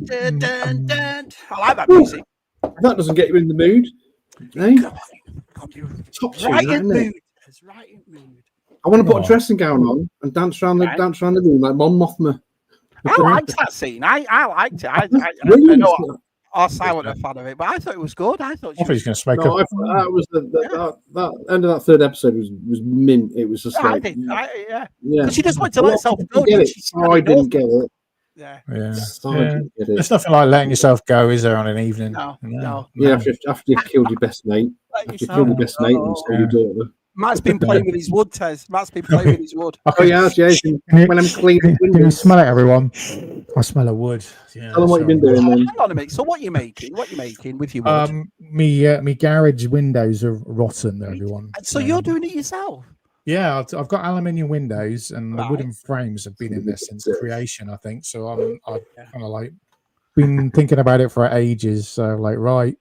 Dun, dun, dun. I like that music. That doesn't get you in the mood. Eh? God, Top tune, right that, in isn't it? mood. It's right in mood. I want to put a dressing gown on and dance around the room like Mon Mothma. I liked that scene. I liked it. I know I wasn't a fan of it, but I thought it was good. I thought I thought he was going to smoke no, up. that was that end of that third episode was mint. It was just like Because she just wanted to let herself go. I didn't get it. Yeah. There's nothing like letting yourself go, is there, on an evening? No. Yeah, after you've killed your best mate. After you've killed your best mate and stole your daughter. Matt's been playing with his wood, Tez. Matt's been playing with his wood. Oh, yeah. When I'm cleaning Can you smell it, everyone? I smell a wood. Yeah, tell them what you've been doing then. Hang on a minute. So what are you making? What are you making with your wood? Me garage windows are rotten, everyone. So you're doing it yourself? Yeah, I've got aluminium windows, and the wooden frames have been in there since creation, I think. So I've kind of like been thinking about it for ages. So like, right,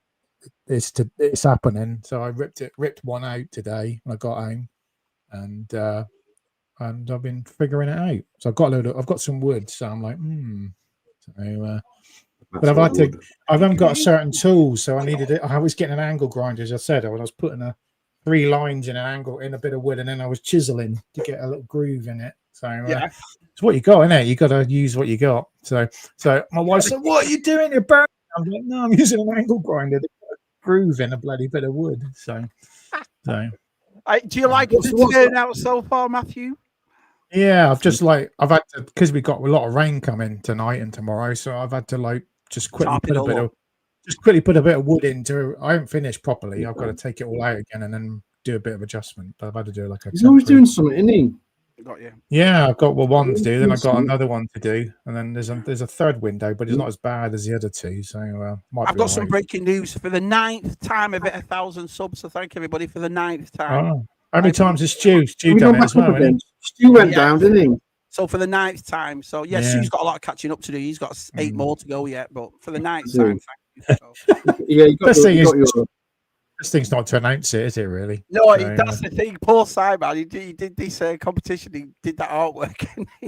it's happening. So I ripped one out today when I got home, and I've been figuring it out. So I've got some wood. So I'm like, So, but I haven't got a certain tool, so I needed it. I was getting an angle grinder, as I said. I was putting 3 lines in an angle in a bit of wood, and then I was chiseling to get a little groove in it. So it's what you got, isn't it? You got to use what you got. So my wife said, "What are you doing? You're burning." I'm like, "No, I'm using an angle grinder to put a groove in a bloody bit of wood." So do you like it to turn out so far, Matthew? Yeah, I've had to, because we got a lot of rain coming tonight and tomorrow, so I've had to just quickly put a bit of wood into. I haven't finished properly. I've got to take it all out again and then do a bit of adjustment. But I've had to do like a. He's always doing something, isn't he? Got you. Yeah, I've got one to do. Then I've got another one to do, and then there's a third window, but it's not as bad as the other two. So I've got some breaking news for the 9th time. I've hit 1,000 subs. So thank everybody for the 9th time. Oh, how many times has Stu done it as well? Stu went down, didn't he? So for the 9th time. So Stu's got a lot of catching up to do. He's got 8 more to go yet, but for the 9th time, thank you. Yeah, this thing's not to announce it, is it? Really? No, that's the thing. Poor Simon. He did this competition. He did that artwork.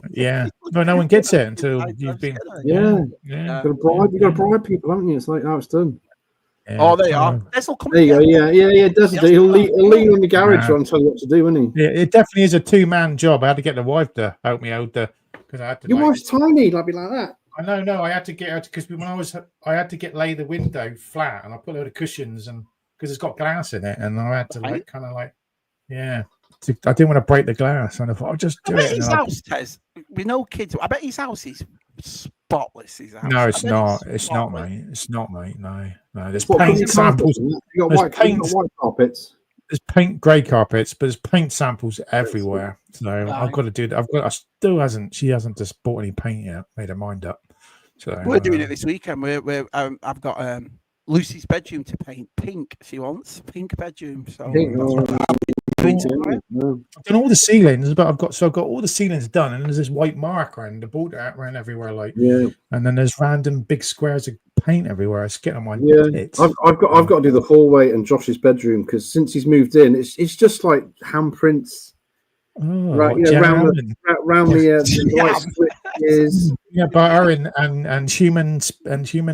Yeah, no one gets it until you've been. Yeah. You got to bribe people, haven't you? It's like how it's done. Yeah. Oh, they are. There you go. Yeah. Definitely. He'll lean on the garage and tell you what to do, won't he? Yeah, it definitely is a 2-man job. I had to get the wife to help me out because I had to. Your wife's tiny, like that. I know. No, I had to get her because when I had to lay the window flat, and I put a load of cushions and because it's got glass in it, and I had to I didn't want to break the glass, and I thought I'll just do it. His house, Tez, with no kids. I bet his house is spotless. His house. No, it's not. It's not, mate. It's not, mate. No. There's paint samples. You got white carpets. There's paint, grey carpets, but there's paint samples everywhere. So I've got to do that. She hasn't just bought any paint yet. Made her mind up. So we're doing it this weekend. I've got Lucy's bedroom to paint pink. She wants pink bedroom. So I've done all the ceilings, but I've got all the ceilings done, and there's this white mark around the border around everywhere, and then there's random big squares of paint everywhere. It's getting on my tits. I've got to do the hallway and Josh's bedroom because since he's moved in, it's just like handprints. Around the white switches. Yeah, butter and human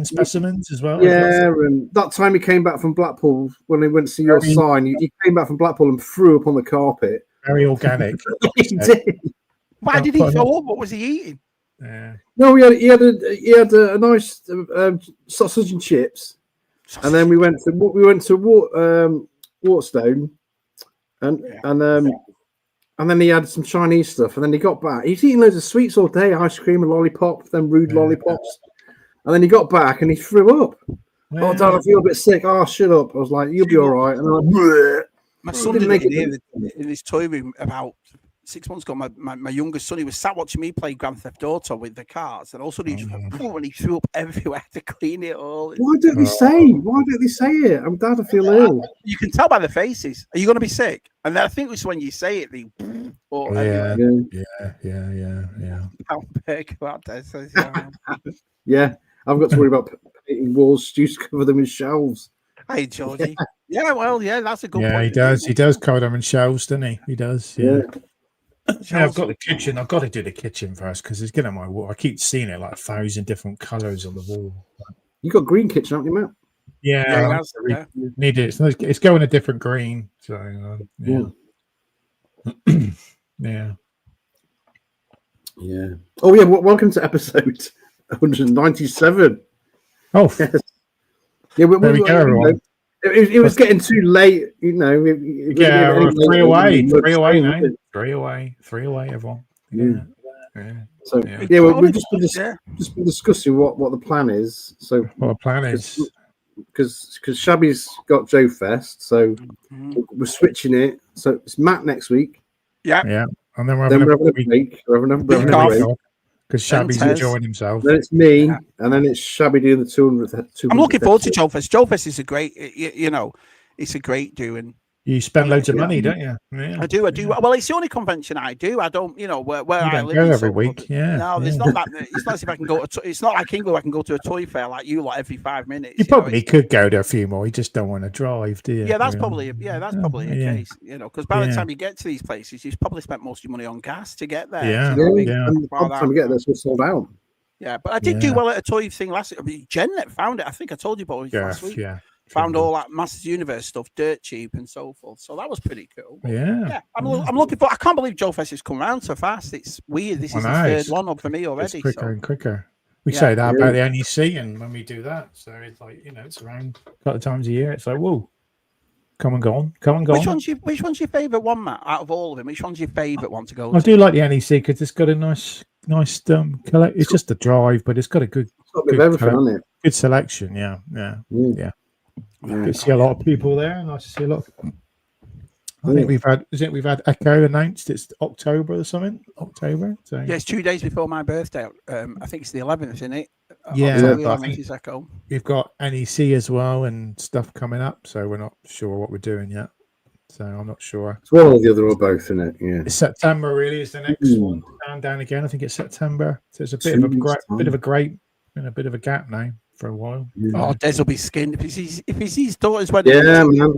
specimens as well. Yeah, and that time he came back from Blackpool when he went to see your sign, he came back from Blackpool and threw up on the carpet. Very organic. He did. Why did he throw up? What was he eating? Yeah. No, he had a nice sausage and chips, and then we went to Waterstone, and then he had some Chinese stuff, and then he got back. He's eating loads of sweets all day, ice cream and lollipop, then rude lollipops. And then he got back and he threw up. Yeah. Oh, Dad, I feel a bit sick. Oh, shut up. I was like, you'll be all right. And I'm like, bleh. My son did it in his toy room about 6 months ago. My youngest son, he was sat watching me play Grand Theft Auto with the cars, and also he threw up everywhere to clean it all. Why don't they say? Why don't they say it? I'm Dad, I feel ill. You can tell by the faces. Are you going to be sick? And then I think it's when you say it, Yeah, I've got to worry about painting walls, Stu's to cover them in shelves. Hey, Georgie. Yeah, well, yeah, that's a good point. Yeah, he does. He does cover them in shelves, doesn't he? He does. Yeah. Yeah, I've got the kitchen. I've got to do the kitchen first because it's getting on my wall. I keep seeing it like 1,000 different colours on the wall. You got green kitchen, haven't you, Matt? Yeah, need it. It's going a different green. So yeah. Yeah. Oh yeah. Welcome to episode 197. Oh, yes. Yeah. There we go, everyone. It was getting too late, you know. Yeah, three away now. 3 away, everyone. Yeah. So we've just been discussing what the plan is. So what the plan is, because Shabby's got Joe Fest, so we're switching it. So it's Matt next week. Yeah. And then we're having a break. Because Shabby's enjoying himself. Then it's me, and then it's Shabby doing the 200. I'm looking forward to Joe Fest. Joe Fest is a great, it's a great doing. You spend loads of money, don't you? Yeah. I do. Well, it's the only convention I do. I don't, where I live. Go every week. Yeah. No, there's not that. It's not as if I can go. It's not like England. I can go to a toy fair like you, like every 5 minutes. You probably could go to a few more. You just don't want to drive, do you? Yeah, that's probably the case. Because by the time you get to these places, you've probably spent most of your money on gas to get there. Yeah. And by the time we get there, it's sold out. Yeah, but I did do well at a toy thing last. Jen found it. I think I told you about it last week. Yeah. Found all that Masters Universe stuff dirt cheap and so forth. So that was pretty cool. Yeah. I'm looking for. I can't believe Joe Fest has come around so fast. It's weird. This is the third one for me already. It's quicker and quicker. We say that about the NEC, and when we do that, so it's like it's around a couple of times a year. It's like whoa, come and go on. Which one's your favourite one, Matt? Out of all of them, which one's your favourite one to go? I do like the NEC because it's got a nice collect. It's just a drive, but it's got a good selection. Yeah. Good to see a lot of people there. Nice to see a lot. I think we've had Echo announced it's October or something. So yeah, it's 2 days before my birthday. I think it's the 11th, isn't it? Echo. We've got NEC as well and stuff coming up, so we're not sure what we're doing yet. So I'm not sure. It's one or the other or both, isn't it? Yeah. It's September really is the next one. Down again. I think it's September. So it's a bit of a bit of a gap now for a while. Oh, Des will be skinned if he's his daughter's wedding. Yeah, man.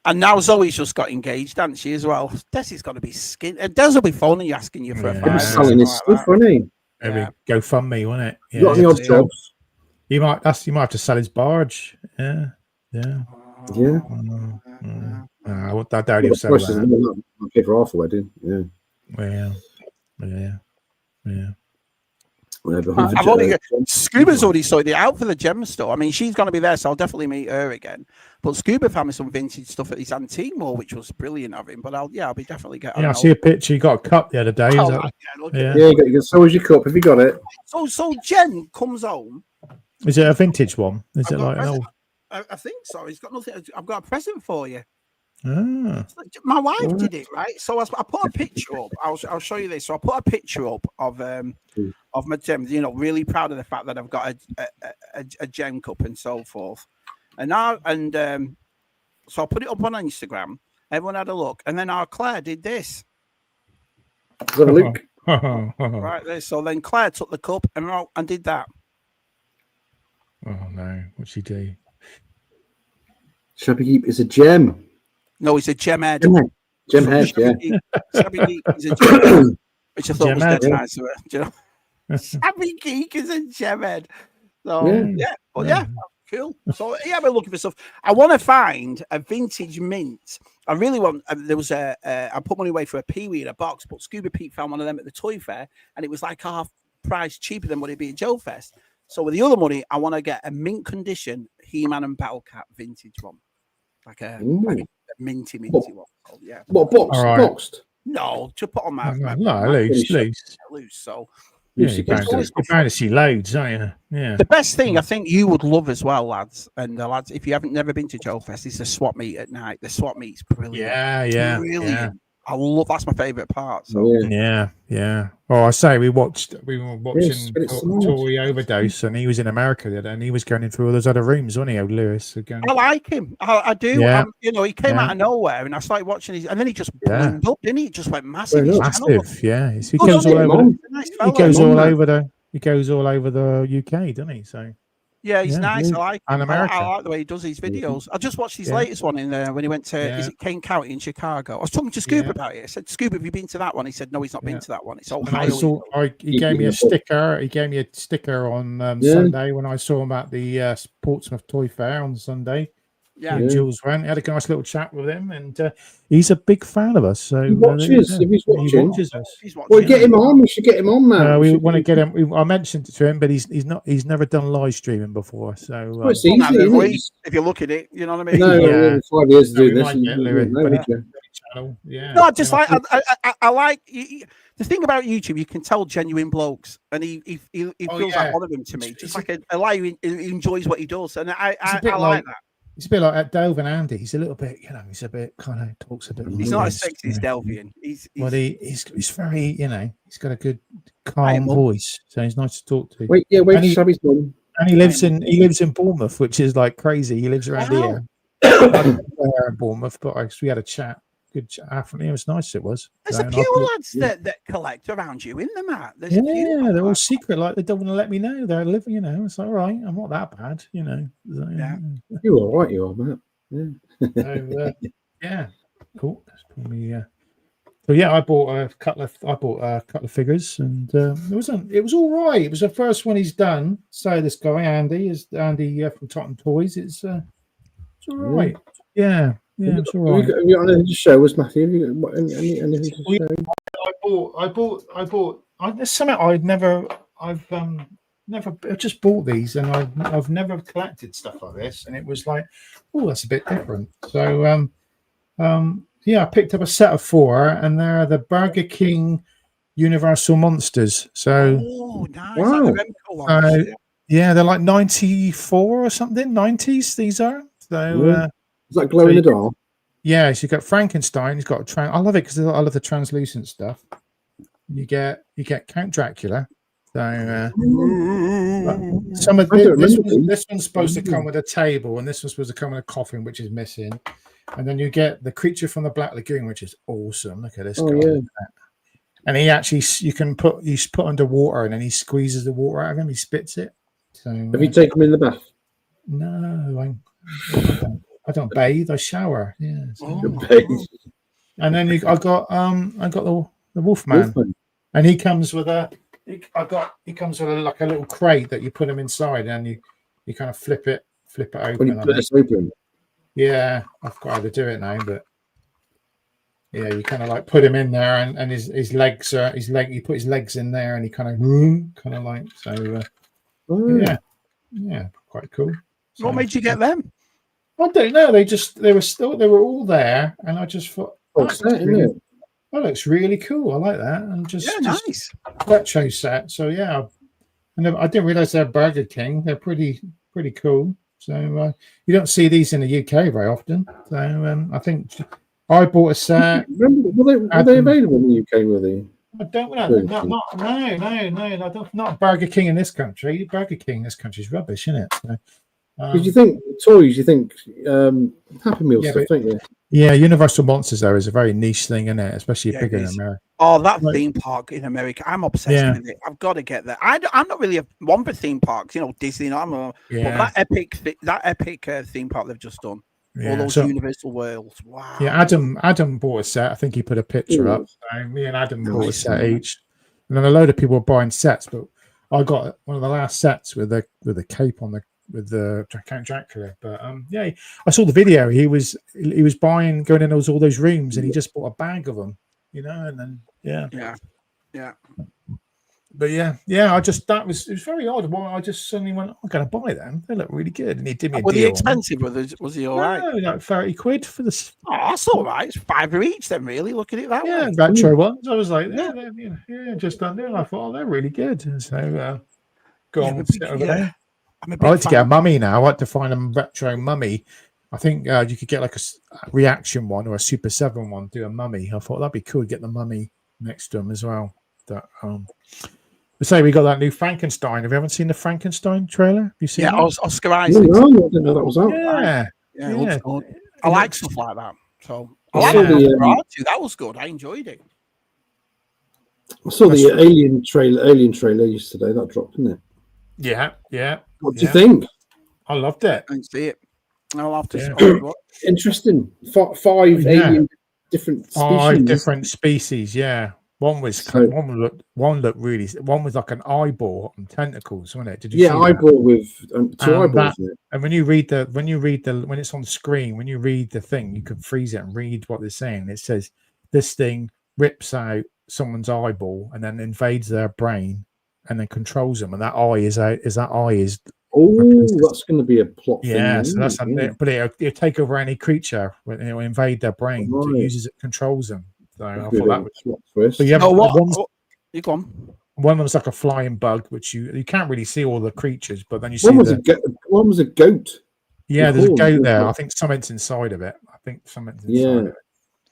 And now Zoe's just got engaged, hasn't she, as well? Des is going to be skinned. And Des will be phoning you, asking you for a five. He's selling his stuff, won't he? Maybe GoFundMe, won't it? Yeah. Got any odd jobs? You might have to sell his barge. Yeah. I doubt he'll sell that. I'll pay for half a wedding. Yeah. Scuba's already sorted it out for the gem store. I mean, she's going to be there, so I'll definitely meet her again. But Scuba found me some vintage stuff at his antique mall, which was brilliant of him. But I'll be definitely getting. Yeah, I see a picture. You got a cup the other day. So was your cup. Have you got it? So Jen comes home. Is it a vintage one? Is it like an old? I think so. He's got nothing. I've got a present for you. Ah. My wife did it, right? So I put a picture up. I'll show you this. So I put a picture up of my gems. Really proud of the fact that I've got a gem cup and so forth. So I put it up on Instagram. Everyone had a look, and then our Claire did this. Let's have a look. Right there. So then Claire took the cup and did that. Oh no! What'd she do? Shabby Geek is a gem. No, it's a gem head. Gem head, yeah. Shabby Geek is a gem head, which I thought was dead nice of her. Shabby Geek is a gem head. So, cool. So, we're looking for stuff. I want to find a vintage mint. I really want. There was I put money away for a Pee-wee in a box, but Scuba Pete found one of them at the toy fair, and it was like half price cheaper than what it'd be at Joe Fest. So, with the other money, I want to get a mint condition He-Man and Battlecat vintage one. Like a minty one. Oh, yeah. What boxed? No, to put on my loose. So you're bound to see loads, aren't you? Yeah. The best thing I think you would love as well, lads, if you haven't never been to Joe Fest, is the swap meet at night. The swap meet's brilliant. Yeah. Brilliant. Yeah. That's my favourite part. So yeah. Well, I say we were watching Tory Overdose, and he was in America the other, and he was going through all those other rooms, wasn't he, Lewis? I like him. I do. Yeah. He came out of nowhere, and I started watching his, and then he just blew up, didn't he? It just went massive. Yeah. He goes all over. He goes all over the UK, doesn't he? So Yeah, he's nice. Yeah. I like And him. America. I like the way he does his videos. I just watched his latest one in when he went to is it Kane County in Chicago. I was talking to Scoop about it. I said, Scoop, have you been to that one? He said, no, he's not been to that one. It's all he gave me a sticker. He gave me a sticker on Sunday when I saw him at the Portsmouth Toy Fair on Sunday. Yeah, Jules went. Had a nice little chat with him, and he's a big fan of us. So he watches. If he's watching, he watches us. Well, get him on. We should get him on, man. We want to get him. I mentioned it to him, but he's never done live streaming before. So it's easy, if you look at it, you know what I mean. No, 5 years to do this. No, I just like I like the thing about YouTube. You can tell genuine blokes, and he feels like one of them to me. Just like a liar who enjoys what he does, and I like that. He's a bit like Delve and Andy. He's a little bit, he's a bit kind of talks a bit. He's not as sexy as Delvian. He's very, he's got a good calm voice, so he's nice to talk to. Wait to have his mum. And he lives in Bournemouth, which is like crazy. He lives around here. In Bournemouth, but we had a chat. Good chat. It was nice. It was. There's a few lads that collect around you in the mat. They're all secret. Like they don't want to let me know they're living. It's all right. I'm not that bad. You're all right. You are, mate. Yeah. Cool. That's probably. So yeah, I bought a couple of figures, and it was all right. It was the first one he's done. So this guy Andy from Tottenham Toys. It's all right. Yeah. Yeah, it's all right. Have you got anything to show us, Matthew? Have you got anything to show? I bought. There's something I've just bought these, and I've never collected stuff like this, and it was like, oh, that's a bit different. So, I picked up a set of 4, and they're the Burger King Universal Monsters. So, nice! Wow. They're like 94 or something. 90s. These are so. Is that glow in the dark? Yeah, so you got Frankenstein. He's got I love it because I love the translucent stuff. You get Count Dracula. So some of this one's supposed to come with a table, and this one's supposed to come with a coffin, which is missing. And then you get the creature from the Black Lagoon, which is awesome. Look at this guy. Yeah. And he's put underwater, and then he squeezes the water out of him. He spits it. So have you taken him in the bath? No, I don't bathe. I shower. Yeah. And then I got the Wolfman, and he comes with he comes with like a little crate that you put him inside, and you kind of flip it open. When you put this open. Yeah, I forgot how to do it now, but yeah, you kind of like put him in there, and his legs you put his legs in there, and he kind of like so. Yeah, quite cool. So, what made you get them? I don't know. They were all there, and I just thought, that looks really cool. I like that, and just nice retro set. So yeah, and I didn't realize they're Burger King. They're pretty cool. So you don't see these in the UK very often. So I think I bought a set. Were they available in the UK? Were they? I don't know. Not Burger King in this country. Burger King in this country is rubbish, isn't it? So, because you think toys, you think Happy Meal stuff, don't you? Yeah, Universal Monsters though is a very niche thing, isn't it? Especially bigger in America. Oh, that theme park in America, I'm obsessed with it. I've got to get that. I'm not really one for theme parks, Disney. But that epic theme park they've just done. All those Universal Worlds. Wow. Yeah, Adam bought a set. I think he put a picture up. So me and Adam bought a set each, and then a load of people were buying sets. But I got one of the last sets with the cape on with the Count Dracula. But I saw the video. He was going in all those rooms, and he just bought a bag of them, and then yeah. But it was very odd. Well, I just suddenly went, I'm going to buy them. They look really good. And he did me a deal. Were they expensive? Was he all right? No, like 30 quid for this. Oh, that's all right. It's £5 each then, really. Look at it that way. Yeah, retro ones. I was like, just done there. And I thought, they're really good. And so go on, sit over there. I like to get a mummy now. I like to find a retro mummy. I think you could get like a reaction one or a Super 7 one, do a mummy. I thought that'd be cool. Get the mummy next to them as well. We got that new Frankenstein. Have you ever seen the Frankenstein trailer? Have you seen it? Oscar Isaac. No, I didn't know that was out. Yeah. I like stuff like that. So I like that was good. I enjoyed it. I saw the Alien trailer yesterday. That dropped, didn't it? Yeah. What do you think? I loved it. I didn't see it. I'll have to. Interesting. Five alien different species. 5 different species. Yeah. One was one looked really. One was like an eyeball and tentacles, wasn't it? Did you see eyeball with 2 eyeballs in it. And when it's on the screen, when you read the thing, you can freeze it and read what they're saying. It says this thing rips out someone's eyeball and then invades their brain and then controls them, and that eye is. Oh, that's going to be a plot thing. Yeah, so that's but it'll take over any creature. It'll invade their brain. Right. So it uses it, controls them. So I thought that was twist. You go on. One of them's like a flying bug, which you can't really see all the creatures, but then you see one was a goat. Yeah, there's a goat there. I think something's inside of it. Of it.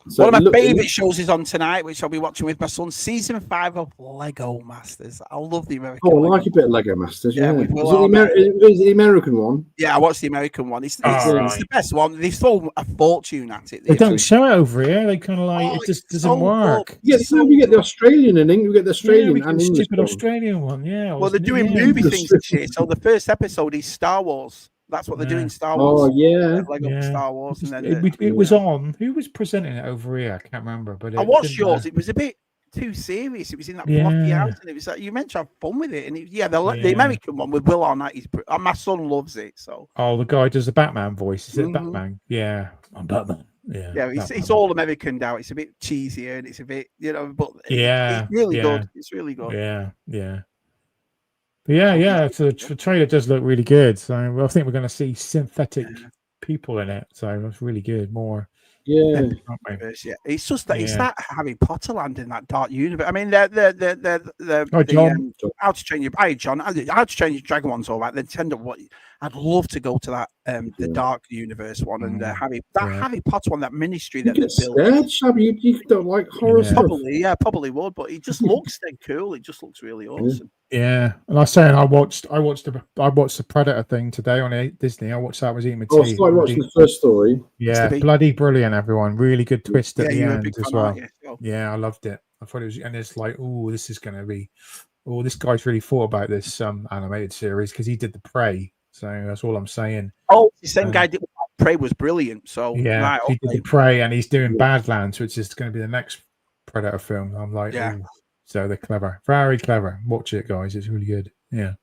So one of my favourite shows is on tonight, which I'll be watching with my son. Season 5 of Lego Masters. I love the American. I like a bit of Lego Masters. Yeah, is it the American one? Yeah, I watched the American one. It's the best one. They've thrown a fortune at it. They don't show it over here. They kind of it just doesn't work. Yeah, we get the Australian in England. We get the Australian and English stupid Australian one. Yeah. Well, they're doing movie things this year. So the first episode is Star Wars. That's what they're doing. Star Wars. Oh yeah, Lego Star Wars, and then it was on. Who was presenting it over here? I can't remember. But I watched yours. It was a bit too serious. It was in that blocky house, and it was like you meant to have fun with it. And the American one with Will Arnett. My son loves it. So the guy does the Batman voice. Is it Batman? Yeah, I'm Batman. Yeah, it's all American now. It's a bit cheesier and it's a bit, but it's really good. It's really good. Yeah. So the trailer does look really good. So I think we're going to see synthetic people in it. So that's really good. More. Yeah. It's just that it's that Harry Potter land in that dark universe. I mean, John. How to Train Your John. How to Train Your Dragon one's all right. I'd love to go to that the dark universe one and Harry Potter one, that ministry that they built. Shabby, you don't like horror stuff. Probably would, but it just looks cool. It just looks really awesome. Yeah, and I was saying I watched the Predator thing today on Disney. I watched that. I was eating my tea. I started watching the first story. Yeah, bloody brilliant, everyone. Really good twist at the end as well. Yeah, I loved it. I thought it was, and it's like, this is going to be, this guy's really thought about this animated series because he did the Prey. So that's all I'm saying. Oh, the same guy did Prey was brilliant. So he did the Prey, and he's doing Badlands, which is going to be the next Predator film. I'm like, so they're clever, very clever. Watch it, guys. It's really good. Yeah.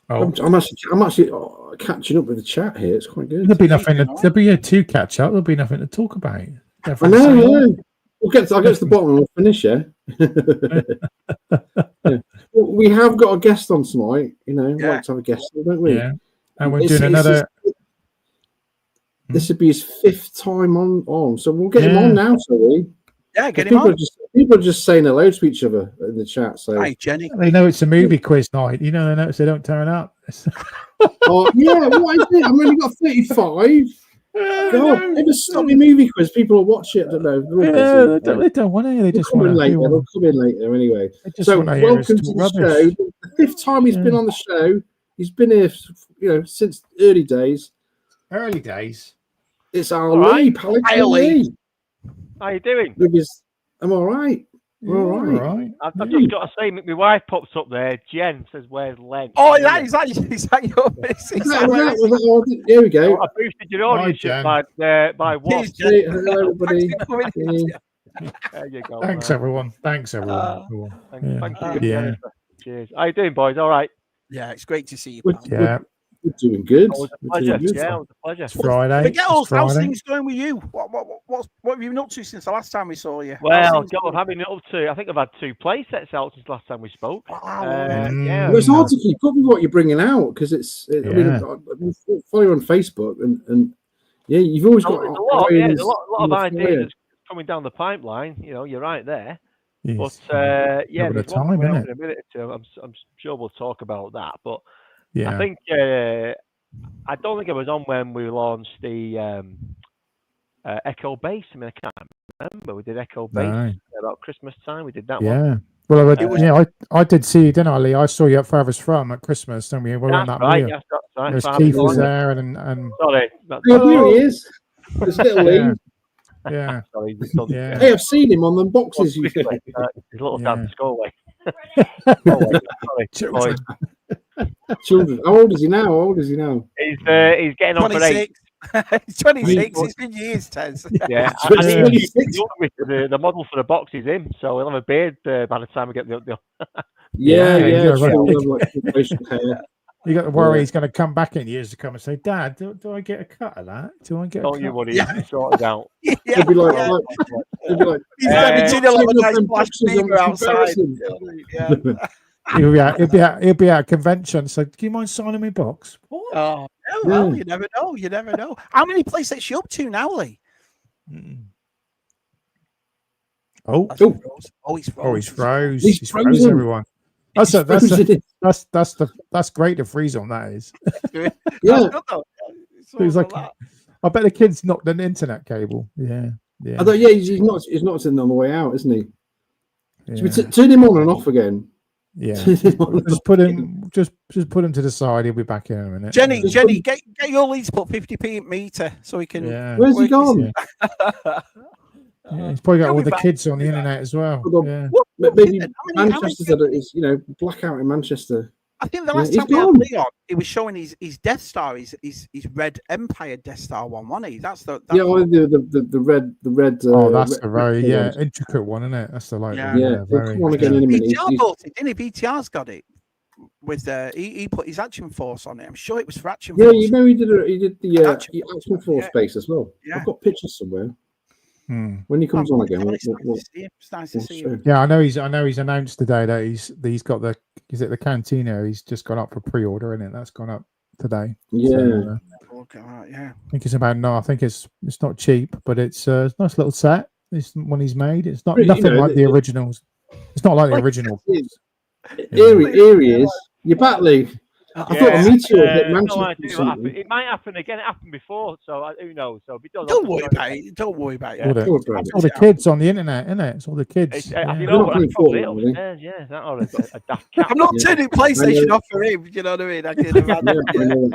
Oh, I'm actually catching up with the chat here. It's quite good. There'll be nothing. There'll be to catch up. There'll be nothing to talk about. I know. I'll get to the bottom and we'll finish. Well, we have got a guest on tonight. We like to have a guest, don't we? Yeah. And we're doing another. This would be his 5th time on, so we'll get him on now, shall we? Yeah, get him on. People are just saying hello to each other in the chat. So, hi, Jenny. They know it's a movie quiz night. They notice they don't turn up. What is it? I've only got 35. God, ever stop me movie quiz? People will watch it. I don't know. They don't want to. They just want to. They'll come in later anyway. So, welcome to the show. The 5th time he's been on the show. He's been here, since early days. Early days. It's our Lee, Paleetoy Lee. How you doing? I'm all right. We're all right. I've just got to say, my wife pops up there. Jen says, "Where's Len?" Oh, is that your missus? Here we go. I boosted your audience by what? Hello, everybody. There you go. Thanks, everyone. Thank you. Yeah. Cheers. How you doing, boys? All right. Yeah, it's great to see you. We're doing good. It was a pleasure. It was a pleasure. It's Friday. Forget us. How's things going with you? What have you been up to since the last time we saw you? Well, God, I've been up to. I think I've had 2 play sets out since last time we spoke. Well, it's hard to keep up with what you're bringing out because I mean, I follow you on Facebook and you've always got a lot of ideas coming down the pipeline. You're right there. Yes. But there's one in a minute or two. I'm sure we'll talk about that, but. Yeah. I think I don't think I was on when we launched the Echo Base. I mean, I can't remember. We did Echo Base about Christmas time. We did that one. Well, I did see you, didn't I, Lee? I saw you at Furthest From at Christmas, and we were on that right. Yes, that's right. There's Keith was there, and sorry, here he is. There's little Lee. Yeah. Sorry, Hey, I've seen him on them boxes. His little dance go away. Sorry. Children. How old is he now? He's getting on for 8. He's 26. It's been years, Tez. Yeah, the model for the box is him, so he'll have a beard by the time we get the. You got to worry he's going to come back in years to come and say, "Dad, do I get a cut of that? Do I get a cut?" You worry, sorted out. He'll be like, he's having a nice flash fever outside. He'll be at a convention. So, do you mind signing my box? What? Oh, well, you never know. You never know. How many PlayStation you up to now, Lee? He's froze. He's froze everyone. That's great. The freeze on that is. He's like, I bet the kid's knocked an internet cable. Yeah. I thought, he's not sitting on the way out, isn't he? Yeah. So turn him on and off again. Yeah, just put him to the side. He'll be back in a minute. Jenny, get your lead to put 50p meter so he can. Yeah. Where's he gone? He's probably got all the kids on the internet as well. Yeah. Maybe Manchester is blackout in Manchester. I think the last time we had Leon, he was showing his Death Star, his Red Empire Death Star one, wasn't he? That's the the red. That's a very intricate one, isn't it? That's the very. BTR bought it, didn't he? BTR's got it with he put his Action Force on it. I'm sure it was for Action Force. Yeah, you know he did the Action Force base as well. Yeah. I've got pictures somewhere. When he comes on again, it's nice to see him. Yeah, I know he's announced today that he's got the Cantina. He's just gone up for pre-order, isn't it? That's gone up today. Yeah, I think it's about I think it's not cheap, but it's a nice little set. It's when he's made. It's not nothing like the originals. It's not like the original. Eerie is you're battling. I thought a meteor hit Manchester. It might happen again. It happened before, so who knows? So don't worry about it. Don't worry about it. It's all the kids on the internet, isn't it? It's all the kids. You know what? I'm not turning PlayStation off for him. You know what I mean? I can imagine.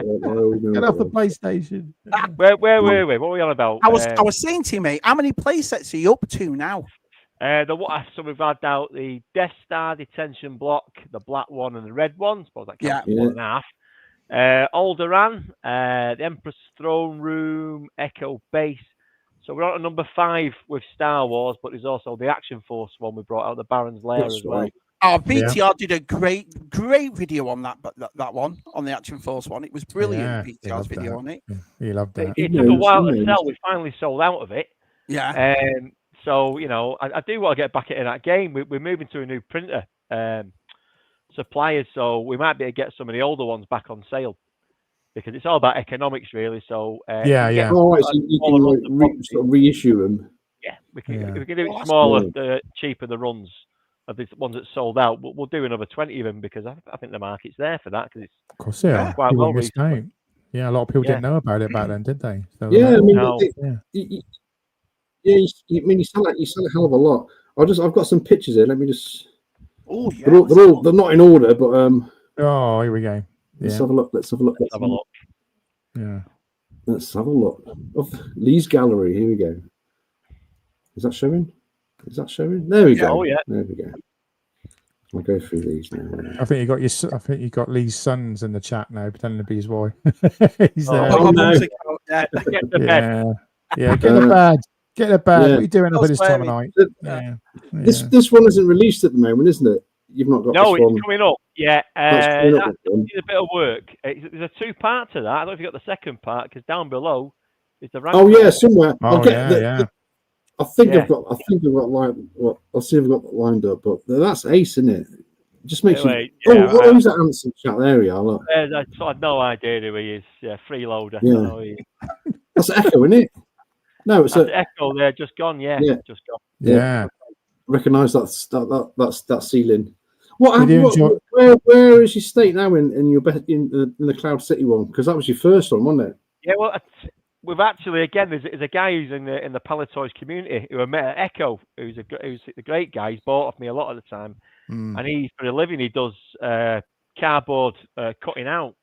Get off the PlayStation. Where were we? What were we on about? I was saying to you, mate, how many playsets are you up to now? So we've had out the Death Star detention block, the black one and the red one. Suppose that counts 1.5. Alderaan, the Emperor's Throne Room, Echo Base. So we're on to number 5 with Star Wars, but there's also the Action Force one we brought out, the Baron's Lair as well. Oh, BTR did a great video on that one, on the Action Force one. It was brilliant. BTR's video on it. He loved that. It took a while to sell. We finally sold out of it. Yeah. So, I do want to get back into that game. We're moving to a new printer suppliers, so we might be able to get some of the older ones back on sale because it's all about economics, really. So, so you can sort of reissue them. Yeah, we can. If we can do it smaller, the cheaper the runs of the ones that sold out. We'll do another 20 of them because I think the market's there for that because it's quite well recently. Yeah, a lot of people didn't know about it back then, did they? So, you sell a hell of a lot. I've got some pictures here. Let me just. Oh yeah. They're not in order, but Oh, here we go. Let's have a look. Yeah. Let's have a look. Of Lee's gallery. Here we go. Is that showing? There we go. Oh yeah. There we go. I'll go through these now. I think you got Lee's sons in the chat now, pretending to be his boy. He's there. Get the bed. Yeah, get the bed. Get a bag. What are you doing up at this time of night? This one isn't released at the moment, isn't it? You've not got. No, this it's coming up. Yeah, that needs a bit of work. There's a 2-part to that. I don't know if you got the second part because down below is the rank. Oh yeah, somewhere. I think I've got. Well, I'll see if I've got that lined up. But that's ace, isn't it? It just makes you. Who's that Anson chat? There we are. Look. I had no idea who he is. Yeah, freeloader. Yeah. That's Echo, isn't it? No, it's Echo there, just gone. Yeah, just gone. Yeah, recognise that ceiling. Where is your state now in your in the Cloud City one? Because that was your first one, wasn't it? Yeah, well, we've actually again there's a guy who's in the Paleetoy community who I met at Echo, who's a great guy. He's bought off me a lot of the time, and he for a living he does cardboard cutting out,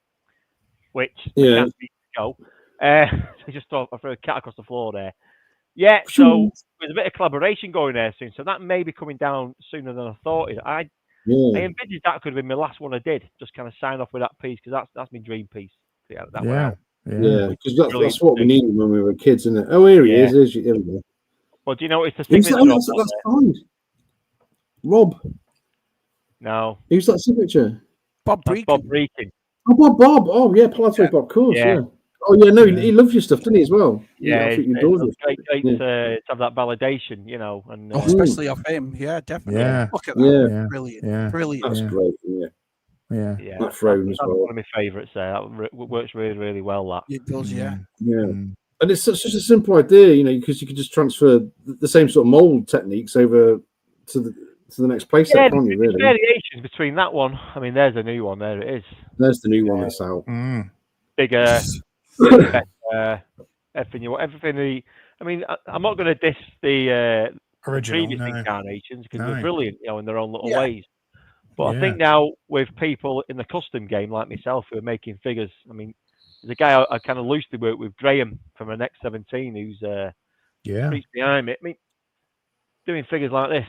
which can't be go. I just thought I threw a cat across the floor there. Yeah, so there's a bit of collaboration going there soon. So that may be coming down sooner than I thought. I envisaged that could have been my last one I did. Just kind of sign off with that piece because that's my dream piece. Yeah, because that's what we needed when we were kids, isn't it? Oh, here he is. Here we go. Well, do you know it's the signature? That's fine. Rob. No. Who's that signature? Bob Breakin. Bob Breakin. Oh, Bob. Oh, yeah, Paleetoy Bob, of course, yeah. Oh, yeah, no, he loves your stuff, doesn't he, as well? Yeah, I think he adores it. Great to have that validation, you know. And especially off him. Yeah, definitely. Yeah. Look at that. Yeah. Brilliant. Yeah. Brilliant. That's great, Yeah. That throne as well. One of my favourites there. That works really, really well, that. It does, yeah. And it's such a simple idea, you know, because you can just transfer the same sort of mould techniques over to the next place. Yeah, can't you, really? Variations between that one. I mean, there's a new one. There it is. There's the new one that's out. Bigger, better, everything. I mean, I'm not going to diss the previous incarnations because they're brilliant, you know, in their own little ways. But I think now with people in the custom game like myself who are making figures, I mean, there's a guy I kind of loosely work with, Graham from an X17, who's behind me. I mean, doing figures like this.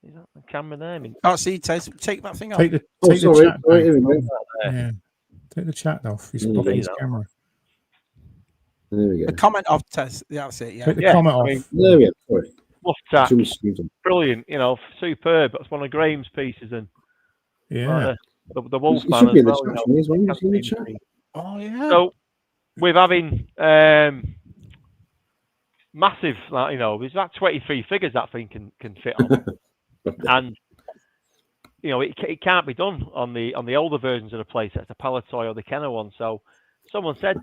Is that the camera there? I mean, see, take that thing off. Take the chat off. Take the chat off. He's blocking his camera. There we go. The comment off test. That's it. Yeah. Take the comment off. I mean, there we go. Sorry. Brilliant. You know, superb. That's one of Graham's pieces, and the Wolfman as well. Oh yeah. So with having massive, like, you know, there's about 23 figures that thing can fit on, and you know it can't be done on the older versions of the playsets, the Paleetoy or the Kenner one. So someone said,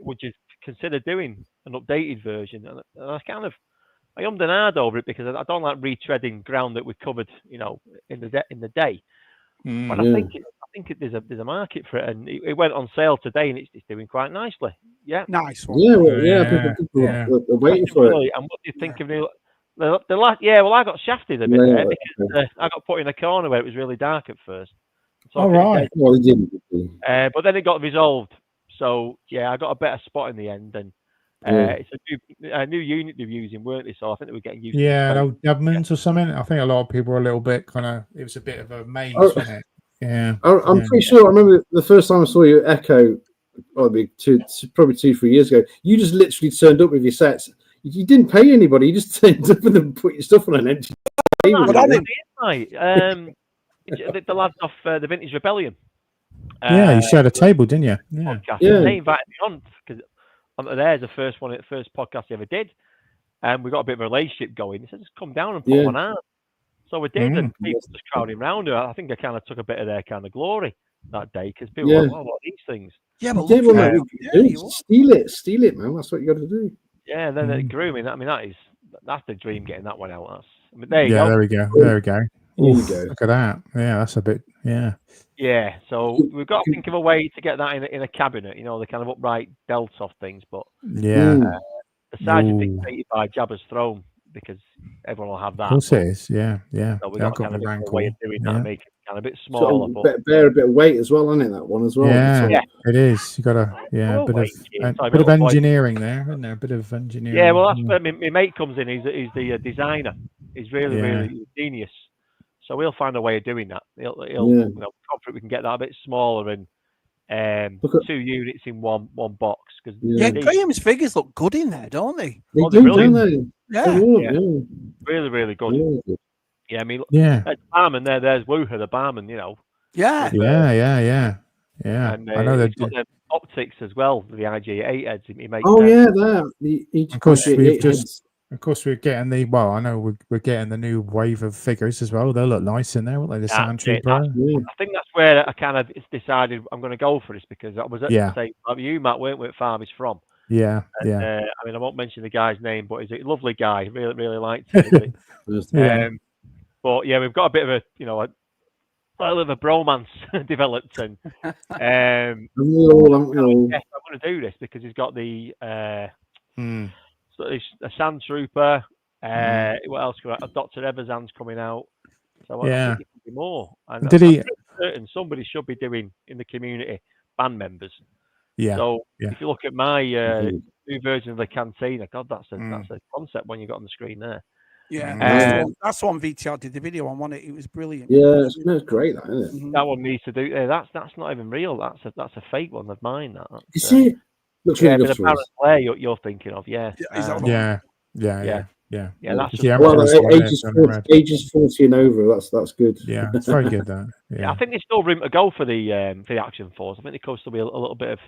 would you consider doing an updated version? And I ummed and ahed over it because I don't like retreading ground that we covered, you know, in the day. But I think there's a market for it, and it went on sale today, and it's doing quite nicely. Yeah, nice one. People are waiting for it. And what do you think of the last? Yeah, well, I got shafted a bit there because I got put in a corner where it was really dark at first. So all right. Well, it didn't. But then it got resolved. So yeah, I got a better spot in the end, and it's a new unit they're using, weren't they? So I think they were getting used. No government or something. I think a lot of people were a little bit kind of. It was a bit of a maze, wasn't it? Yeah, I'm pretty sure. I remember the first time I saw you at Echo, probably 2-3 years ago. You just literally turned up with your sets. You didn't pay anybody. You just turned up and put your stuff on an empty table. The lads off the Vintage Rebellion. You shared a table, didn't you? Yeah. They invited me on because there's the first podcast I ever did, and we got a bit of a relationship going. He said, "Just come down and put one out." So we did, and people just crowding around. I think I kind of took a bit of their kind of glory that day because people were like, "Oh, what are these things?" Yeah, but steal it, man. That's what you got to do. Yeah, and then it grew me. I mean, that's the dream, getting that one out. There you go. There we go. There we go. Oof, look at that. Yeah, that's a bit. Yeah. So we've got to think of a way to get that in a cabinet. You know, the kind of upright Deltoff things, but the size is dictated by Jabba's throne because everyone will have that. Of course it is. Yeah. So we've got kind of a way of doing that, make it kind of a bit smaller. Bear a bit of weight as well, isn't it? That one as well. Yeah, it is. You got a bit of engineering there, isn't there? A bit of engineering. Yeah, well, that's where my mate comes in. He's the designer. He's really genius. So we'll find a way of doing that. He'll you know, confident we can get that a bit smaller and 2 units in one box. Because Graham's figures look good in there, don't they? They do, don't they? Yeah. Really, really good. Really good. Yeah, I mean, barman there's Wooher, the barman, you know. Yeah. And I know he's got the optics as well, the IG8 heads he makes. Of course, we're getting I know we're getting the new wave of figures as well. They'll look nice in there, won't they? The Sand Trooper. I think that's where I kind of decided I'm going to go for this because I was at the same time you, Matt, weren't where Farm is from. I mean, I won't mention the guy's name, but he's a lovely guy. Really, really liked him. But yeah, we've got a bit of a little bit of a bromance developed, and I want to do this because he's got the so a Sand Trooper. What else? Dr. Eversand's coming out. So I think it could be more. And I'm certain somebody should be doing in the community band members. So if you look at my new version of the Cantina, God, that's a concept when you got on the screen there. Yeah, that's one VTR did the video on, wasn't it? It was brilliant. Yeah, it's great, that, isn't it? That one needs to do. That's not even real. That's a fake one of mine. That you see it? Looks really good. The Baron Blair you're thinking of, yeah. Is that yeah. That's ages 40 and over. That's good. Yeah, it's very good. That. Yeah. I think there's still room to go for the Action Force. I think there could still be a little bit of,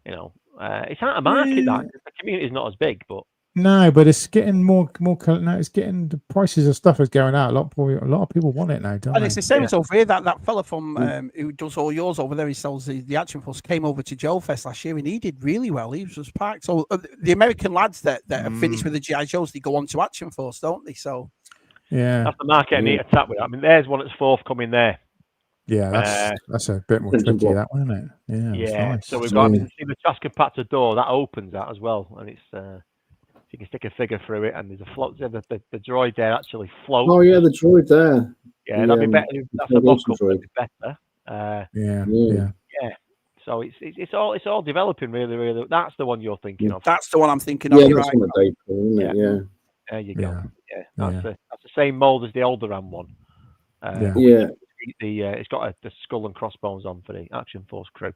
it's out of market. That the community is not as big, but. No, but it's getting more. Now it's getting the prices of stuff is going out. A lot of people want it now, don't they? And it's the same as over here. That fella from who does all yours over there, he sells the Action Force, came over to Joe Fest last year and he did really well. He was just packed. So the American lads that are finished with the GI Joes, they go on to Action Force, don't they? So that's the market I need to tap with. I mean, there's one that's forthcoming there. Yeah, that's a bit more tricky, that one, isn't it? Yeah. Nice. So we've got to see the Tascapata door that opens that as well, and it's. You can stick a figure through it, and there's a float. The droid there actually floats. Oh yeah, the droid there. Yeah, that'd be better. That's a mock-up. That'd be better. Yeah. So it's all developing really, really. That's the one you're thinking of. That's the one I'm thinking of. Yeah, that's on the day, isn't it? Yeah. There you go. Yeah, that's the same mold as the Alderaan one. It's got the skull and crossbones on for the Action Force crew.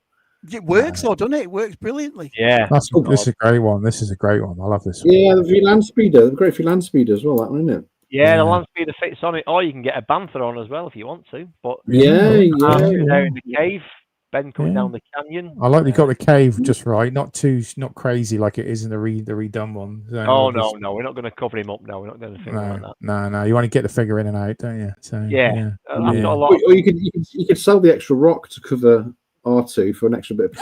It works, though, doesn't it? It works brilliantly. Yeah, this is a great one. This is a great one. I love this one. Yeah, the V-Land Speeder, the great V-Land Speeder as well, that one, isn't it? Yeah, the Land Speeder fits on it, or you can get a Bantha on as well if you want to. But there in the cave, Ben coming down the canyon. I like you got the cave just right, not crazy like it is in the redone one. So no, we're not going to cover him up now. We're not going to think like that. No, you want to get the figure in and out, don't you? So I've got a lot. Or you could sell the extra rock to cover R2 for an extra bit of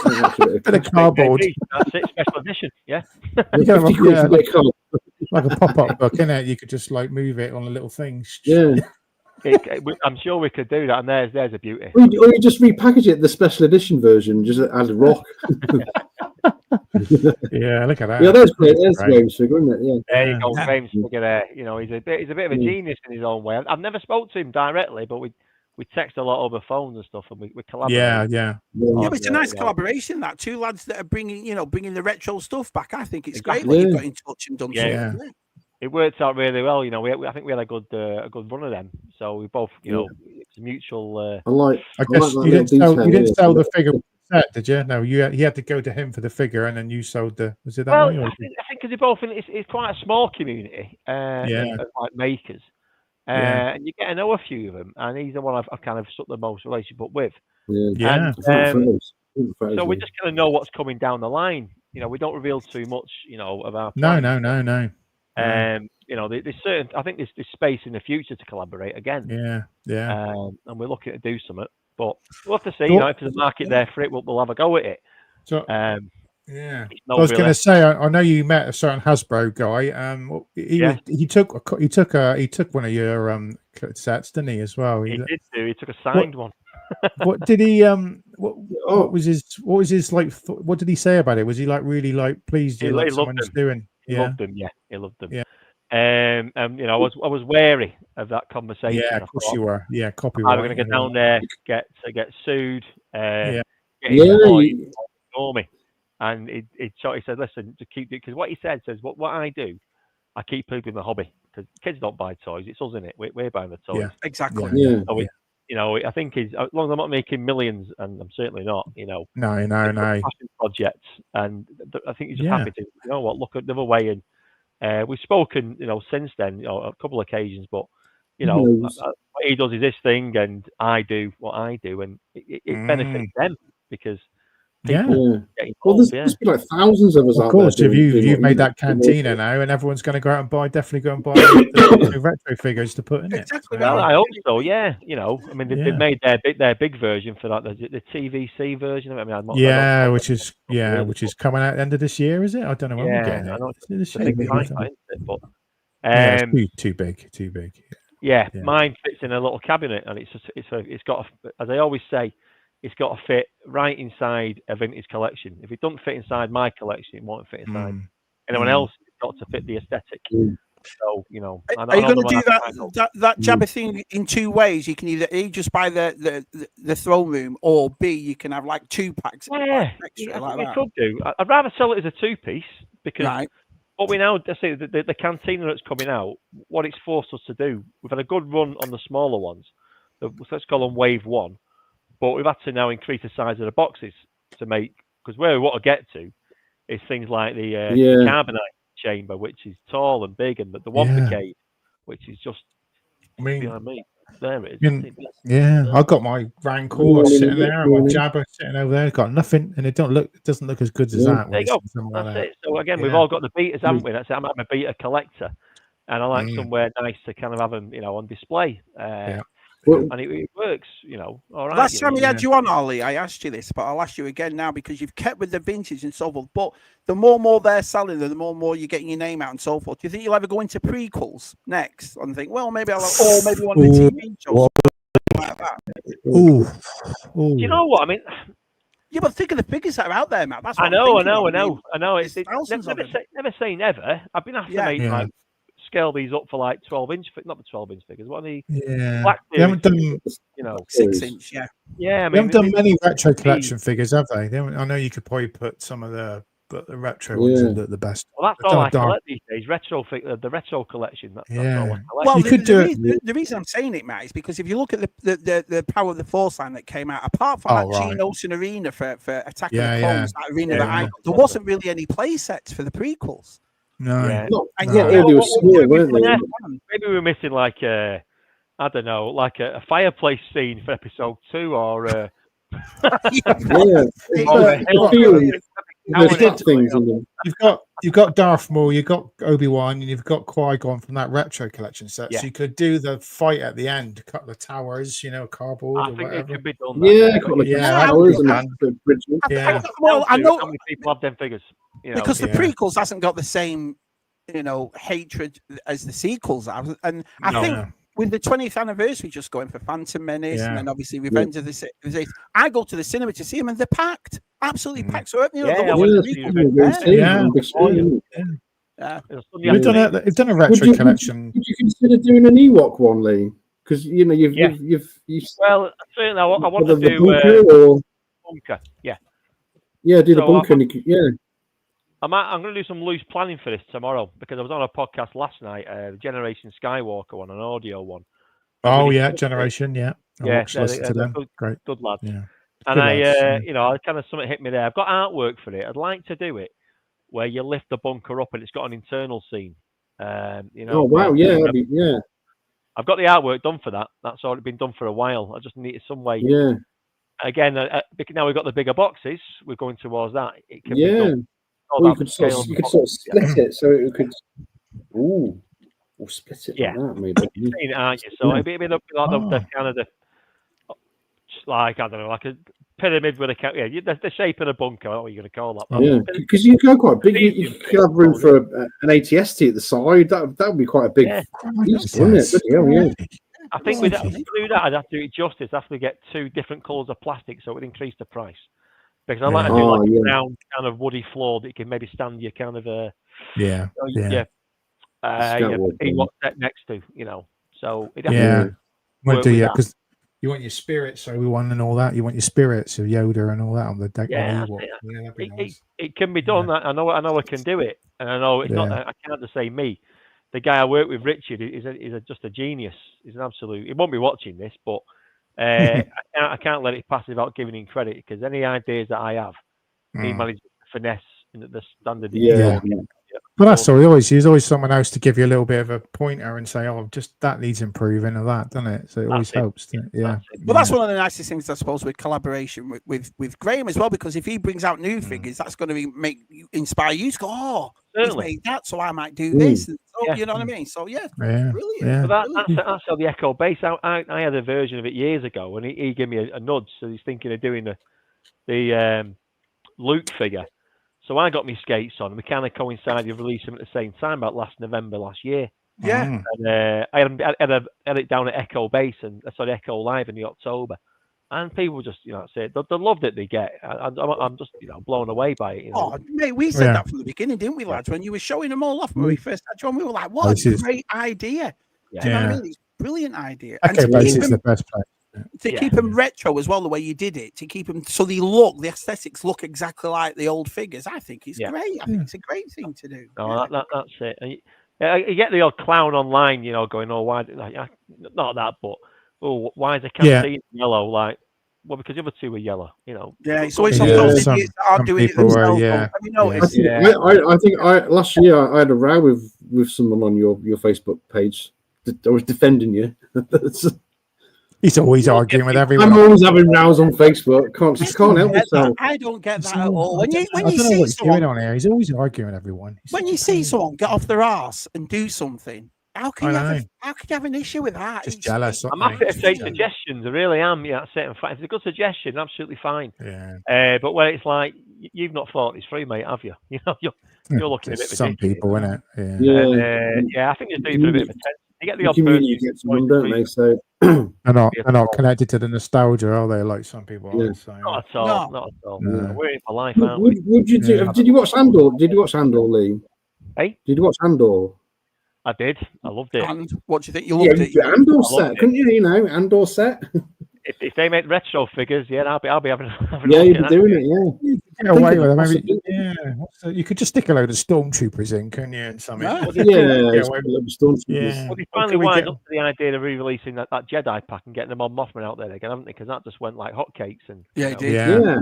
cardboard. That's it, special edition. Yeah. Like a pop-up book, isn't it? You could just like move it on a little thing. Yeah. I'm sure we could do that, and there's a beauty. Or you just repackage it, the special edition version, just add a rock. Yeah, look at that. Yeah, that's great. There's Graham's figure, isn't it? Yeah. There you go, Graham's figure there. He's a bit of a genius in his own way. I've never spoke to him directly, but we text a lot over phone and stuff, and we collaborate. Yeah, but it's a nice collaboration. That two lads that are bringing the retro stuff back. I think it's great that you've got in touch and done something. It worked out really well. I think we had a good run of them. So we both, it's a mutual. I guess you didn't sell the figure set, did you? No, you had to go to him for the figure, and then you sold the. Was it that way? I think because they both. It's quite a small community. Of like makers. And you get to know a few of them, and he's the one I've kind of stuck the most relationship up with. So we just kind of know what's coming down the line. We don't reveal too much, of our plans. No. There's certain. I think there's space in the future to collaborate again. Yeah. And we're looking to do something, but we'll have to see. If there's a market there for it, we'll have a go at it. So. I was going to say, I know you met a certain Hasbro guy. He took one of your sets, didn't he? As well. He did do. He took a signed one. What did he? What was his like? What did he say about it? Was he like really like pleased? He loved them. Doing? He loved them. Yeah, he loved them. Yeah. I was wary of that conversation. Yeah, of course you were. Yeah, copyright. I'm going to go down there, get sued. Get me. And he said, listen, to keep it, because what he says, what I do, I keep people in the hobby, because kids don't buy toys. It's us, isn't it? We're buying the toys. Yeah, exactly. Yeah. So I think as long as I'm not making millions, and I'm certainly not, No. Passion projects, and I think he's just happy to, look at another way. And we've spoken, since then, a couple of occasions, but, what he does is this thing, and I do what I do, and it benefits them, because well, there's like thousands of us out there. Of course, if you've made that cantina now, and everyone's going to go out and definitely go and buy the retro figures to put in it. Exactly. Well, I hope so. Yeah, I mean, they've made their big version for that, the TVC version. I mean, which is coming out at the end of this year, is it? I don't know when we're getting it. It's a big price, but it's too big. Yeah, mine fits in a little cabinet, and it's got, as I always say, it's got to fit right inside a vintage collection. If it doesn't fit inside my collection, it won't fit inside anyone else. It's got to fit the aesthetic. So, are you going to do that Jabba thing in two ways? You can either A, just buy the throne room, or B, you can have like 2 packs. Yeah, extra, I could do. I'd rather sell it as a 2-piece, because what we now see the cantina that's coming out, what it's forced us to do, we've had a good run on the smaller ones. Let's call them wave 1, but we've had to now increase the size of the boxes to make, because where we want to get to is things like the carbonite chamber, which is tall and big, and the Wampa cave, which is just behind me. There it is. I've got my Rancor sitting there, and my Jabber sitting over there. Got nothing, and it doesn't look as good as that. There you go. That's it. So again, we've all got the beaters, haven't we? That's it. I'm a beater collector, and I like somewhere nice to kind of have them, on display. And it works, all right. Last time we had you on, Ollie, I asked you this, but I'll ask you again now because you've kept with the vintage and so forth. But the more and more they're selling, the more and more you're getting your name out and so forth. Do you think you'll ever go into prequels next and think, well, maybe maybe one of the TV shows like that? Do you know what I mean? Yeah, but think of the figures that are out there, Matt. That's what I know. It's never say never. I've been asked to make scale these up for like 12-inch, not the 12-inch figures. What are the black? They haven't done, 6-inch. Yeah. They haven't done many retro collection figures, have they? I know you could probably put some of the retro ones are the best. Well, that's all I collect these days. The retro collection. That's all I collect. Well, the reason I'm saying it, Matt, is because if you look at the Power of the Force line that came out, apart from that Gene Olsen arena for Attack of the Clones, that arena that I got, there wasn't really any play sets for the prequels. No. They were small, weren't they? Maybe we're missing like I don't know, like a fireplace scene for episode 2, or You've got Darth Maul, you've got Obi-Wan, and you've got Qui-Gon from that retro collection set. So you could do the fight at the end, cut the towers, cardboard. I think it could be done. Well, I know how many people have them figures. Because the prequels hasn't got the same, hatred as the sequels have, and I think with the 20th anniversary just going for Phantom Menace, and then obviously Revenge of the Sith, I go to the cinema to see them, and they're packed, absolutely packed. So You've done a retro collection. Would you consider doing an Ewok one, Lee? Because you've well, certainly I want to do bunker. Do the bunker. I'm going to do some loose planning for this tomorrow, because I was on a podcast last night, Generation Skywalker one, an audio one. Generation, Great, good lads. Yeah. And I kind of something hit me there. I've got artwork for it. I'd like to do it where you lift the bunker up and it's got an internal scene. Oh wow, I've got the artwork done for that. That's already been done for a while. I just needed some way. Again, now we've got the bigger boxes. We're going towards that. It can be done. Well, you could sort of split it so it could. Or split it like that, maybe. You've seen it, aren't you? So it'd be like the kind of like, I don't know, like a pyramid with the shape of a bunker. What are you going to call that? Because you go quite big. You could have room for an ATST at the side. That would be quite a big piece, wouldn't it? I think we'd have to do that. I'd have to do it justice. I'd have to get 2 different colours of plastic, so it would increase the price. Because I like to do like a round kind of woody floor that you can maybe stand your kind of Ewok set next to, So because you want your spirits, Obi-Wan and all that. You want your spirits of Yoda and all that on the deck. It can be done. I know I can do it, and I know it's not. I can't just say me. The guy I work with, Richard, is just a genius. He's an absolute. He won't be watching this, but. I can't let it pass without giving him credit, because any ideas that I have, he manages to finesse into the standard. But that's all. There's always someone else to give you a little bit of a pointer and say, "Oh, just that needs improving," or that, doesn't it? So it always helps. Well, that's one of the nicest things, I suppose, with collaboration with Graham as well, because if he brings out new figures, that's going to inspire you to go, "Oh, he's made that, so I might do this." And so, you know what I mean? So brilliant. Yeah. But that's how the Echo base. I had a version of it years ago, and he gave me a nudge, so he's thinking of doing the Luke figure. So I got my skates on, and we kind of coincided with releasing them at the same time, about November last year. Yeah. And I had it down at Echo Base, and I saw the Echo live in October. And people just, say they loved it. They get. I'm just, blown away by it. Oh, mate, we said that from the beginning, didn't we, lads? When you were showing them all off when we first had you on, we were like, "What a great idea!" Do you know what I mean? It's a brilliant idea. Echo Base is the best place. to keep them retro as well, the way you did it, to keep them so the aesthetics look exactly like the old figures. I think it's great. I think it's a great thing to do. No, that's it. You get the odd clown online, going, "Oh, why?" Not that, but why is the canteen yellow? Like, well, because the other two were yellow. Yeah, it's always some idiots that aren't doing it themselves. Have you noticed? I think last year I had a row with someone on your Facebook page. I was defending you. He's always arguing with everyone. I'm always having rows on Facebook. Can't help myself. I don't get that at all. When you see what's going on here, he's always arguing with everyone. When you see someone get off their arse and do something, how can you have an issue with that? Just jealous. I'm happy to take suggestions. I really am. Yeah, that's it. In fact, if it's a good suggestion, absolutely fine. Yeah. But when it's like you've not thought this through, mate, have you? You're looking a bit. Some people, innit? Yeah. I think it's doing for a bit of attention. You get the odd person, get someone, don't they? So they're not connected to the nostalgia, are they? Like some people are. So. Not at all. Not at all. No. We're in for life, aren't we? Would you do? Did you watch Andor? Did you watch Andor, Lee? Hey? Did you watch Andor? I did. I loved it. And what do you think? You loved it? Andor set, couldn't you? Andor set. If they make retro figures, I'll be having. Yeah, you'd be doing it. Get away with it. Maybe, you could just stick a load of stormtroopers in, couldn't you? And something. Well, they finally wind up to the idea of re-releasing that Jedi pack and getting them on Mothman out there again, haven't they? Because that just went like hotcakes. And it did. Yeah.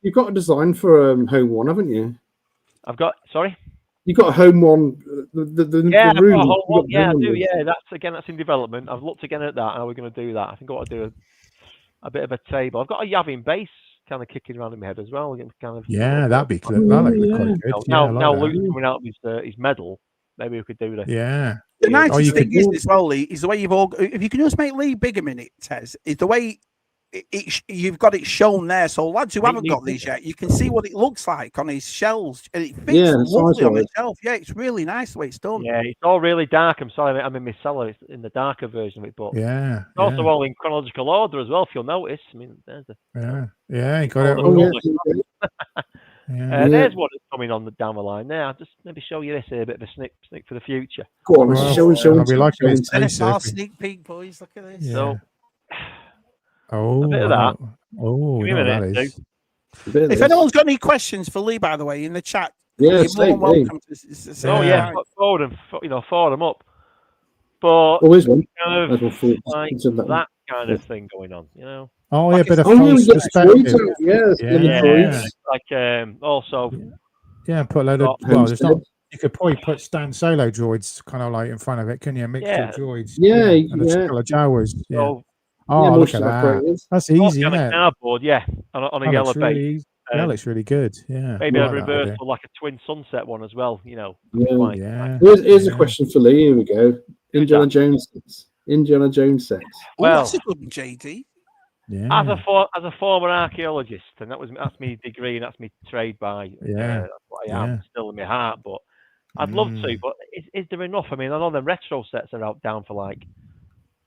You've got a design for Home One, haven't you? I've got. Sorry. You got a Home One. The room. I do. Yeah, that's in development. I've looked again at that. How we're going to do that? I think I want to do a bit of a table. I've got a Yavin base kind of kicking around in my head as well. That'd be quite good. Now Luke's coming out with his medal. Maybe we could do that. Yeah. The nicest thing is as well, Lee, is the way you've all. If you can just make Lee big a minute, Tez, is the way. You've got it shown there, so lads who haven't got these yet, you can see what it looks like on his shelves, and it fits lovely on the shelf. Yeah, it's really nice the way it's done. Yeah, it's all really dark. I'm sorry, I'm in my cellar. It's in the darker version of it, but it's also all in chronological order as well. If you'll notice, I mean, there's you got it. There's one that's coming on down the line there. I'll just maybe show you this here, a bit of a sneak for the future. Go on, show. We like it. ZSR sneak peek, boys. Look at this. Yeah. So. A bit of that. If anyone's got any questions for Lee, by the way, in the chat, you're more than welcome to forward them up. But always one. Kind of like that kind of thing going on, a bit of false perspective. Like also. Yeah, put a load of. Well, there's not. You could probably put Stan Solo droids kind of like in front of it, couldn't you? Mixture droids. And a couple of Jawas. Yeah. Look at that. That's easy, isn't it? Cardboard, on a yellow base. That looks really good. Yeah. Maybe a reversal, like a twin sunset one as well. Here's a question for Lee. Here we go. Indiana Jones sets. Well, that's a good one, JD. Yeah. As a former archaeologist, and that's my degree and that's my trade by. That's what I am still in my heart. But I'd love to. But is there enough? I mean, I know the retro sets are out down for like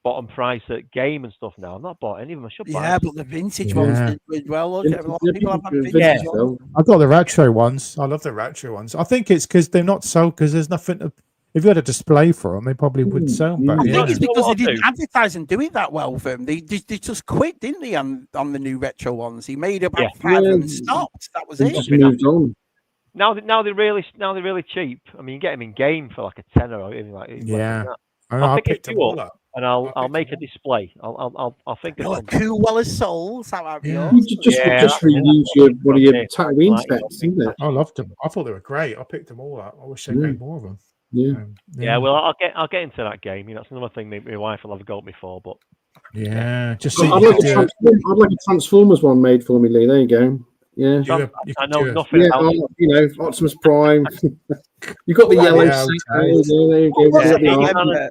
bottom price at game and stuff now. I've not bought any of them. I should buy. Yeah, but the vintage ones did well. A lot of people have vintage ones. I've got the retro ones. I love the retro ones. I think it's because they're not sold because there's nothing to. If you had a display for them, they probably would sell. But I think it's because they didn't advertise and do it that well for them. They just quit, didn't they, on the new retro ones? He made about 5 and stopped. That was it. Just moved on. Now they're really cheap. I mean, you get them in game for like a tenner or even like. I'll pick them all up. And I'll make a display. I'll think of something. Cool Wallace Souls. How about you? Just reuse one of your Tatooine specs, isn't it? I loved them. I thought they were great. I picked them all up. I wish they made more of them. Well, I'll get into that game. That's another thing my wife will have a go at me for. But just I'd like a Transformers one made for me, Lee. There you go. Yeah, I know nothing about Optimus Prime. You got the yellow.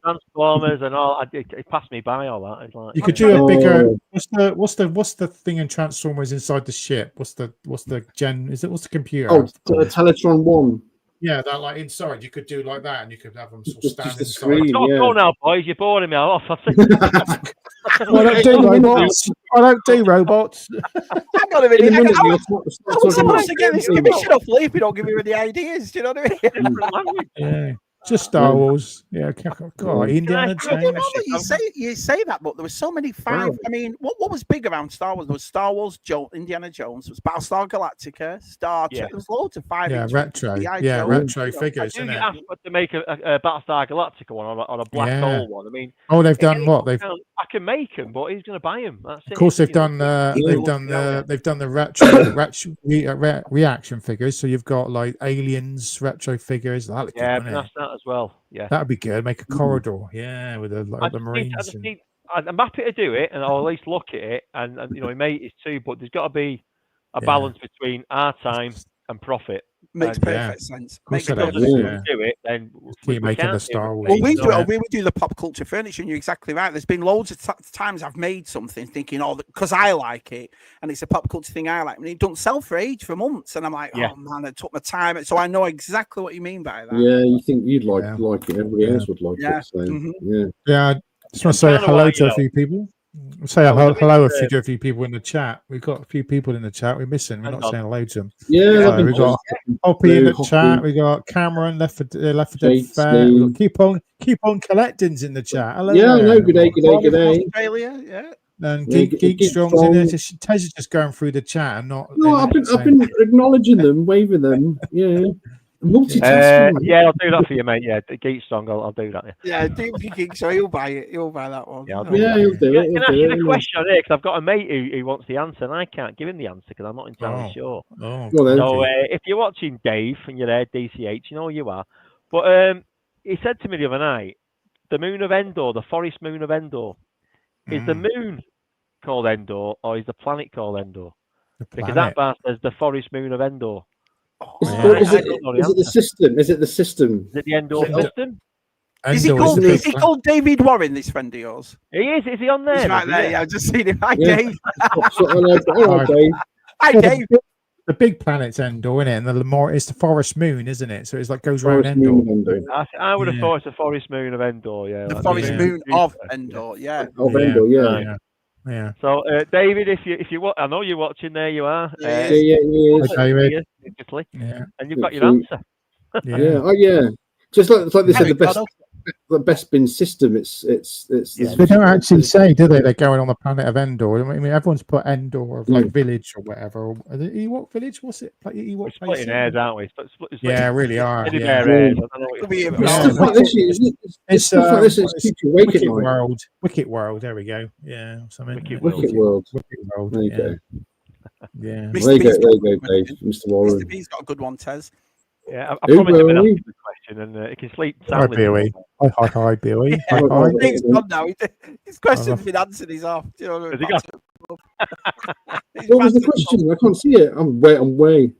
Transformers and all. It passed me by all that. It's like, you could do a bigger. What's the thing in Transformers inside the ship? What's the gen? What's the computer? Teletron 1. Yeah, that like inside you could do like that, and you could have them sort of stand inside. Screen, Go now, boys. You're boring me off. I don't do robots. Hang on a minute. Give me shit off, Lee, if you don't give me any ideas. Do you know what I mean? Just Star Wars. Yeah. God, Indiana I don't know Jones. that you say that, but there were so many five. Wow. I mean, what was big around Star Wars? There was Star Wars, Indiana Jones, there was Battlestar Galactica, Star Trek. There was loads of 5 Yeah, inch retro. G.I. Yeah, Joe, retro figures, I do isn't get it? asked to make a Battlestar Galactica one on a black hole one. I mean, oh, they've done what? I can make them, but he's going to buy them. That's Of course, they've done the retro reaction figures. So you've got like aliens retro figures. That'd but that's that as well. Yeah, that'd be good. Make a corridor. Yeah, with the Marines. I'm happy to do it, and I'll at least look at it. And my mate is too, but there's got to be a balance between our time and profit. Makes perfect sense. Makes do it, then keep making the Star Wars. Well, we would do the pop culture furniture, and you're exactly right. There's been loads of times I've made something thinking, because I like it, and it's a pop culture thing I like, and it don't sell for months, and I'm like, oh man, I took my time, so I know exactly what you mean by that. Yeah, you think you'd like it, everybody else would like it. So, I just want to say hello to a few people. Say hello to a few people in the chat. We've got a few people in the chat. We're missing. We're not saying hello to them. Yeah, we've got Hoppy in the chat. We got Cameron left for dead fair. We got keep on collecting's in the chat. Hello. Yeah, no, good day. Australia, yeah. And Geek Strong's in there. Tez's just going through the chat and not. No, I've been acknowledging them, waving them. Yeah. Multitasking. I'll do that for you, mate. Yeah, Geek Strong, I'll do that. Yeah, do Geek, so he'll buy it. He'll buy that one. He'll do it. Can I ask you the question on here? Because I've got a mate who wants the answer, and I can't give him the answer because I'm not entirely sure. So if you're watching Dave and you're there, DCH, you know who you are. But he said to me the other night, the moon of Endor, the forest moon of Endor, is the moon called Endor, or is the planet called Endor? Because that bar says the forest moon of Endor. Is it the system? Is it the system? Is it the Endor system? Is he called David Warren, this friend of yours? He is. Is he on there? He's right there. Yeah, I've just seen him. Hi, Dave. Dave. Hi, Dave. The big planet's Endor, isn't it? And the more it's the forest moon, isn't it? So it's like goes around Endor. I would have thought it's the forest moon of Endor. Yeah, the forest moon of Endor. Yeah. Of Endor. Yeah. Yeah. So, David, if you I know you're watching. There you are. David. And you've got your answer. Yeah. Just like they said, the best bin system. It's they don't actually say, do they? They're going on the planet of Endor. I mean, everyone's put Endor of like village or whatever. Ewok village? What's it? Like Ewok. We're splitting hairs, aren't we? Yeah, really are. It's stuff like this. It's keeps you awake at night. Wicked World. There we go. Yeah, something. Wicked World. There you go. Yeah. There you go, Dave. Mr. Warren. Mr. B's got a good one, Tez. Yeah, I promised him an answer to the question, and he can sleep soundly. Hi, Billy. He's gone now. His question's been answered. He's off. You know, has he gone? What was the question? I can't see it. I'm way.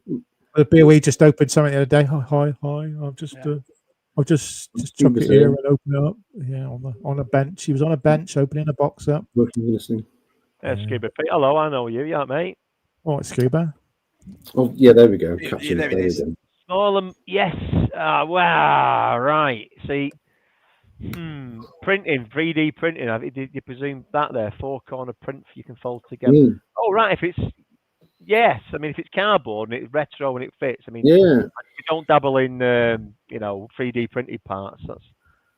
The BOE just opened something the other day. Hi. I'll just chuck it here and open it up. Yeah, on a bench. He was on a bench opening a box up. Listening. Scuba Pete. Hello, I know you. Yeah, mate. Oh, it's Scuba. Oh, yeah, there we go. There it is. Yes. Wow. Right. See. Printing, 3D printing. You presume that there 4-corner print you can fold together. Oh, right. If it's I mean, if it's cardboard and it's retro and it fits. I mean, you don't dabble in 3D printed parts. That's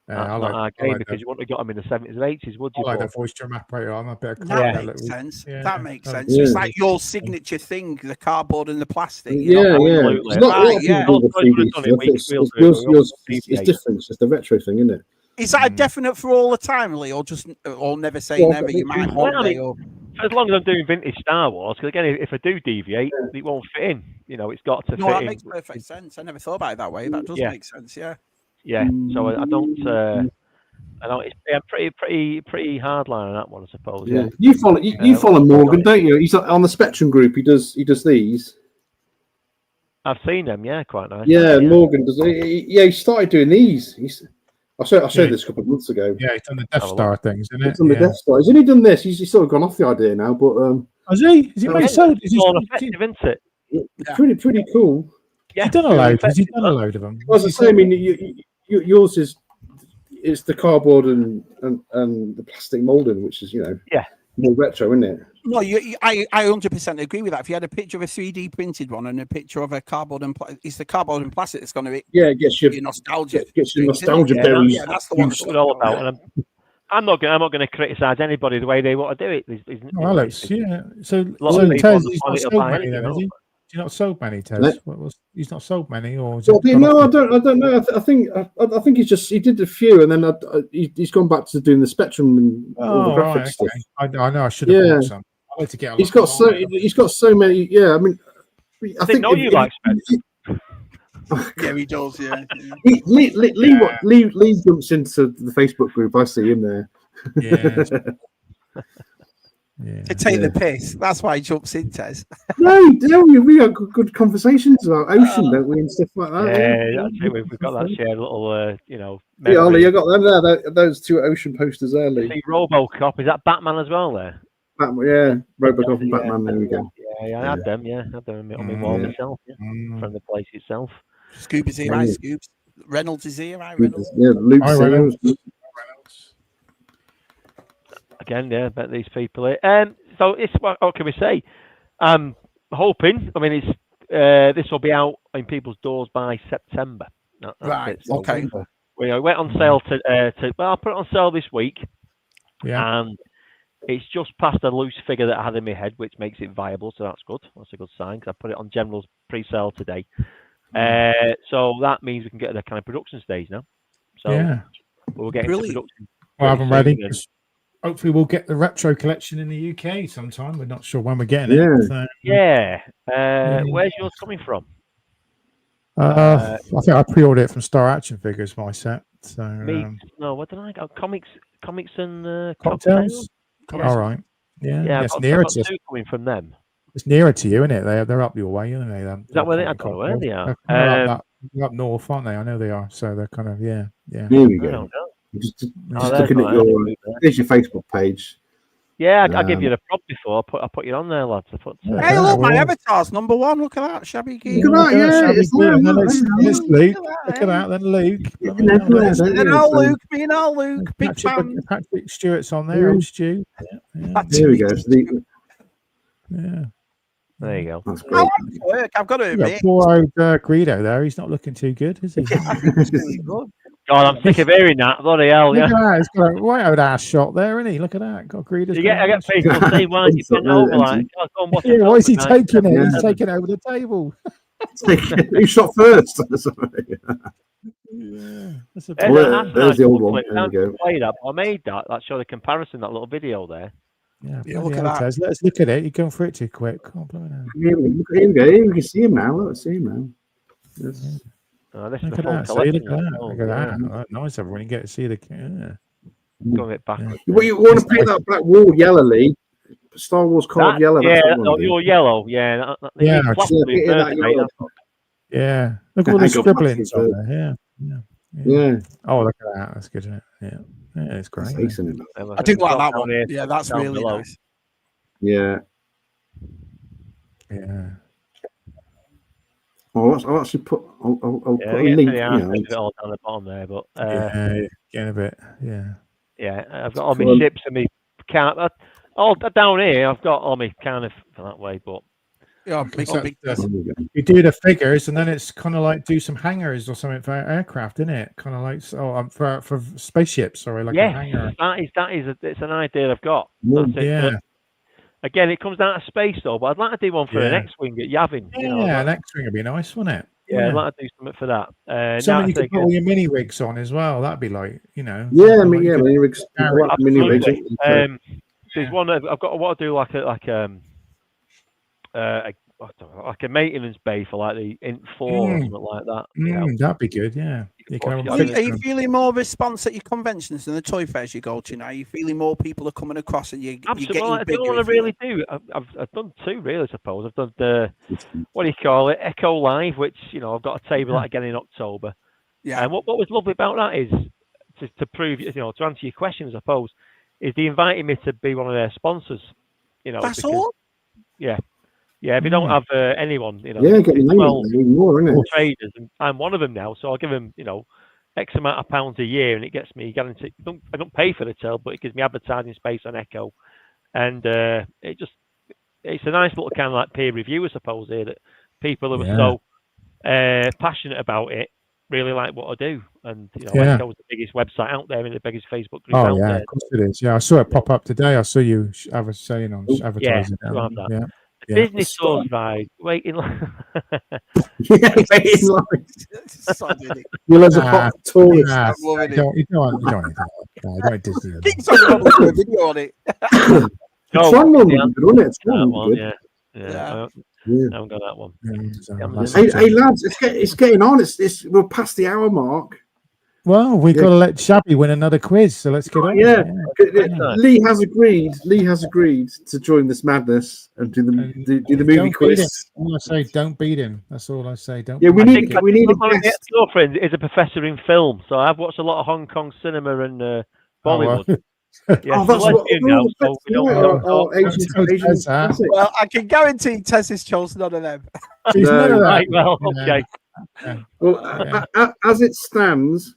not our game because you wouldn't have got them in the 70s or 80s, would you? I like the voice drum operator. I'm a bit of that makes sense. That makes sense. It's like your signature thing, the cardboard and the plastic. It's not it's different. It's just the retro thing, isn't it? Is that a definite for all the time, Lee, or just or never say never? You might as long as I'm doing vintage Star Wars, because again, if I do deviate, it won't fit in. It's got to fit in. That makes perfect sense. I never thought about it that way. That does make sense. Yeah, so I don't. I know it's pretty hard line on that one, I suppose. Yeah, you follow Morgan, don't you? He's on the Spectrum group. He does these. I've seen them. Yeah, quite nice. Yeah, Morgan does. He started doing these. I showed this a couple of months ago. Yeah, he's done the Death Star things, isn't it? He's done the Death Star. Hasn't he done this? He's sort of gone off the idea now, but has he? Is he made so? It's all effective, isn't it? It's pretty cool. Yeah, he's done a load. Has he done a load of them? As I say, I mean, yours is the cardboard and the plastic molding, which is more retro, isn't it? No, I 100% agree with that. If you had a picture of a 3D printed one and a picture of a cardboard and it's the cardboard and plastic that's going to be it gets you nostalgia. Gets your nostalgia berries. Yeah, that's the one. That's what it's all about. And I'm not going to criticise anybody the way they want to do it. Alex, yeah. So Tez, he's not sold many, then, is he? He's not sold many, Tez. He's not sold many, or no? I don't know. I think he did a few, and then he's gone back to doing the Spectrum and all the graphic stuff. I know. I should have bought some. I like to get. He's got so many. Yeah, I mean, I think you like Spectrum. Yeah, he does. Yeah. Lee jumps into the Facebook group. I see him there. Yeah. To take the piss. That's why he jumps in, Tez. No, we have good conversations about Ocean, don't we, and stuff like that. Yeah, that's it. We've got that shared little, Yeah, Ollie, I got them there. Those two Ocean posters there, Lee. See, RoboCop, is that Batman as well there? Batman, yeah, RoboCop and Batman. There we go. Yeah, I had them. Yeah, I had them on my wall myself. Yeah, from the place itself. Scoop is here, right? Scoops. Reynolds is here, right? Reynolds. Yeah, Luke's here. Again, yeah, bet these people here. So it's what can we say? I'm hoping. I mean, it's this will be out in people's doors by September. Right. Okay. We went on sale well, I'll put it on sale this week. Yeah. And it's just past a loose figure that I had in my head, which makes it viable. So that's good. That's a good sign because I put it on general's pre-sale today. So that means we can get the kind of production stage now. So we'll get into production. I have them ready. Hopefully, we'll get the retro collection in the UK sometime. We're not sure when we're getting it. So, where's yours coming from? I think I pre-ordered it from Star Action Figures, my set. So what did I got? Comics and cocktails. All right. Yeah. It's nearer to two coming from them. It's nearer to you, isn't it? They're up your way, aren't they? Is that where they are? I don't know where they are. They're up north, aren't they? I know they are. So they're kind of Here we go. I don't know. Just looking at there's your Facebook page. Yeah, I gave you the prop before. I put you on there, lads. Hey, look, my avatar's number one. Look at that, shabby geek. Look at that, it's Luke. Look at that, then Luke. Then all Luke. Big fan. Patrick Stewart's on there. Old Stu. There we go. Yeah. There you go. That's great. I've got to admit. Poor old Greedo there. He's not looking too good, is he? God, I'm sick of hearing that. Bloody hell, yeah. Look at that. He's got a right old ass shot there, isn't he? Look at that. Got Greedo's. I get people saying, why don't you bend over like, why is he taking it? He's taking it over the table. Who shot first? That's there's the old one. There we go. I made that. That showed a comparison, that little video there. Yeah, look at that. Let's look at it. You're going for it too quick. Here we go. Here we can see him now. Let's see him now. Yes. This look is at that. Look at that. Nice, everyone. You get to see the. Go a bit back. You want to paint that black wall yellow, Lee? Star Wars colored yellow. You're yellow. Yeah. Yeah. Look at all the scribblings on there. Yeah. Oh, look at that. That's good, isn't it? Yeah. Yeah, it's great. I do like that one. Yeah, that's really nice. Yeah. I'll actually put. I'll put a link. It all down the bottom there, but getting a bit. Yeah, I've got all my ships and my count. All down here, I've got all my kind of that way, but. Yeah, you do the figures, and then it's kind of like do some hangers or something for aircraft, isn't it? Kind of like for spaceships, sorry, like a hanger. It's an idea I've got. Again, it comes down to space though, but I'd like to do one for an X-wing at Yavin. An X-wing would be nice, wouldn't it? Yeah, I'd like to do something for that. Something you could put all your mini rigs on as well. That'd be like, mini rigs. Mini rigs. There's one I've got. I want to do like a maintenance bay for like the Int 4 or something like that. That'd be good, yeah. Are you feeling more response at your conventions than the toy fairs you go to now? Are you feeling more people are coming across and you're getting bigger? That's all I really do. I've done two, really, I suppose. I've done the, what do you call it, Echo Live, which, I've got a table that again in October. Yeah. And what was lovely about that is, to prove, to answer your question, I suppose, is they invited me to be one of their sponsors. That's all? Yeah. Yeah, if you don't have anyone, get more, isn't it? Traders, and I'm one of them now, so I'll give them, X amount of pounds a year, and it gets me guaranteed. I don't pay for the till, but it gives me advertising space on Echo, and it's a nice little kind of like peer review, I suppose, here that people who are so passionate about it really like what I do. And Echo's the biggest website out there and the biggest Facebook group out there. Of course it is. Yeah, I saw it pop up today. I saw you saying on advertising. The business tours ride, waiting line. Waiting line. You're loads of hot tourists. You don't want Disney. Keep talking about the video on it. It's on one, isn't it? It's one. Yeah. I haven't got that one. Hey lads, it's getting on. We're past the hour mark. Well, we've got to let Shabby win another quiz, so let's get on. Yeah. Lee has agreed to join this madness and do the movie quiz. All I say, don't beat him. That's all I say. Don't. Yeah, we need a My girlfriend is a professor in film, so I've watched a lot of Hong Kong cinema and Bollywood. That's what. Well, I can guarantee Tess has chosen none of them. Right, well, okay. Well, as it stands,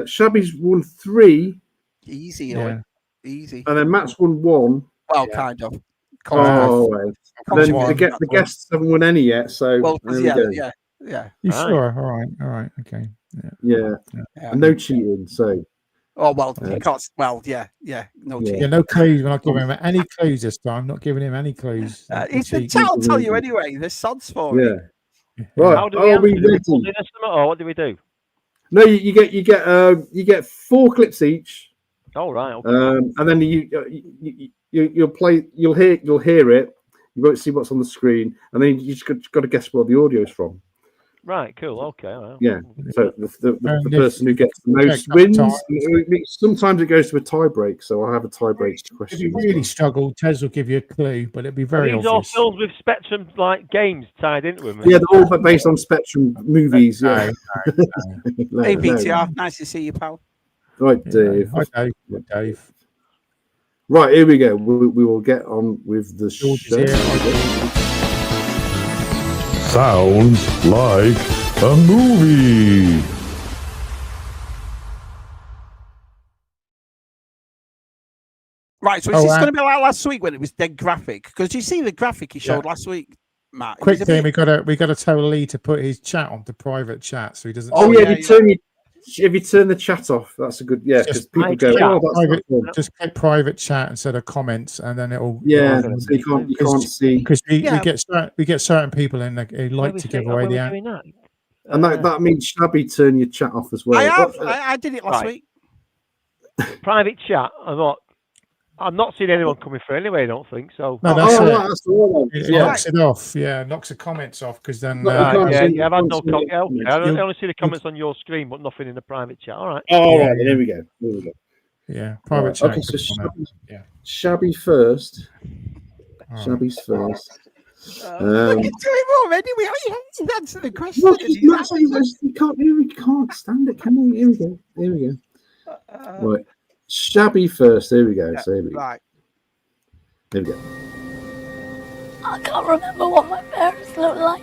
Shabby's won 3. Easy, easy. And then Matt's won 1. Well, kind of. Then the guests haven't won any yet. So yeah. You sure? All right, okay. Yeah. And no cheating. So. Oh well, you can't. Well, no cheating. Yeah, no clues. We're not giving him any clues this time. Not giving him any clues. It's the chat will tell you anyway. There's sods for it. Yeah. Right. How do we or what do we do? No, you get 4 clips each. Oh right. Okay. And then you'll play. You'll hear it. You won't see what's on the screen, and then you just got to guess where the audio's from. Right, cool. Okay. Right. Yeah. So the person who gets the most wins. Sometimes it goes to a tie break, so I have a tie break question. If you really struggle, Tez will give you a clue, but it'd be very obvious. These all filmed with Spectrum like games tied into them. Yeah, they're all based on Spectrum movies. Yeah. Hey, PTR, nice to see you, pal. Right, Dave. Hi, Dave. Right, here we go. We will get on with the show. Sounds like a movie. Right, so it's going to be like last week when it was dead graphic. Because you see the graphic he showed last week, Matt. Quick thing, we got to tell Lee to put his chat onto private chat so he doesn't. If you turn the chat off, that's a good because people go, just click private chat instead of comments, and then it'll so you can't see because we get certain people in who like to give away the answer. And that means Shabby turn your chat off as well. I did it last week. Private chat. I'm not seeing anyone coming through anyway. I don't think so. No, that's the one. It knocks it off. Yeah, knocks the comments off because then. I've had no comments. I only see the comments on your screen, but nothing in the private chat. All right. Right. There we go. Yeah, private chat. Okay, so Shabby first. Shabby's first. Look into him already. We haven't answered the question. We can't stand it, can we? Here we go. Right. Shabby first. Here we go. Right. Here we go. I can't remember what my parents look like.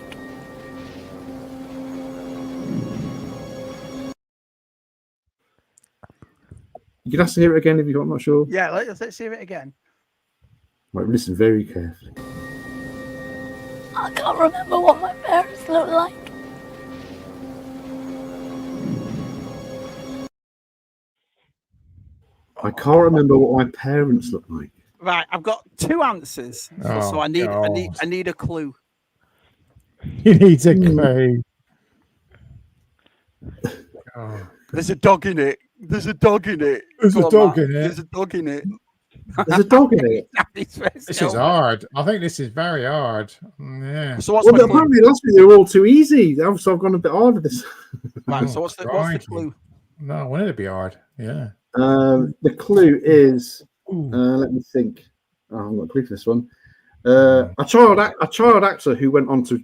You can ask to hear it again if you're not sure. Yeah, let's hear it again. Right, listen very carefully. I can't remember what my parents look like. I can't remember what my parents look like. Right, I've got 2 answers, so I need a clue. He needs a clue. There's a dog in it. There's a dog in it. There's a dog in it. There's a dog in it. There's a dog in it. This is hard. I think this is very hard. Yeah. So what's apparently last week they were all too easy. So I've gone a bit hard with this. Right. So what's the clue? No, I wanted it to be hard. Yeah. The clue is. Let me think. I haven't got a clue for this one. A child actor who went on to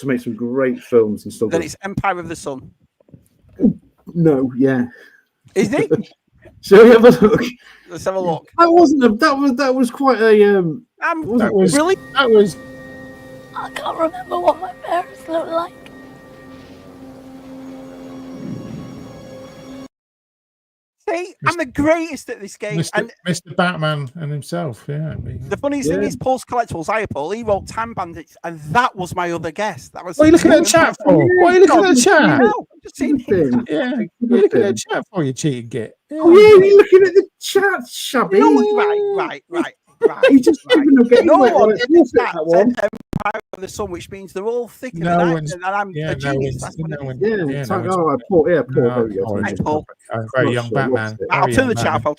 make some great films and stuff. Then it's Empire of the Sun. No, yeah. Is it? Shall we have a look? Let's have a look. That was quite a really. That was. I can't remember what my parents look like. See, I'm the greatest at this game. Mr. Batman and himself, yeah. The funniest thing is, Paul's Collectibles, Paul, he wrote Time Bandits, and that was my other guess. That was. What are you looking at the chat for? What are you looking at the chat? No, I'm just seeing him. Yeah, what are you looking at the chat for, you cheating git? Yeah. Oh, yeah, you're looking at the chat, Shabby. Right. You just no one in the chat said Empire of the Sun, which means they're all thicker than I'm a genius. That's what it is. Paul. Paul. Very young Batman. I'll turn the chat off.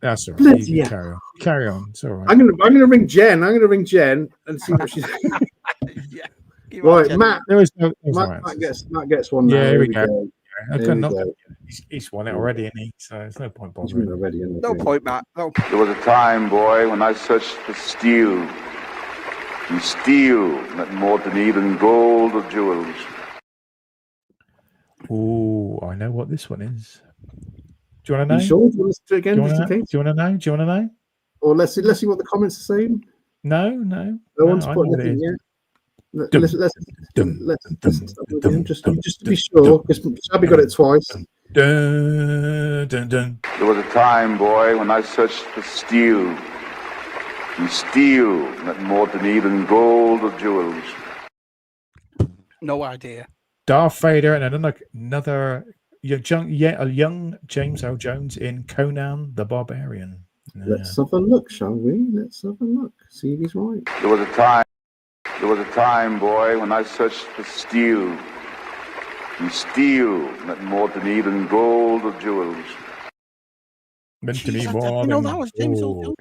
That's all right. You carry on. It's all right. I'm gonna ring Jen. And see what she's. Right, Matt. Matt gets one. Yeah, here we go. He's won it already, isn't he? So there's no point bothering. No point, Matt. No. There was a time, boy, when I searched for steel. And steel meant more to me than gold or jewels. Oh, I know what this one is. Do you want to know? You sure? Do you want to do it again? Do you want to know? Or let's see what the comments are saying. No. No one's put anything yet. Let's just to be sure, because Shabby got it twice. Dun, dun, dun. There was a time, boy, when I searched for steel. And steel meant more to me than gold or jewels. No idea. Darth Vader and another young James Earl Jones in Conan the Barbarian. Yeah. Let's have a look, shall we? Let's have a look. See if he's right. There was a time, boy, when I searched for steel. And steel meant more to me than gold or jewels. Meant to me more than that was James Earl Jones.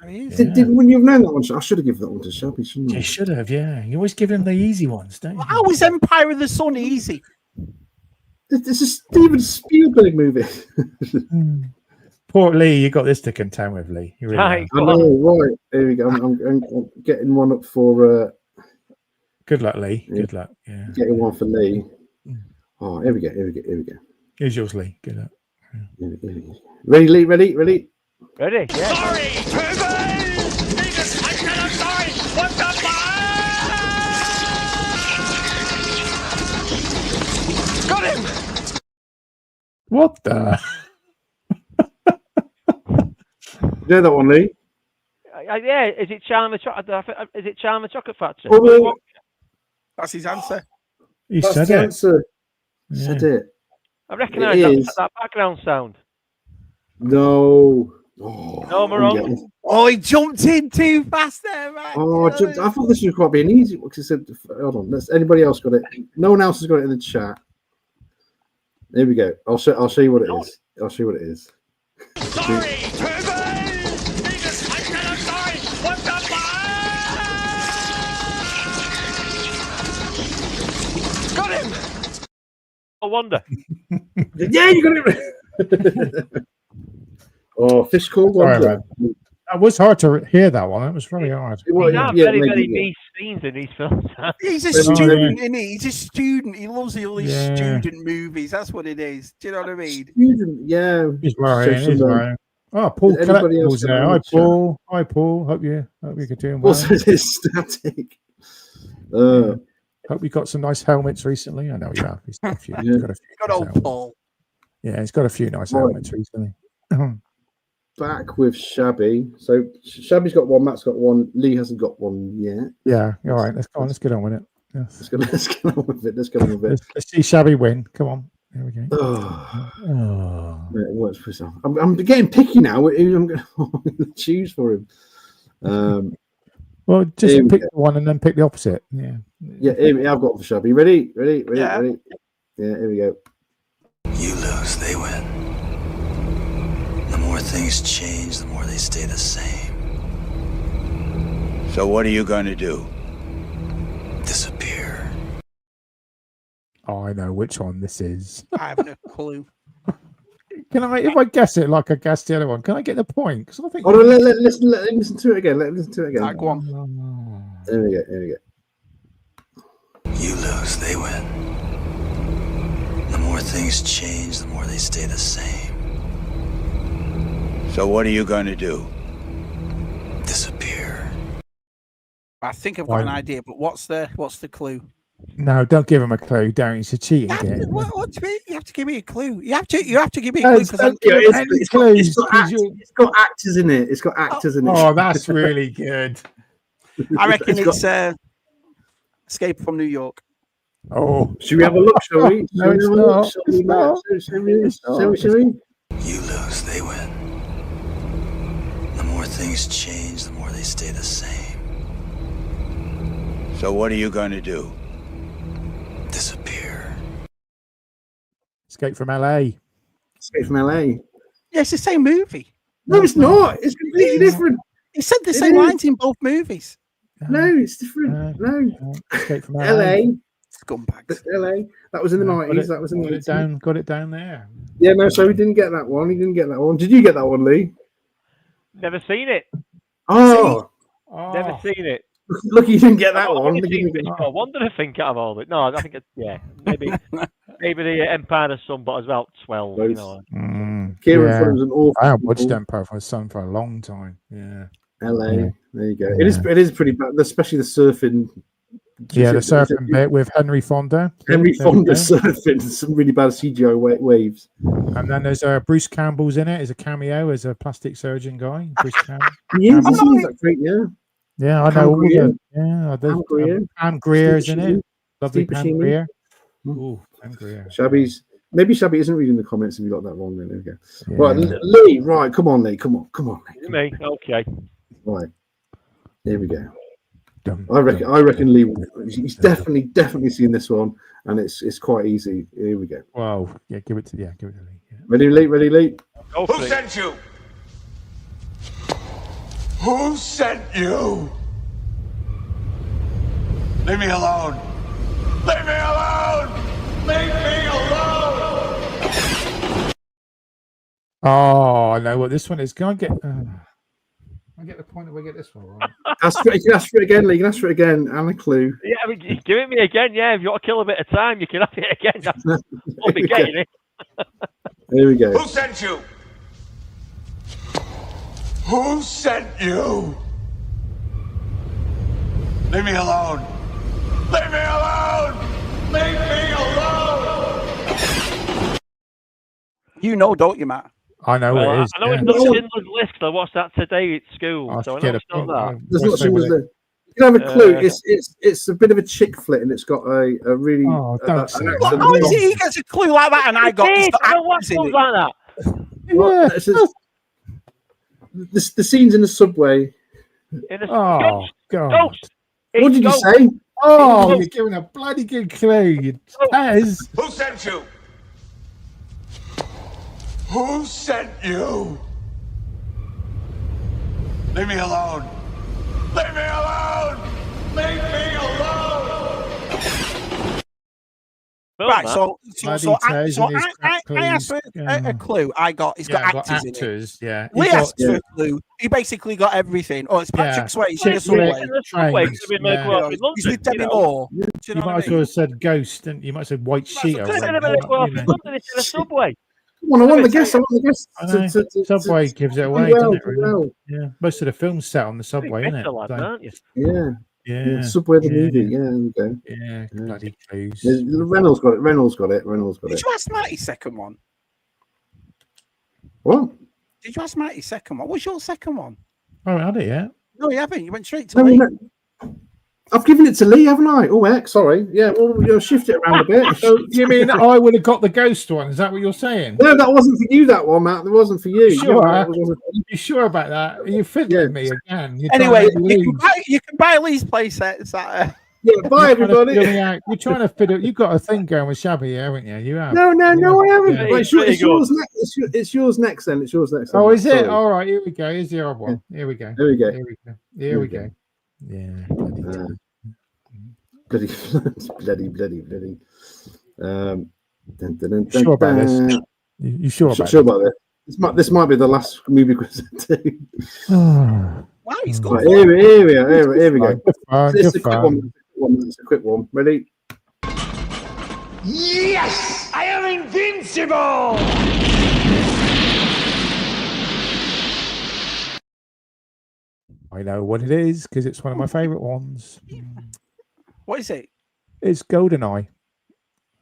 When you've known that one, I should have given that one to Shabby, shouldn't I? You should have, yeah. You always give him the easy ones, don't you? How is Empire of the Sun easy? This is Steven Spielberg movie. Poor Lee, you got this to contend with, Lee. You really right. Here we go. I'm getting one up for. Good luck, Lee. Good luck. Yeah. Getting one for Lee. Oh, here we go. Here's yours, Lee. Good luck. Yeah. Ready, Lee? Ready? Ready? Yeah. Sorry, I cannot sorry. What the fuck? Got him. What the? Yeah, that one, Lee. Yeah, is it Charlie the Chocolate Factory? Oh, that's his answer. He said the answer. Yeah. Said it. I recognise that background sound. No. No, I'm wrong. Oh, he jumped in too fast there, man. Oh, I thought this was quite being easy because he said, hold on, anybody else got it? No one else has got it in the chat. There we go. I'll show you what it is. I'll show you what it is. Sorry, I cannot sorry. What the fuck? Got him. I wonder. Yeah, you got it. Oh, Fish called one. That was hard to hear that one. It was very hard. He's not very niche scenes in these films. He's a student, isn't he? He's a student. He loves all these student movies. That's what it is. Do you know what I mean? Student, yeah. He's right. Oh, Paul Collectibles there. Hi, Paul. Hi, Paul. Hope you're doing well. Also, it's static. Hope you got some nice helmets recently. I know you have. He's got a few. Got old Paul. Yeah, he's got a few nice helmets recently. Back with Shabby. So Shabby's got one, Matt's got one, Lee hasn't got one yet. Yeah, all right. Let's go on. Let's get on with it. Yes. Let's get on with it. Let's see Shabby win. Come on. There we go. It works for yourself. I'm getting picky now. I'm going to choose for him. Well, just pick one and then pick the opposite. Yeah. Yeah, I've got one for Shabby. Ready? Yeah, here we go. You lose, they win. The more things change, the more they stay the same. So what are you going to do? Disappear. Oh, I know which one this is. I have no clue. Can I, if I guess it like I guessed the other one, can I get the point? Because I think. Oh, let listen to it again. Listen to it again. Go on. There we go. You lose, they win. The more things change, the more they stay the same. So what are you going to do? Disappear. I think I've got an idea, but what's the clue? No, don't give him a clue. Don't. It's a cheating game. What do you mean? You have to give me a clue. You have to give me a clue because it's got actors in it. It's got actors in it. Oh, that's really good. I reckon it's Escape from New York. Oh, should we have a look? Shall we? No, it's not. Shall we? You lose, they win. The more things change, the more they stay the same. So what are you going to do? Disappear. Escape from LA. Escape from LA. Yeah, it's the same movie. No, it's not. It's completely different. He said the same lines in both movies. No, it's different. No. Escape from LA. Scumbags. LA. That was in the 90s. That was in the 80s. Got it down there. Yeah, no, so he didn't get that one. He didn't get that one. Did you get that one, Lee? Never seen it. Oh. Never seen it. Look, you didn't get that one. What did I think out of all of it? No, I think maybe the Empire of Sun, but I was about 12. You know. Kieran Fulham's an awful. I haven't watched Empire of Sun for a long time. Yeah. LA. Yeah. There you go. Yeah. It is pretty bad, especially the surfing. Yeah, the surfing bit with Henry Fonda. Henry Fonda surfing some really bad CGI waves. And then there's Bruce Campbell's in it as a cameo as a plastic surgeon guy. Bruce Campbell. He's great, yeah. Yeah, I know. Pam Greer's in it. Lovely Pam Greer. Ooh, Pam Greer. Maybe Shabby isn't reading the comments if you got that wrong. Then there we go. Yeah. Right, Lee. Right, come on, Lee. Come on, Lee. Me, okay. Right, here we go. I reckon Lee. He's definitely seen this one, and it's quite easy. Here we go. Wow. Yeah, give it to Lee. Yeah. Ready, Lee. Who sent you? Who sent you? Leave me alone. Leave me alone. Leave me alone. Oh, I know what this one is. Go and get. I get the point if I get this one right. You can ask for it again, Lee. You can ask for it again, and a clue. Yeah, I mean, give it me again. Yeah, if you want to kill a bit of time, you can have it again. I'll be getting it. Here we go. Who sent you? Who sent you? Leave me alone. Leave me alone. Leave me alone. You know, don't you, Matt? I know it is. I know it's not Schindler's List. I watched that today at school, so I know it's not that. There's not Schindler's List. You can have a clue. It's a bit of a chick flit, and it's got a really. How is it he gets a clue like that, and I got? I don't watch things like that. Well, the scenes in the subway. God. Ghost. What did you say? Oh, you're giving a bloody good clue. Pez. Who sent you? Who sent you? Leave me alone. Leave me alone. Leave me alone. Right, so I asked for a clue. It's got actors in it. Yeah. Lee asked for a clue. He basically got everything. Oh, it's Patrick Swayze in the subway. He's with Demi Moore. You might as well have said Ghost, and you might have said White Sheet. Subway. Come on, I want the guess. Subway gives it away, doesn't it? Really? Yeah, most of the film's set on the subway, isn't it? Yeah. Subway the movie. Yeah, there we go. Yeah, bloody clues. Reynolds got it. Did you ask Matty's second one? What? Did you ask Matty's second one? What's your second one? I haven't had it yet. No, you haven't. You went straight to Lee. I've given it to Lee, haven't I? Oh, heck, sorry. Yeah, well, you'll shift it around a bit. So, you mean I would have got the Ghost one? Is that what you're saying? No, that wasn't for you, that one, Matt. That wasn't for you. Sure. You sure about that? Are you fiddling me again? Anyway, you can buy Lee's play sets. Yeah, bye, everybody. You're trying to fiddle. You've got a thing going with Shabby, haven't you? You have. No, I haven't. Yeah. Wait, it's yours next. It's yours next, then. It's yours next. Oh, is it? All right, here we go. Here's the other one. Here we go. Here we go. Yeah. Bloody. Sure about this? You sure about this? This might be the last movie quiz I do. Wow, he's got. Right, here we go. It's a quick one. It's a quick one. Ready? Yes! I am invincible! I know what it is because it's one of my favourite ones. What is it? It's GoldenEye.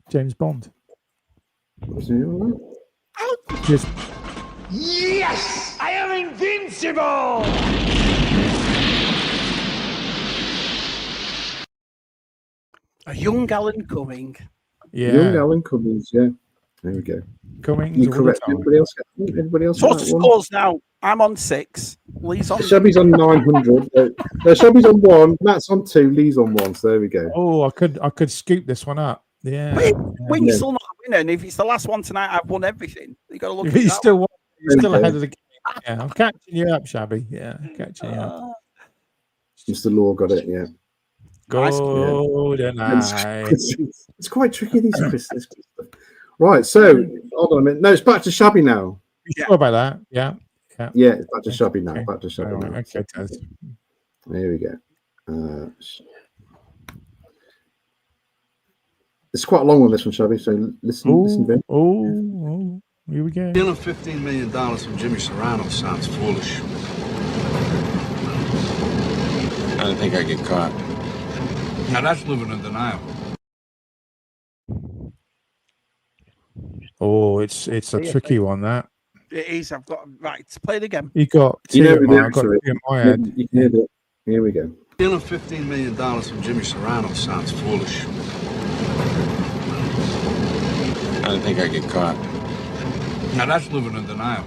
James Bond. Just Yes! I am invincible! A young Alan Cumming. yeah. Young Alan Cummings, yeah. There we go. Cummings. You all the correct. time. Anybody else? So what's the scores now? I'm on 6. Lee's on. Shelby's on 900. No, Shelby's on 1. Matt's on 2. Lee's on 1. So there we go. Oh, I could scoop this one up. Yeah. When you're still not winning, if it's the last one tonight, I've won everything. You got to look at He's that. still ahead of the game. Yeah, I'm catching you up, Shabby. Yeah, I'm catching you up. Mr. Law got it, yeah. GoldenEye. It's quite tricky, these quizzes. Right, so hold on a minute. No, it's back to Shabby now. You sure about that? Yeah. Yeah, it's back to Shabby now. Okay. Back to Shabby now. Okay, Taz. There we go. It's quite a long one, this one, Shabby. So listen, Ben. Oh, here we go. Stealing $15 million from Jimmy Serrano sounds foolish. I don't think I get caught. Now that's living in denial. Oh, it's a tricky one, that. It is. I've got right to play it again. You got two in my, I've got two in my head. You can hear it. Here we go. Stealing $15 million from Jimmy Serrano sounds foolish. I don't think I get caught. Now that's living in denial.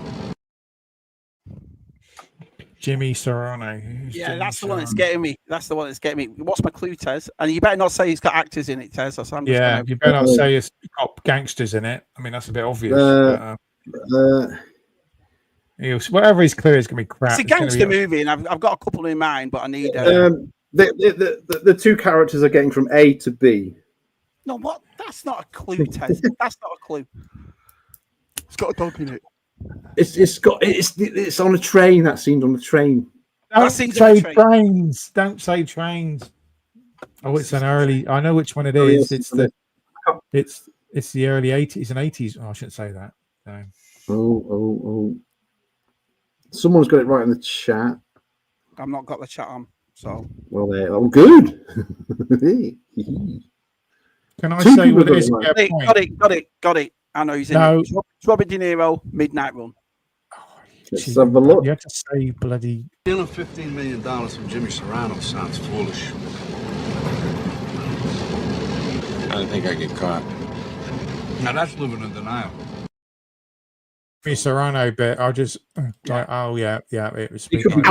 Jimmy Serrano. Yeah, Jimmy that's the one that's Serrano? getting me. That's the one that's getting me. What's my clue, Tez? And you better not say he's got actors in it, Tez. So I'm just Yeah, gonna... you better not say it's got gangsters in it. I mean, that's a bit obvious. Whatever his clue is going to be crap. It's a gangster movie, and I've got a couple in mind, but I need. The two characters are getting from A to B. No, what? That's not a clue, Tez. That's not a clue. It's got a dog in it. It's on a train. That scene's on the train. Don't say trains. Don't say trains. Oh, it's an early. I know which one it is. It's the early 80s and 80s. Oh, I shouldn't say that. No. Oh. Someone's got it right in the chat. I've not got the chat on, so. Well, there. Oh, good. Can I say what it is? Got it. I know he's in it. It's Robert De Niro, Midnight Run. Let's have a look. You have to say bloody. Stealing $15 million from Jimmy Serrano sounds foolish. I don't think I get caught. Now that's living in denial. Jimmy Serrano bit. I'll just like, oh yeah. It was. I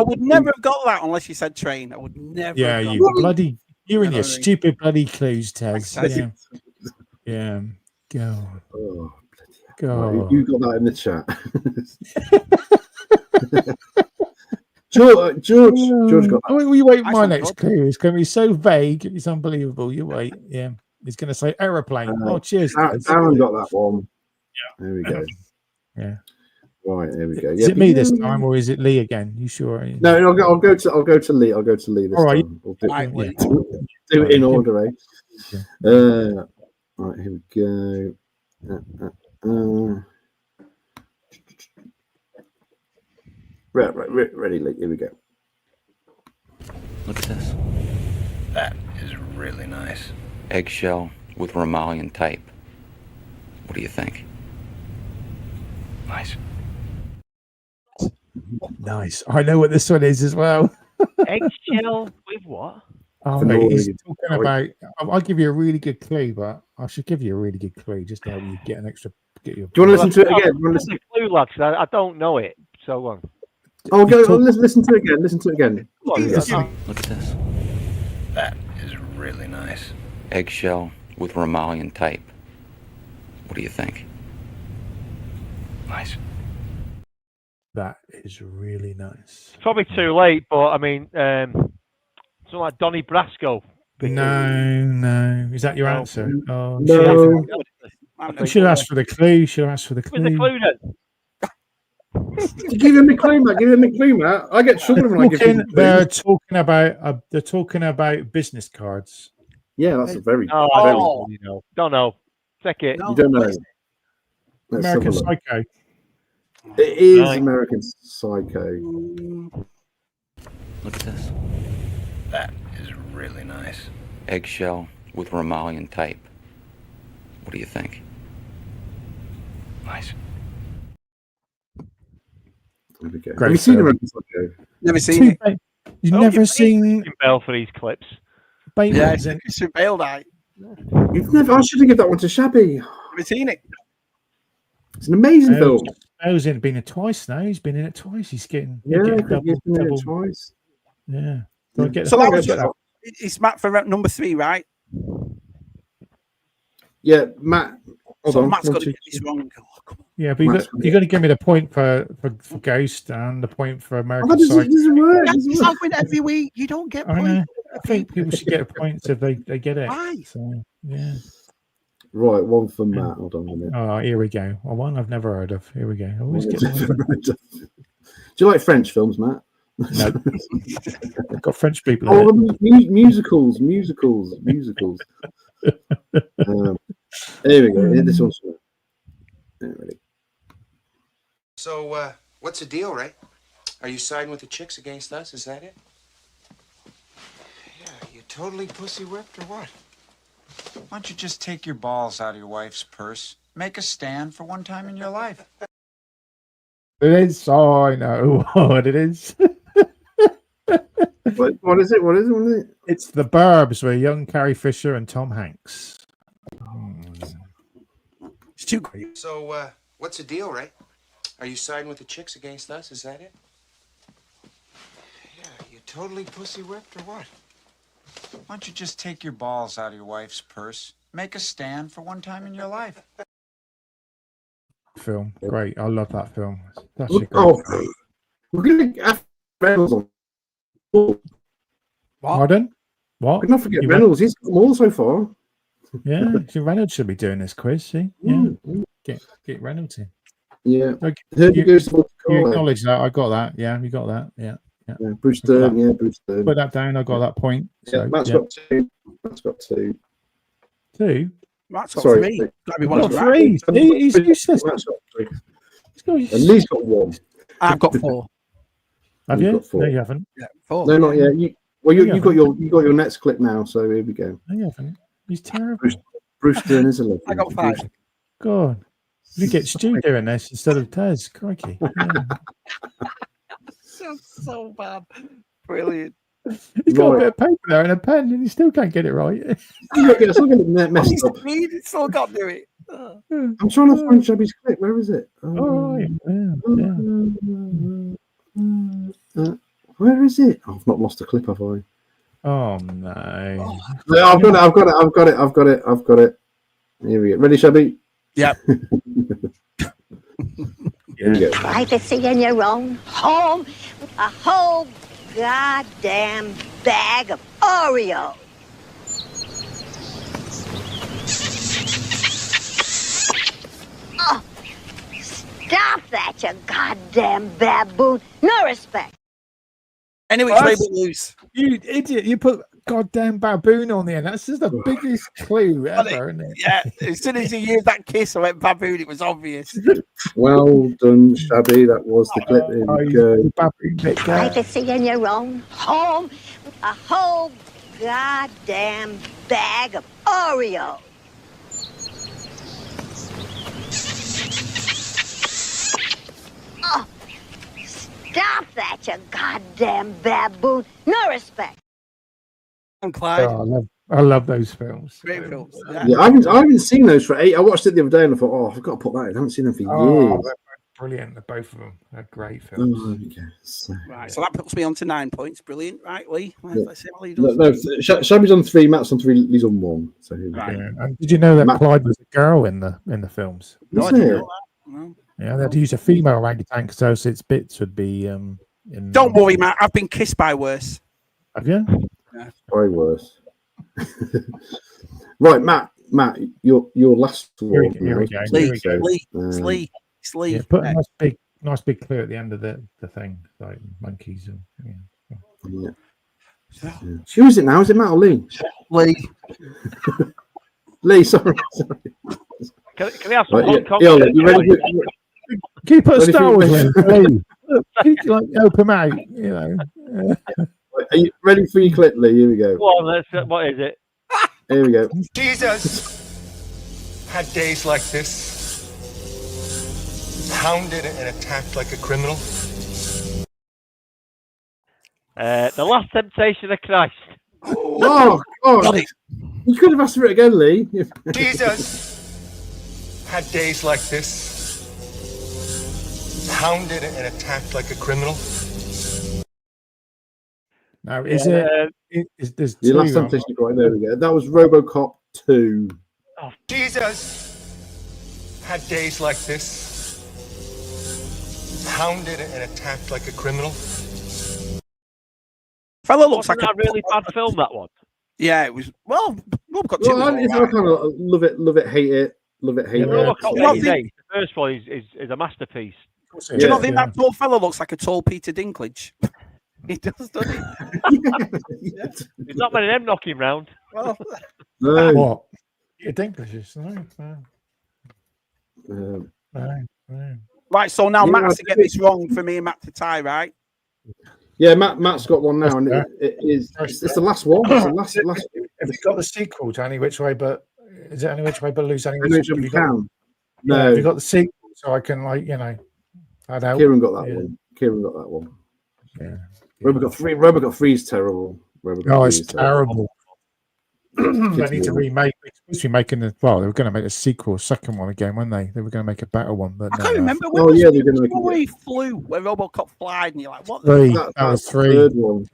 would never have got that unless you said train. I would never. Yeah, have you bloody. You're in your stupid bloody clues, Tez. Yeah. Go. Oh, go. You got that in the chat. George got that. Oh, you wait. My next clue is going to be so vague. It's unbelievable. You wait. Yeah. He's going to say aeroplane. Cheers. Aaron got that one. Yeah. There we go. Yeah. Right. There we go. Is it me this time, or is it Lee again? You sure? No, I'll go to Lee. I'll go to Lee this time. We'll do it in order, eh? Yeah. Right, here we go. Right, ready, Lee. Here we go. Look at this. That is really nice. Eggshell with Romalian type. What do you think? Nice. Nice. I know what this one is as well. Eggshell with what? Oh, mate, he's talking about. I'll give you a really good clue, but I should give you a really good clue just to help you get an extra. Do you want to listen to it again? Listen to the clue, lads. I don't know it. So on. Oh, go. Listen to it again. Listen to it again. Look at this. That is really nice. Eggshell with Romalian type. What do you think? Nice. That is really nice. Probably too late, but I mean, something like Donnie Brasco. No. Is that your answer? Oh, no. You should have asked for the clue. What's the clue then? Give him a clue, Matt. Give him a clue, Matt. I get trouble when I give him. They're talking about business cards. Yeah, that's a very. Don't know. Take it. You don't know. American Psycho. It is American Psycho. Look at this. That is really nice. Eggshell with with Romalian type. What do you think? Nice. There we go. Great Have you seen film. it? Never seen it. You've never seen Bell for these clips. Yeah, it's Christian Bale night. You've never. I should have given that one to Shabby. Never seen it. It's an amazing film. Bale's been in it twice now. He's been in it twice. He's getting Yeah, getting he's been in it twice. Yeah. So that was it's Matt for number 3, right? Yeah, Matt. Hold so on. Matt's got to get this wrong. Yeah, but you got to give me the point for Ghost and the point for American Psycho. Psycho. It's happening every week. You don't get points. I think people should get points if they get it. Why? So, yeah. Right, one for Matt. Hold on a minute. Oh, here we go. One I've never heard of. Here we go. Always get Do you like French films, Matt? No. I've got French people. Oh, musicals. Here we go. This one's ready. So, what's the deal, Ray? Are you siding with the chicks against us? Is that it? Yeah, you totally pussy whipped or what? Why don't you just take your balls out of your wife's purse? Make a stand for one time in your life. It is. Oh, I know what it is. What is it? It's The Burbs with young Carrie Fisher and Tom Hanks. It's too great. So, what's the deal, Ray? Are you siding with the chicks against us? Is that it? Yeah, you totally pussy whipped or what? Why don't you just take your balls out of your wife's purse? Make a stand for one time in your life. Film. Great. I love that film. That's a great film. We're going to have Reynolds on. Pardon? What? We're not forget Reynolds. He's got them all so far. Yeah, Reynolds should be doing this quiz. See? Yeah. Get Reynolds in. Yeah. You acknowledge that. I got that. Yeah, you got that. Yeah. Bruce Stern. Yeah, Bruce Stern. Put that down. I got that point. So, Matt's got 2. Matt's got 2. 2? Matt's got 3. Got to be one of 3. He's useless. Matt's got 3. And Lee's got 1. I've got 4. Have you? No, you haven't. Yeah, 4. No, not yet. You got your next clip now. So here we go. No, you haven't. He's terrible. Bruce Stern is a legend. I got 5. God, you get Stu doing this instead of Tez. Crikey. Yeah. so bad. Brilliant. He's got a bit of paper there and a pen, and he still can't get it right. It's not going to mess up. He's still got to do it. I'm trying to find Shabby's clip. Where is it? Where is it? I've not lost a clip, have I? Oh no! I've got it. Here we go. Ready, Shabby? Yep. Here we go. Try to see in your own home a whole goddamn bag of Oreos. Oh, stop that, you goddamn baboon. No respect. Anyway, way we lose. You idiot! You put goddamn baboon on the end. That's just the biggest clue ever, isn't it? Yeah. As soon as you used that kiss, I went baboon. It was obvious. Well done, Shabby. That was the clip. There we go. Try to see in your own home a whole goddamn bag of Oreos. Oh, stop that, you goddamn baboon. No respect. And Clyde. Oh, I love those films. Great films. Yeah, I haven't seen those for 8. I watched it the other day and I thought, oh, I've got to put that in. I haven't seen them for years. They're brilliant. They're both of them. They're great films. Oh, okay. Right, so that puts me on to 9 points. Brilliant. Right, Lee. Let's see what Lee No, does. Shabby's on 3, Matt's on 3, Lee's on 1. So here we go. And did you know that Clyde was a girl in the films? No, I didn't know that. No. Yeah, they had to use a female orangutan so its bits would be in. Don't worry, Matt. I've been kissed by worse. Have you? Yeah. Very worse. Right, Matt, your last one. Here we go. Lee. Yeah, put a nice big clue at the end of the thing, like monkeys and Who is it now? Is it Matt or Lee? Lee. Lee, sorry. Can we have some you ready? Keep it Star Wars, Lee. Keep help him out, you know. Are you ready for your clip, Lee? Here we go. Go on, what is it? Here we go. Jesus had days like this, hounded and attacked like a criminal. The Last Temptation of Christ. Oh, God. You could have asked for it again, Lee. Jesus had days like this, hounded and attacked like a criminal. Now, is there's the Last Temptation? Right, there we go. That was RoboCop 2. Oh, Jesus had days like this, hounded and attacked like a criminal. Fella looks like a really bad film. That one. Yeah, it was. Well, RoboCop 2 Well, was it's all right. kind of love it, hate it, love it, hate it. The first one is a masterpiece. Do you not think that poor fella looks like a tall Peter Dinklage? He does, doesn't he? There's not many of them knocking round. Well, no. What? Peter Dinklage? No. Right, so now Matt has to get this wrong for me and Matt to tie, right? Yeah, Matt's got one now, and it's the last one. It's the last. Have you got the sequel to Any Which Way But? Is it Any Which Way But Loose? Any Which Way You Can? No. Have you got the sequel so I can add out? Kieran got that one. Yeah. RoboCop 3 is terrible. It's terrible. They need to remake. They're supposed to be making they were going to make a sequel, second one again, weren't they? They were going to make a better one, but I can't remember. They're going to make where he flew, where RoboCop flied, and you're like, what? That was 3. Third one.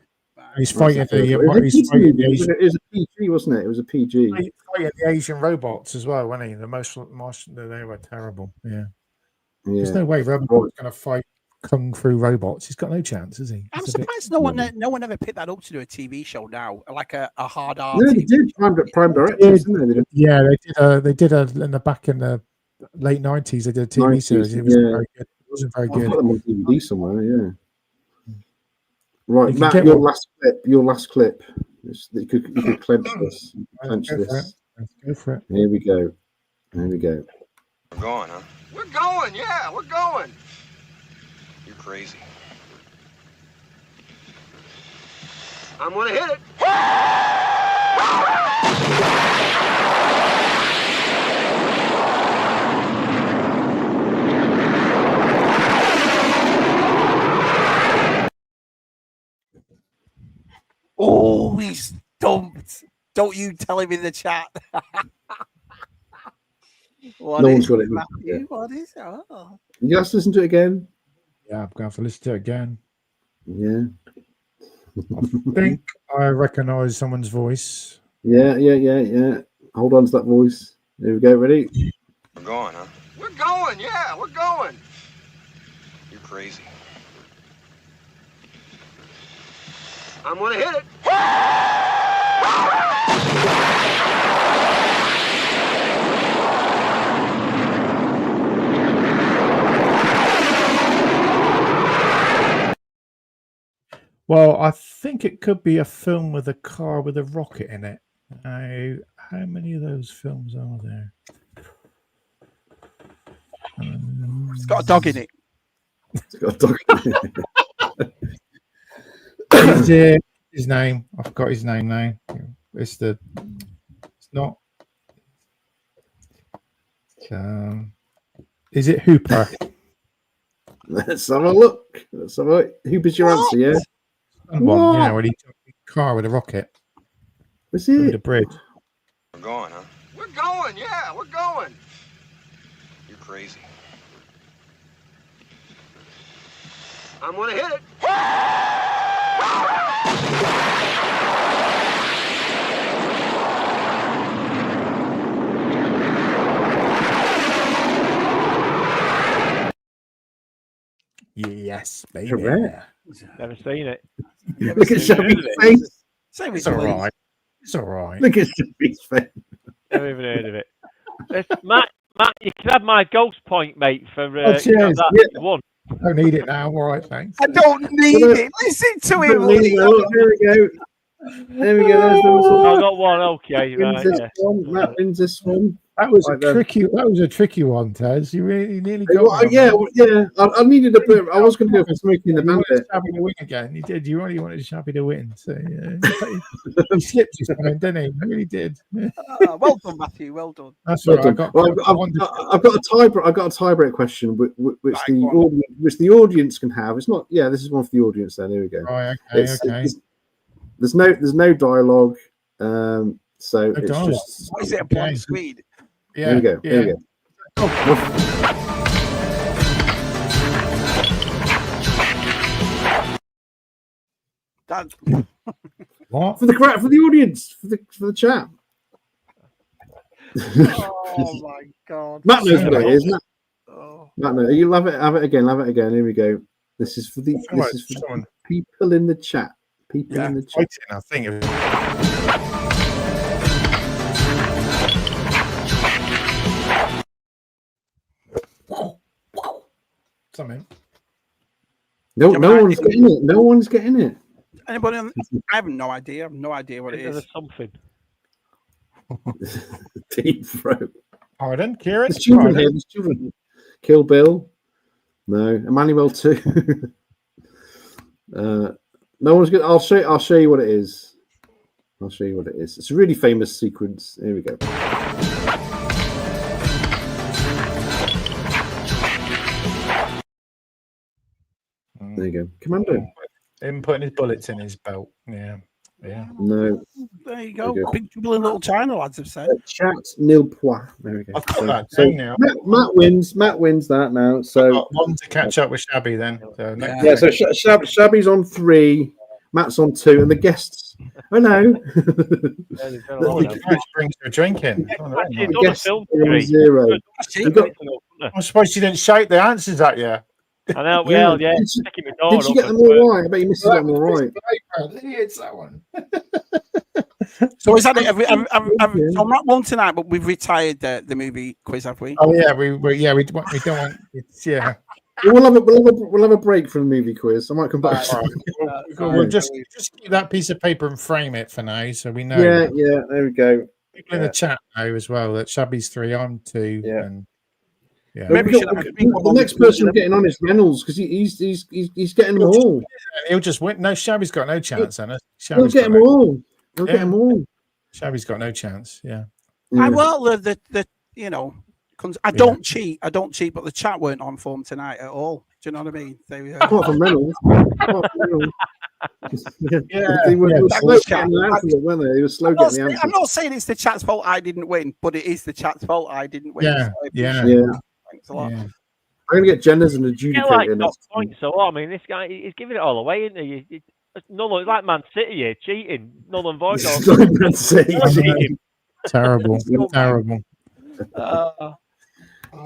He's fighting It was a PG, wasn't it? It was a PG. Fighting the Asian robots as well, wasn't he? The most they were terrible. Yeah. There's no way RoboCop's going to fight kung fu robots. He's got no chance, is he? I'm surprised no one ever picked that up to do a TV show now, like a hard R. No, they did. Prime Directors, didn't they? Yeah, they did in the late 90s. They did a TV series. It wasn't very good. It wasn't very good. I've got them on DVD somewhere. Yeah. Right, Matt, your last clip. You could clench this. Let's go for it. Here we go. We're going, huh? We're going, yeah, we're going. You're crazy. I'm gonna hit it. Oh, he's stumped. Don't you tell him in the chat. No one's got it. What is it? Oh. You have to listen to it again. Yeah, I'm going to have to listen to it again. Yeah. I think I recognise someone's voice. Yeah. Hold on to that voice. There we go. Ready? We're going, huh? We're going, yeah, we're going. You're crazy. I'm gonna hit it. Well, I think it could be a film with a car with a rocket in it. How many of those films are there? It's got a dog in it. It's got a dog in it. His name. I forgot his name now. It's not. Is it Hooper? Let's have a look. Hooper's your answer, yeah? One, when he took the car with a rocket. Was it? The bridge. We're going, huh? We're going, yeah, we're going. You're crazy. I'm gonna hit it. Yes, baby. Correct. Never seen it. Look at Shelby's face. It's all right. It's all right. Look at Shelby's face. Never even heard of it. Matt, you can have my ghost point, mate, for cheers. that one. I don't need it now. All right, thanks. I don't need it. Listen to him. There we go. There we go. There's the result. I got one. Okay, Matt wins this one. Matt wins this one. That was a tricky. That was a tricky one, Tez. You really nearly got well, me. Yeah. I needed a bit. I was going to go for Smoking the Bandit. Shabby to win again. You did. You really wanted Shabby to win. So yeah, he slipped his mind, didn't he? He really did. Well done, Matthew. Well done. That's Well right. done. I've got a tiebreak question, which the audience can have. It's not. Yeah, this is one for the audience. Then here we go. Right. Okay. There's no dialogue. So it's dialogue. just. What is it? A blank screen? Yeah. Here we go. Here we go. What for the audience for the chat? Oh my God! Matt knows what it is. Matt, no, you love it. Have it again. Here we go. This is for the people in the chat. People in the chat. I think. Something. No one's getting it. No one's getting it. Anybody? I have no idea. I have no idea what it is. There's something. Deep throat. Pardon, Kieran? There's children here. There's children. Kill Bill. No. Emmanuel too. No one's good. I'll show you what it is. I'll show you what it is. It's a really famous sequence. Here we go. There you go. Commando. Him putting his bullets in his belt. Yeah. No. There you go. Big Trouble in Little China, lads have said. Chat nil point. There we go. I've got that So now. Matt wins. Matt wins that now. So I've got one to catch up with Shabby then. So Shabby's on 3, Matt's on 2, and the guests. Hello. The guest brings her drinking. The guests are on 0. I'm surprised you didn't shout the answers at you. I know. Well, yeah. Did you get them all right? I bet you missed them all right. It's that one. So is that it? So I'm not one tonight, but we've retired the movie quiz, have we? Oh yeah, we don't want. It's We'll have a break from the movie quiz. I might come back. We'll just keep that piece of paper and frame it for now, so we know. Yeah. There we go. People in the chat know as well that Shabby's 3, I'm 2, and. Yeah. Maybe the next person getting on is Reynolds because he's getting them all. He'll just win. No, Shabby's got no chance, Anna. He'll get them all. He'll get them all. Shabby's got no chance. Yeah. I don't cheat. But the chat weren't on form tonight at all. Do you know what I mean? Apart from Reynolds. They were slow getting the answer, weren't they? They were slow getting the answer. I'm not saying it's the chat's fault I didn't win, but it is the chat's fault I didn't win. Yeah. Thanks a lot. I'm going to get Jen as an adjudicator. Got points, so I mean, this guy, he's giving it all away, isn't he? It's like Man City here, cheating, null and void. Man City. Terrible.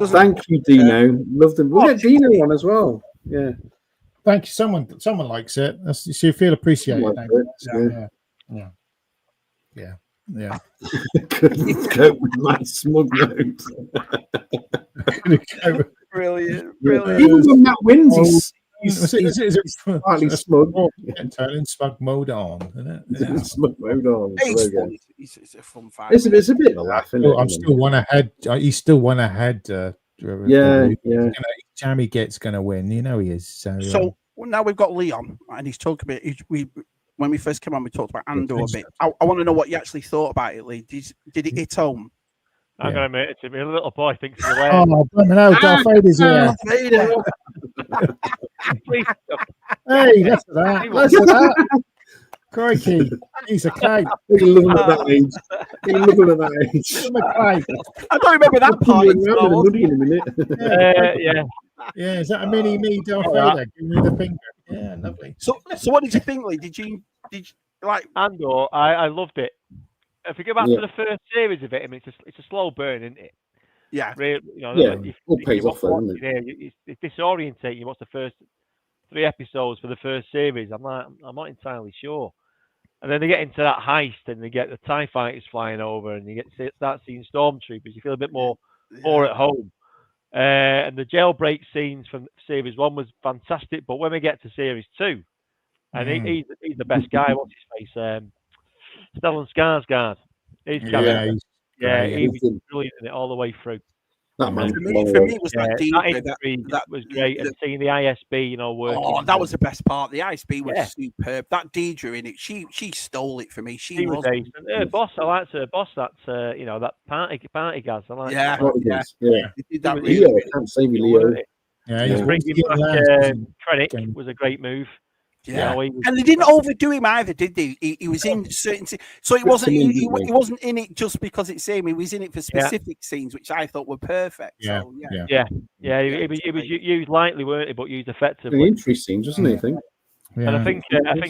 Thank you, Dino. Love them. We'll get Dino on as well. Yeah. Thank you. Someone likes it. So you feel appreciated. Yeah. Go with my smug nose. Brilliant. Even when Matt wins, he's slightly smug. Turning smug mode on, isn't it? Smug mode on. It's a fun fact. It's a bit of a laugh, isn't it? I'm still one ahead. He's still one ahead. Jammy Get's going to win. You know he is. So now we've got Leon, and he's talking about when we first came on, we talked about Andor a bit. I want to know what you actually thought about it, Lee. Did it hit home? I'm going to admit it to me. A little boy thinks he's away. Oh, Darth Vader's here. Hey, less of that. Crikey. He's a kite. You love him at that age. I don't remember that part. Yeah, is that a mini me, Darth Vader? Give me the finger. Yeah, lovely. So what did you think, Lee? Did you like Andor? I loved it. If you go back to the first series of it, I mean, it's a slow burn, isn't it? Yeah. Really, it pays off, isn't it? It's disorientating. You watch the first 3 episodes for the first series. I'm not entirely sure. And then they get into that heist, and they get the TIE fighters flying over, and you start seeing stormtroopers. You feel a bit more at home. And the jailbreak scenes from series 1 was fantastic. But when we get to series 2, and he's the best guy. What's his face? Stellan Skarsgård. His character. Yeah, he was brilliant in it all the way through. That man. For me, it was that Deidre. That was great. And seeing the ISB, working. Oh, that was the best part. The ISB was superb. That Deidre in it, she stole it for me. She was decent. Her boss, I liked her boss. That's that party guys. I like. Yeah. He did that Leo, I can't save you, Leo. Yeah, bringing back Krennic was a great move. Yeah, and they didn't overdo him either, did they? He was in certain, so it wasn't he wasn't in it just because it's him. He was in it for specific scenes, which I thought were perfect. Yeah, so, He was used lightly, weren't he? But used effectively. The entry scenes, wasn't he? I think. Yeah. And I think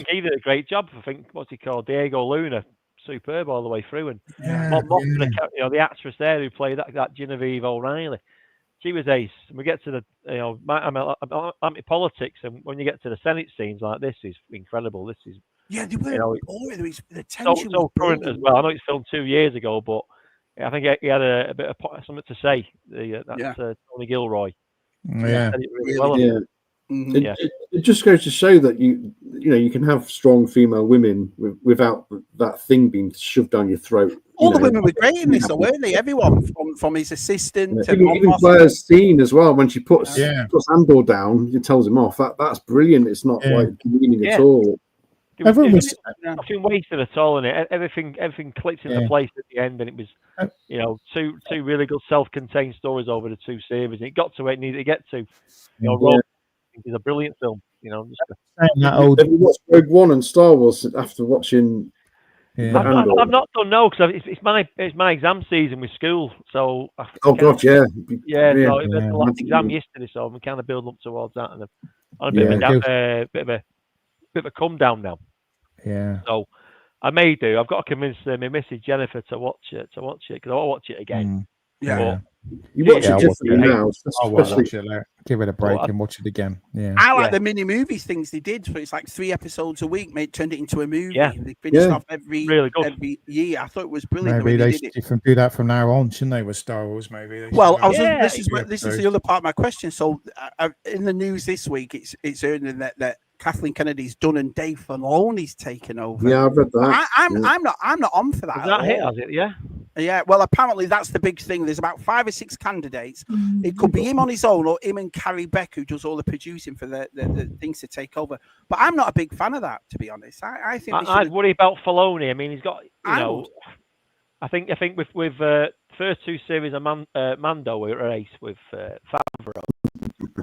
he did a great job. I think what's he called, Diego Luna, superb all the way through, and the actress there who played that Genevieve O'Reilly. She was ace. And we get to the, I'm in politics, and when you get to the Senate scenes like this, is incredible. This is they were boring. The tension so current as well. I know it's filmed 2 years ago, but I think he had a bit of something to say. That's Tony Gilroy. Yeah, It just goes to show that you can have strong female women without that thing being shoved down your throat. All the women were great in this, though, weren't they? Everyone from his assistant to even Claire's scene as well, when she puts Andor down, it tells him off. That's brilliant. It's not like demeaning at all. Everyone was nothing wasted at all in it. Everything clicked into place at the end, and it was two really good self-contained stories over the 2 series. And it got to where it needed to get to. It's a brilliant film. Have you watched Rogue One and Star Wars after watching? I've not done because it's my exam season with school. So So I had the last exam yesterday, so I'm kind of building up towards that, and I'm a bit of a come down now. Yeah. So I may do. I've got to convince my missus Jennifer to watch it because I want to watch it again. You watch it differently now. I'll watch it later. Give it a break and watch it again. Yeah. I like the mini movie things they did. So it's like 3 episodes a week, turned it into a movie. Yeah. And they finished off every year. I thought it was brilliant. Maybe they should do that from now on, shouldn't they, with Star Wars? Maybe. This is the other part of my question. So in the news this week, it's earning that Kathleen Kennedy's done and Dave Filoni's taken over. Yeah, I've read that. I'm not on for that. Is that hit, has it? Yeah. Yeah, well, apparently that's the big thing. There's about 5 or 6 candidates. It could be him on his own or him and Carrie Beck, who does all the producing for the things to take over. But I'm not a big fan of that, to be honest. I think I'd worry about Filoni. I mean, he's got, I think with first 2 series of Mando were a race with Favreau.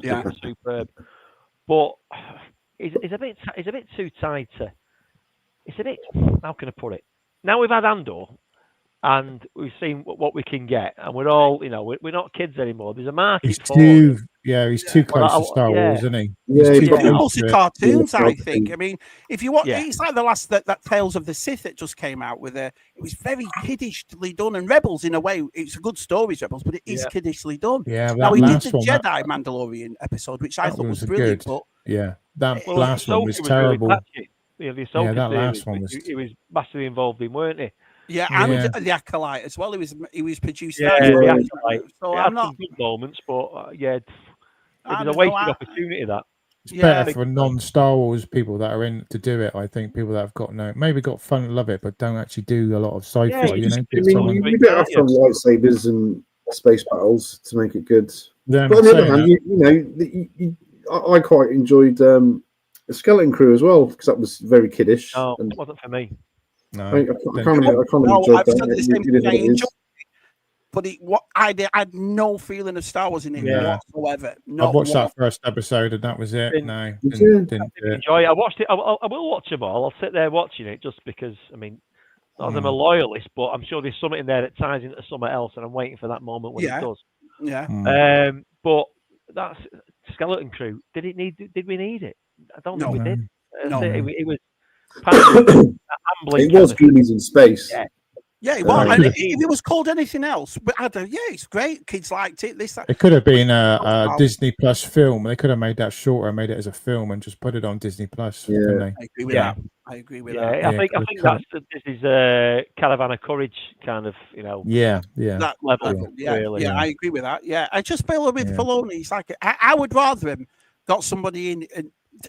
Yeah, superb. But it's a bit too tight. It's a bit. How can I put it? Now we've had Andor. And we've seen what we can get, and we're all, we're not kids anymore. There's a market. He's too close to Star Wars, isn't he? He's too close to cartoons, I think. I mean, if you watch, it's like the last that Tales of the Sith that just came out with it was very kiddishly done, and Rebels in a way, it's a good story, Rebels, but it is kiddishly done. Yeah, now he did the Jedi Mandalorian episode, which I thought was brilliant. But that last one was terrible. That last one was. He was massively involved in, weren't he? Yeah, and the Acolyte as well. He was produced. The Acolyte. So I'm not good moments, but it was a wasted opportunity. That it's better for non-Star Wars people that are in to do it. I think people that have got fun and love it, but don't actually do a lot of sci-fi. You don't have some lightsabers and space battles to make it good. Yeah, but on the other hand, I quite enjoyed a Skeleton Crew as well because that was very kiddish. Oh, it wasn't for me. No, I can't enjoy that. But I had no feeling of Star Wars in it whatsoever. I watched that first episode and that was it. Didn't enjoy it. I watched it. I will watch them all. I'll sit there watching it just because. I mean, I'm a loyalist, but I'm sure there's something in there that ties into something else, and I'm waiting for that moment when it does. Yeah. But that's Skeleton Crew. Did we need it? I don't think we did. It was. It was Goonies in space. Yeah, it was. And if it was called anything else, but it's great. Kids liked it. It could have been a Disney Plus film. They could have made that shorter, made it as a film, and just put it on Disney Plus. I agree with that. I agree with that. I think this is Caravan of Courage kind of, that level. Really, I agree with that. Yeah, I just feel with Filoni. It's like I would rather him got somebody in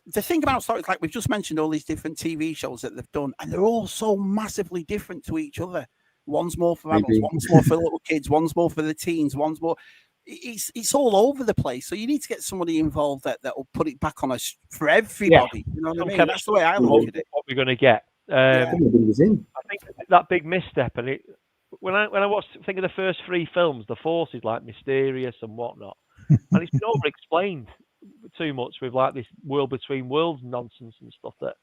the thing about Star Trek, like we've just mentioned, all these different TV shows that they've done, and they're all so massively different to each other. One's more for adults, one's more for little kids, one's more for the teens, one's more. It's all over the place. So you need to get somebody involved that will put it back on us for everybody. You know what I mean? That's the way I look at it. What we're going to get. I think that big misstep, and when I think of the first 3 films, the Force is like mysterious and whatnot, and it's been over-explained too much with like this world between worlds nonsense and stuff that's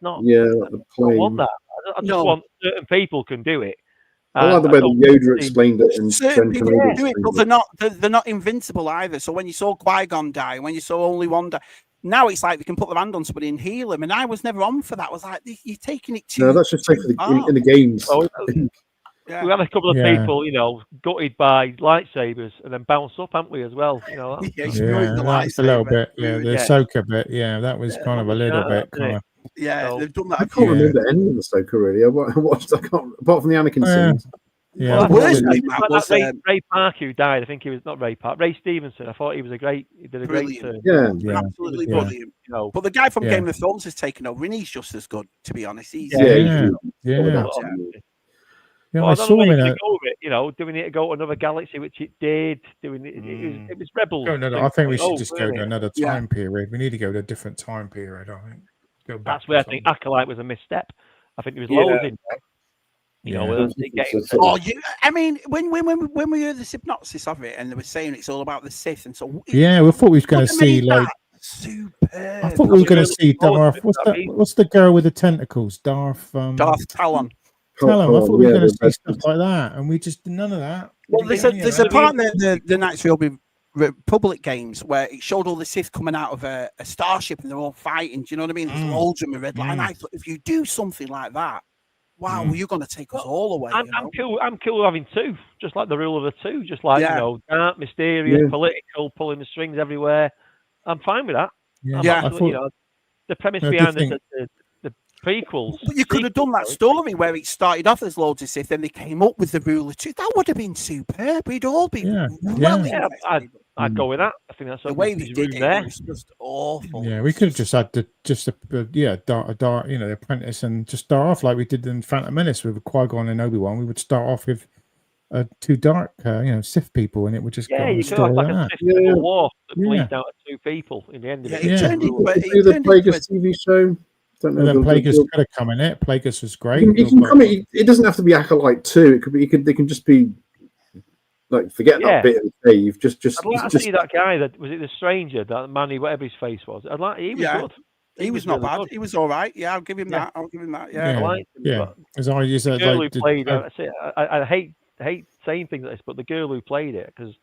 not. Yeah, I don't want that. I just want certain people can do it. I like the way that Yoda explained it, and certain people do it, but they're not invincible either. So when you saw Qui-Gon die, when you saw only one die, now it's like they can put their hand on somebody and heal them. And I was never on for that. I was like, you're taking it too. No, that's just like in the games. We had a couple of people, gutted by lightsabers and then bounce up, haven't we, as well? That's a little bit. Yeah, the Ahsoka bit. Yeah, that was kind of a little bit. They've done that. I can't remember any of the Ahsoka really. I watched. Apart from the Anakin scenes. Yeah, well, Ray Park who died. I think he was not Ray Park. Ray Stevenson. I thought he did a great turn. Yeah, absolutely brilliant. But the guy from Game of Thrones has taken over, and he's just as good, to be honest. He's I saw him in doing it to go to another galaxy, which it did. It was Rebels. I think we should just go to another time period. We need to go to a different time period. I think. That's where I think Acolyte was a misstep. I think there was loads in there. I mean, when we heard the synopsis of it, and they were saying it's all about the Sith, and so we thought we was going to see like. Superb. I thought we were going to see Darth. What's the girl with the tentacles? Darth Talon. I thought we were going to see stuff like that, and we just did none of that. Well, there's a part in the Knights of the Republic games where it showed all the Sith coming out of a starship and they're all fighting. Do you know what I mean? There's loads of them red line. I thought if you do something like that, wow, you're going to take us all away. I'm cool having 2, just like the rule of the 2, just like dark, mysterious, political, pulling the strings everywhere. I'm fine with that. The premise behind the prequels. But you could have done that story where it started off as loads of Sith, then they came up with the rule of 2. That would have been superb. We'd all be I'd go with that. I think that's the way they did it. It was just awful. Yeah, we could have just had the apprentice, and just start off like we did in Phantom Menace with Qui-Gon and Obi-Wan. We would start off with 2 dark, Sith people, and it would just you could have like a Sith civil war that bleeds out of 2 people in the end of it. It turned into the Plagueis TV show. And then Plagueis could have come in it. Plagueis was great. It doesn't have to be Acolyte 2. It could be. They can just be like forget that bit of the cave. I'd like to see that guy. That was it. The stranger, that Manny, whatever his face was. He was good. He was not bad. Good. He was all right. Yeah, I'll give him that. Yeah, I liked him. As I used the girl who played. I hate saying things like this, but the girl who played it, because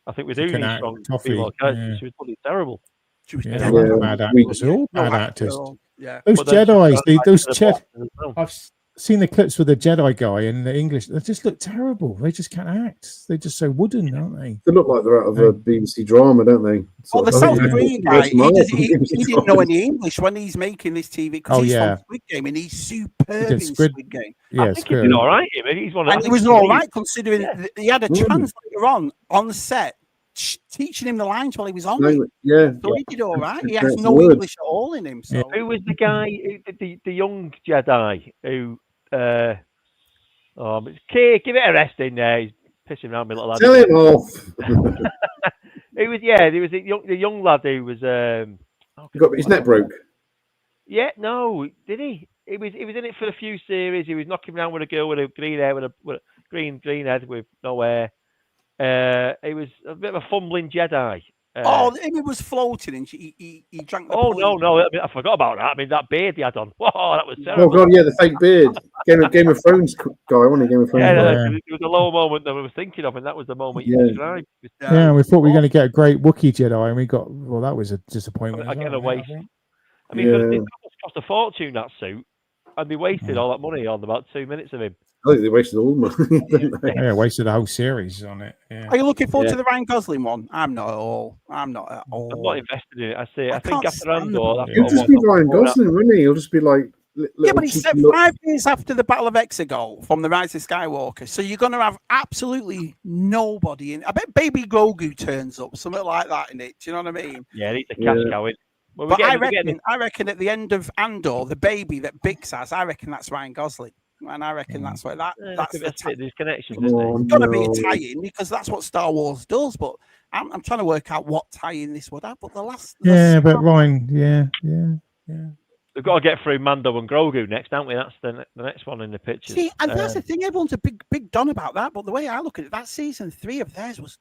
I think with Uni strong, she was bloody terrible. She was bad actors. All bad actors. Yeah, those Jedi. I've seen the clips with the Jedi guy in the English. They just look terrible. They just can't act. They're just so wooden, aren't they? They look like they're out of a BBC drama, don't they? The South Korean guy, he didn't know any English when he's making this TV because he's from Squid Game and he's superb in Squid Game. Yeah, I think he's been all right. He's one of and he was all right considering he had a translator on the set teaching him the lines while he was on it. So he did all right. He has no English at all in him. So. Who was the guy, the young Jedi who give it a rest in there. He's pissing around me little lad. Tell him off. There was the young lad who was got his neck broke. Yeah, no, did he? He was in it for a few series. He was knocking around with a girl with a green hair, with a green head with no hair. He was a bit of a fumbling Jedi. He was floating and he drank the poison. No, I forgot about that. I mean, that beard he had on. Whoa, that was terrible. Oh, God, yeah, the fake beard. Game of Thrones guy, wasn't he? Game of Thrones. There was a low moment that I was thinking of, and that was the moment you described. Yeah, we thought we were going to get a great Wookiee Jedi, and we got, that was a disappointment. Again, a waste. I mean, it cost a fortune, that suit, and they wasted all that money on about 2 minutes of him. I think they wasted all the money, didn't they? Yeah, wasted the whole series on it. Yeah. Are you looking forward to the Ryan Gosling one? I'm not at all. I'm not invested in it. I think after Andor, he'll just be Ryan Gosling, wouldn't he? He'll just be like. But he said 5 years after the Battle of Exegol from the Rise of Skywalker, so you're going to have absolutely nobody in. I bet Baby Grogu turns up, something like that in it. Do you know what I mean? Yeah, he's a cash going. Well, but I reckon at the end of Andor, the baby that Bix has, I reckon that's Ryan Gosling. And I reckon that's what that's there's connections, it's isn't got to be a tie-in because that's what Star Wars does. But I'm trying to work out what tie-in this would have. But but Ryan, yeah. We've got to get through Mando and Grogu next, haven't we? That's the next one in the pictures. See, and that's the thing. Everyone's a big don about that. But the way I look at it, that season 3 of theirs was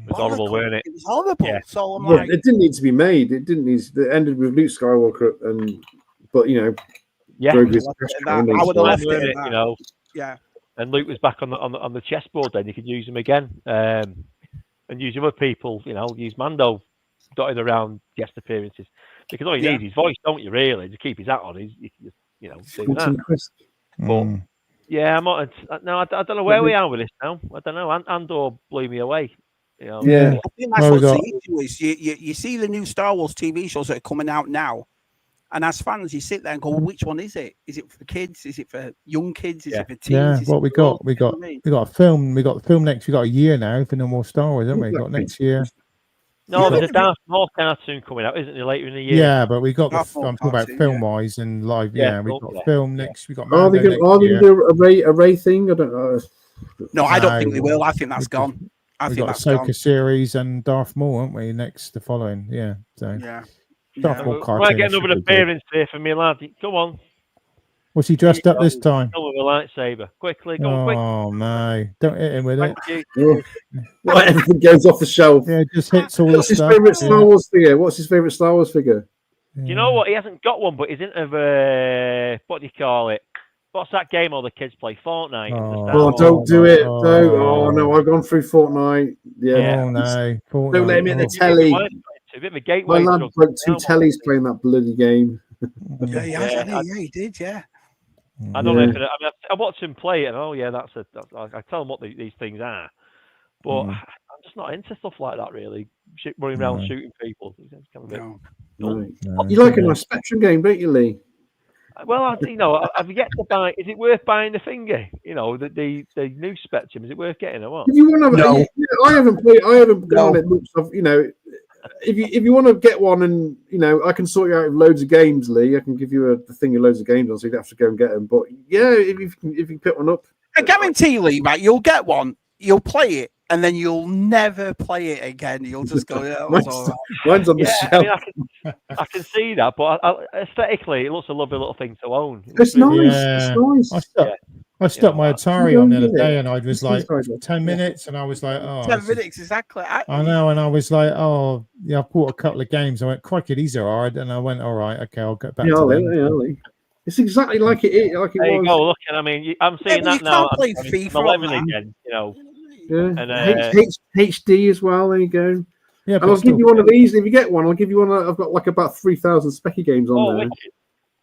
horrible, weren't it? It was horrible. Yeah. So I'm like, it didn't need to be made. It didn't need. It ended with Luke Skywalker, but you know, Grogu's I would have left it, you know. Yeah. And Luke was back on the chessboard. Then you could use him again, and use other people. You know, use Mando dotted around guest appearances because all you need is his voice, don't you? Really, to keep his hat on, you can just do that. But yeah, I don't know where we are with this now. I don't know. Andor blew me away. You know? Yeah, I think that's what the issue is. You see the new Star Wars TV shows that are coming out now, and as fans, you sit there and go, well, "Which one is it? Is it for kids? Is it for young kids? Is it for teens?" Yeah, what we got a film. We got the film next. We got a year now for no more Star Wars, haven't we? Got next year. No, there's a Darth Maul cartoon coming out, isn't it? Later in the year. Yeah, but we got I'm talking about film-wise and live. Yeah, we got film next. We got. Are they going to do a Ray thing? I don't know. No, I don't think they will. I think that's gone. I think that's gone. Ahsoka series and Darth Maul, aren't we? Next, the following. Yeah. So. Yeah. Darth Maul cartoon. Might get another appearance here for me, lad. Come on. Was he dressed up this time? With a lightsaber. Quickly, go quick. Oh no! Don't hit him with it. Well, everything goes off the shelf. Yeah, just hits all the stuff. What's his favourite Star Wars figure? What's his favourite Star Wars figure? Do you know what? He hasn't got one, but he's into what do you call it? What's that game all the kids play? Fortnite. Don't do it. Don't. Oh no, I've gone through Fortnite. Yeah. Oh no. Fortnite. Don't let him in the telly. A bit of a gateway. My lad broke 2 tellys playing that bloody game. Yeah, he did. Yeah. I don't know if I watch him play it, and I tell him what these things are, but I'm just not into stuff like that. Really, running around shooting people. It's kind of You like a nice Spectrum game, don't you, Lee? Well, I've yet to buy. Is it worth buying the finger? You know, the new Spectrum. Is it worth getting or what? If you want to, I haven't played. I haven't gone it much of. You know, if you want to get one, and I can sort you out with loads of games, Lee. I can give you the thing with loads of games on, so you don't have to go and get them. But yeah, if you can pick one up, I guarantee, Lee, right? You'll get one, you'll play it, and then you'll never play it again. You'll just go, yeah, mine's on the shelf. I can see that, but aesthetically, it looks a lovely little thing to own. It's nice. Yeah. It's nice. I stuck my Atari on the other day, and I was like 10 minutes, and I was like, oh, 10 minutes exactly. I know, and I was like, oh, yeah, I've bought a couple of games. I went, crikey, these are hard, and I went, all right, okay, I'll get back to them. It's exactly like it is. Like it there was. You go. Look, I mean, I'm seeing that now. Play FIFA 11 again, Yeah, and HD as well. There you go. Yeah, and I'll give you one of these if you get one. I'll give you one. I've got like about 3,000 Specky games on there.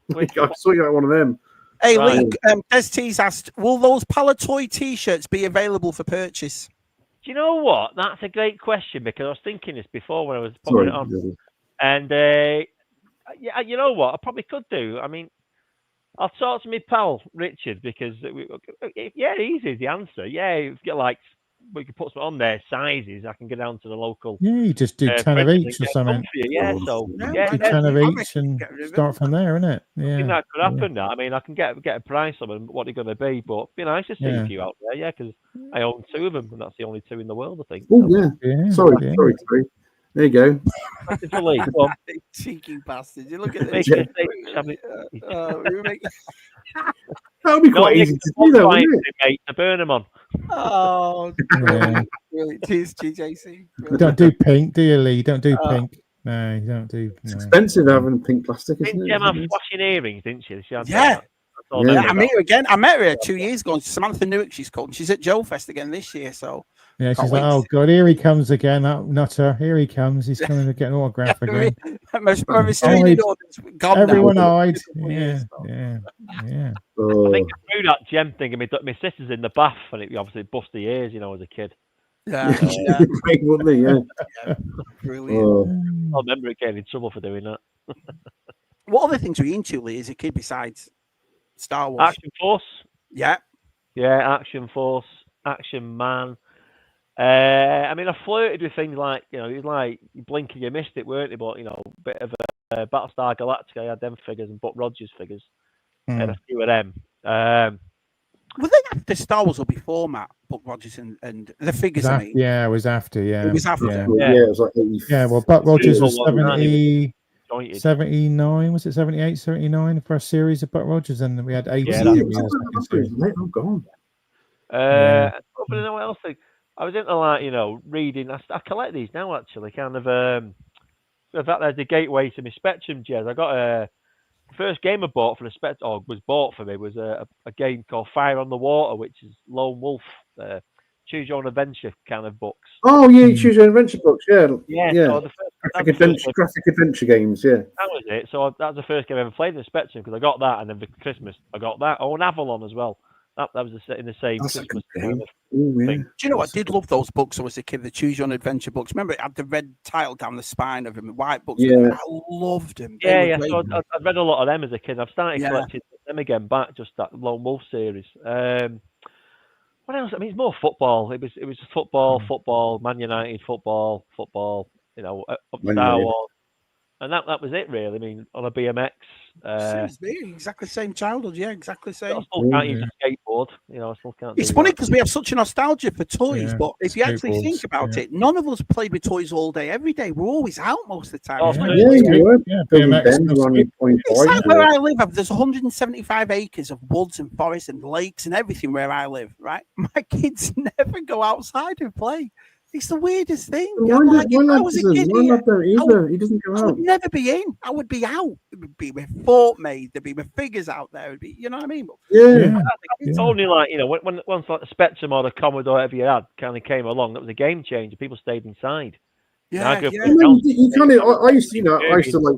Wicked. I saw you out one of them. Hey, Lee, Des T's asked, will those Paleetoy T-shirts be available for purchase? Do you know what? That's a great question because I was thinking this before when I was putting it on. And, yeah, you know what? I probably could do. I mean, I'll talk to my pal, Richard, because, easy is the answer. Yeah, if you get like, we could put some on there, sizes, I can go down to the local. Yeah, you just do 10 of each or something. Yeah, so do 10 of each and start from there, isn't it? Yeah. I think that could happen now. I mean, I can get a price on them, what they're going to be, but it'd be nice to see a few out there, because I own 2 of them, and that's the only 2 in the world, I think. Oh, yeah. Sorry. There you go. Cheeky bastard. You look at this. That would be quite easy to do, though, wouldn't it? Mate, to burn them on. Oh, really? Cheers, GJC. Really. Don't do pink, do you, Lee? Don't do pink. No, you don't do. It's expensive having pink plastic, isn't it? Didn't Gemma have flashing earrings, didn't she? Yeah. I met her again. I met her 2 years ago. Samantha Newick, she's called. And she's at Joe Fest again this year. So yeah, she's like, oh god, here he comes again. That nutter, here he comes. He's coming to get an autograph again. Everyone eyed. Yeah. I think I threw that gem thing, and my sister's in the bath, and it obviously bust the ears, as a kid. Yeah. Brilliant. I remember it getting in trouble for doing that. What other things were you into, Lee, as a kid besides Star Wars? Action Force. Yeah, Action Force, Action Man. I mean, I flirted with things like, it was like you blink and you missed it, weren't it? But a bit of Battlestar Galactica. I had them figures and Buck Rogers figures. And a few of them. Were they after Star Wars or before, Matt? Buck Rogers and the figures, I mean. Yeah, it was after, yeah. It was after. Yeah, it was like 80. Yeah, well, Buck Rogers was 79, was it 78, 79, the first series of Buck Rogers, and then we had 80. I'm gone. Other than what else, I was into, like, reading. I collect these now, actually, kind of. In fact, there's the gateway to my Spectrum, Jez. I got the first game I bought for the Spectrum, or was bought for me, was a game called Fire on the Water, which is Lone Wolf, choose your own adventure kind of books. Oh yeah, choose your own adventure books. Yeah. So the graphic adventure games. Yeah. That was it. So that was the first game I ever played in the Spectrum, because I got that, and then for Christmas I got that. Oh, and Avalon as well. That was in the same Christmas kind of thing. Do you know what? I did love those books when I was a kid, the Choose Your Own Adventure books. Remember, it had the red title down the spine of them, the white books. Yeah. I loved them. Yeah. So I'd read a lot of them as a kid. I've started collecting them again back, just that Lone Wolf series. What else? I mean, it's more football. It was football, Man United, football. Up to Star Wars. And that was it, really. I mean, on a BMX. Seems me, exactly the same childhood. Yeah, exactly the same. I still can't use a skateboard. I still can't. It's funny because we have such a nostalgia for toys, but if you actually think about it, none of us played with toys all day, every day. We're always out most of the time. It's like where I live. There's 175 acres of woods and forests and lakes and everything where I live. Right, my kids never go outside and play. It's the weirdest thing. He doesn't go out. I would never be in. I would be out. It would be with Fort made. There'd be my figures out there. It'd be, you know what I mean? It's only like, when once like the Spectrum or the Commodore, whatever you had, kind of came along, that was a game changer. People stayed inside. I used to, like,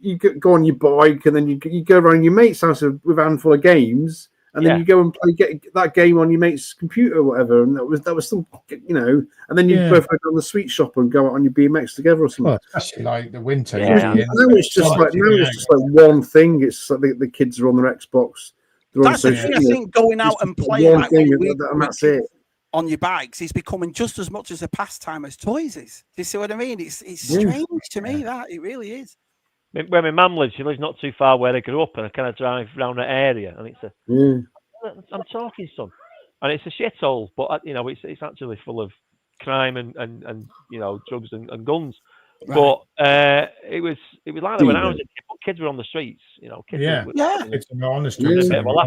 you go on your bike and then you go around your mate's house with a handful of games. And then you go and get that game on your mate's computer or whatever, and that was still, and then you both go down the sweet shop and go out on your BMX together or something. Well, especially like the winter. Now it's just like one thing. It's like the kids are on their Xbox. That's the thing. I think going out and playing like and that's it. On your bikes is becoming just as much as a pastime as toys is. Do you see what I mean? It's strange to me that it really is. Where my mum lives, she lives not too far where I grew up, and I kind of drive around that area, and I'm talking, son, and it's a shithole, but it's actually full of crime and drugs and guns. Right. But it was like that when I was a kid. Kids were on the streets, Kids were on the streets. Well, I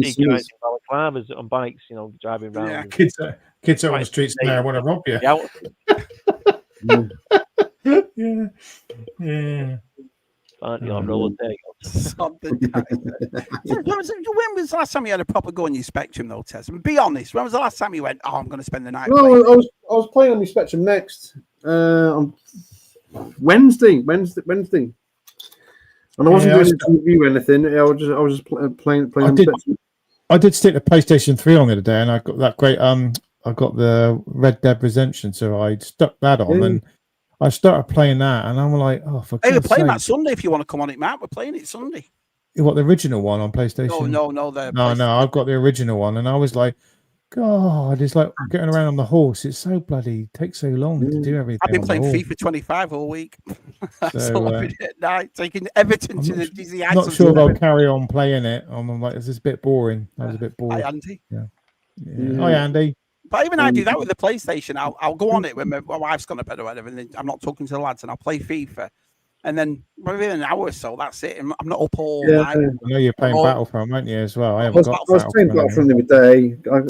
see guys in balaclavas on bikes, driving around. Yeah, kids are on the streets now. I want to rob you. Yeah. When was the last time you had a proper go on your Spectrum though, Tess? And be honest, when was the last time you went, I'm going to spend the night playing? I was playing on my Spectrum next on Wednesday. And I wasn't doing a review or anything. I was just playing on Spectrum. I did stick to PlayStation 3 on the other day, and I got that great I got the Red Dead Redemption, so I stuck that on and I started playing that, and I'm like, oh, for God's sake. We're playing that Sunday if you want to come on it, Matt. We're playing it Sunday. What, the original one on PlayStation? No. No, I've got the original one, and I was like, God, it's like getting around on the horse. It's so bloody, takes so long to do everything. I've been playing FIFA 25 all week. That's all I've been at night, taking Everton to the Disney. I'm not sure if I'll carry on playing it. I'm like, this is a bit boring. I was a bit bored. Hi, Andy. Hi, Andy. But even I do that with the PlayStation. I'll go on it when my wife's gone to bed or whatever, and then I'm not talking to the lads, and I'll play FIFA. And then within an hour or so, that's it. I'm not up all night. I know you're playing Battlefront, aren't you, as well? I was playing Battlefront the other day. I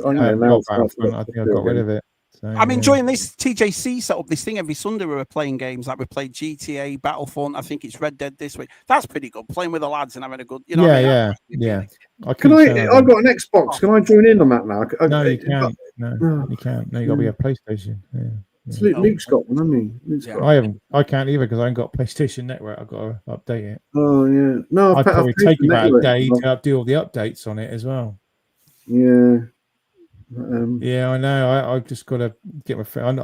think I got rid of it. So, I'm enjoying this TJC set up, this thing every Sunday where we're playing games. Like we played GTA, Battlefront. I think it's Red Dead this week. That's pretty good. Playing with the lads and having a good, Yeah. I've got an Xbox. Can I join in on that now? No, you can't. No, you can't. No, you got to be a PlayStation. Yeah. Luke's got one, hasn't he? I can't either because I ain't got PlayStation Network. I've got to update it. Oh yeah, no, I'd probably take about a day to do all the updates on it as well. Yeah. I know. I just got to get my friend.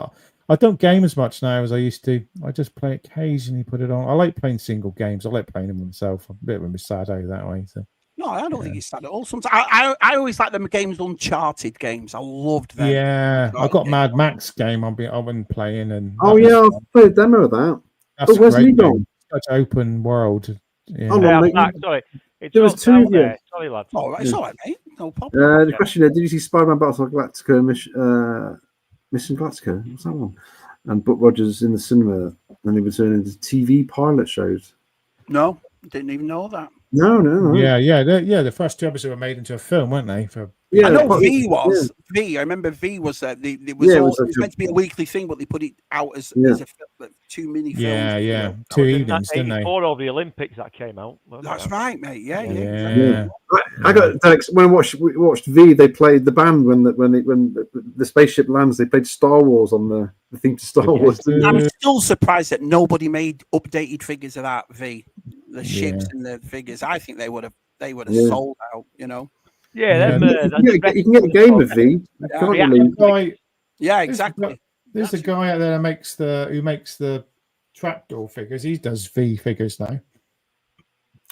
I don't game as much now as I used to. I just play occasionally, put it on. I like playing single games. I like playing them myself. I'm a bit of a sad that way. So. No, I don't think it's sad at all. Sometimes I always like them games, Uncharted games. I loved them. Yeah, I got Mad Max game. I've been playing and. Oh yeah, I've played a demo of that. That's a great game. such open world. Yeah. Hold on, mate. Sorry. There was two of you. Sorry, lads. All right, it's all right, mate. No problem. The question there: did you see Spider-Man Battlestar Galactica, Mission Galactica? What's that one? And Buck Rogers in the cinema, and they were turning into TV pilot shows. No, didn't even know that. No. Yeah. The first two episodes were made into a film, weren't they? I know V was V. I remember V was that it was meant to be a weekly thing, but they put it out as two mini films. Yeah. 2 evenings, didn't they? Before all the Olympics that came out. That's right, mate. Yeah. I got when we watched V. They played the band when the spaceship lands. They played Star Wars on the theme to Star Wars. I'm still surprised that nobody made updated figures of that V, the ships and the figures. I think they would have sold out. You know. Yeah, you can get a game of V. Yeah, exactly. There's a guy out there who makes the trapdoor figures. He does V figures now.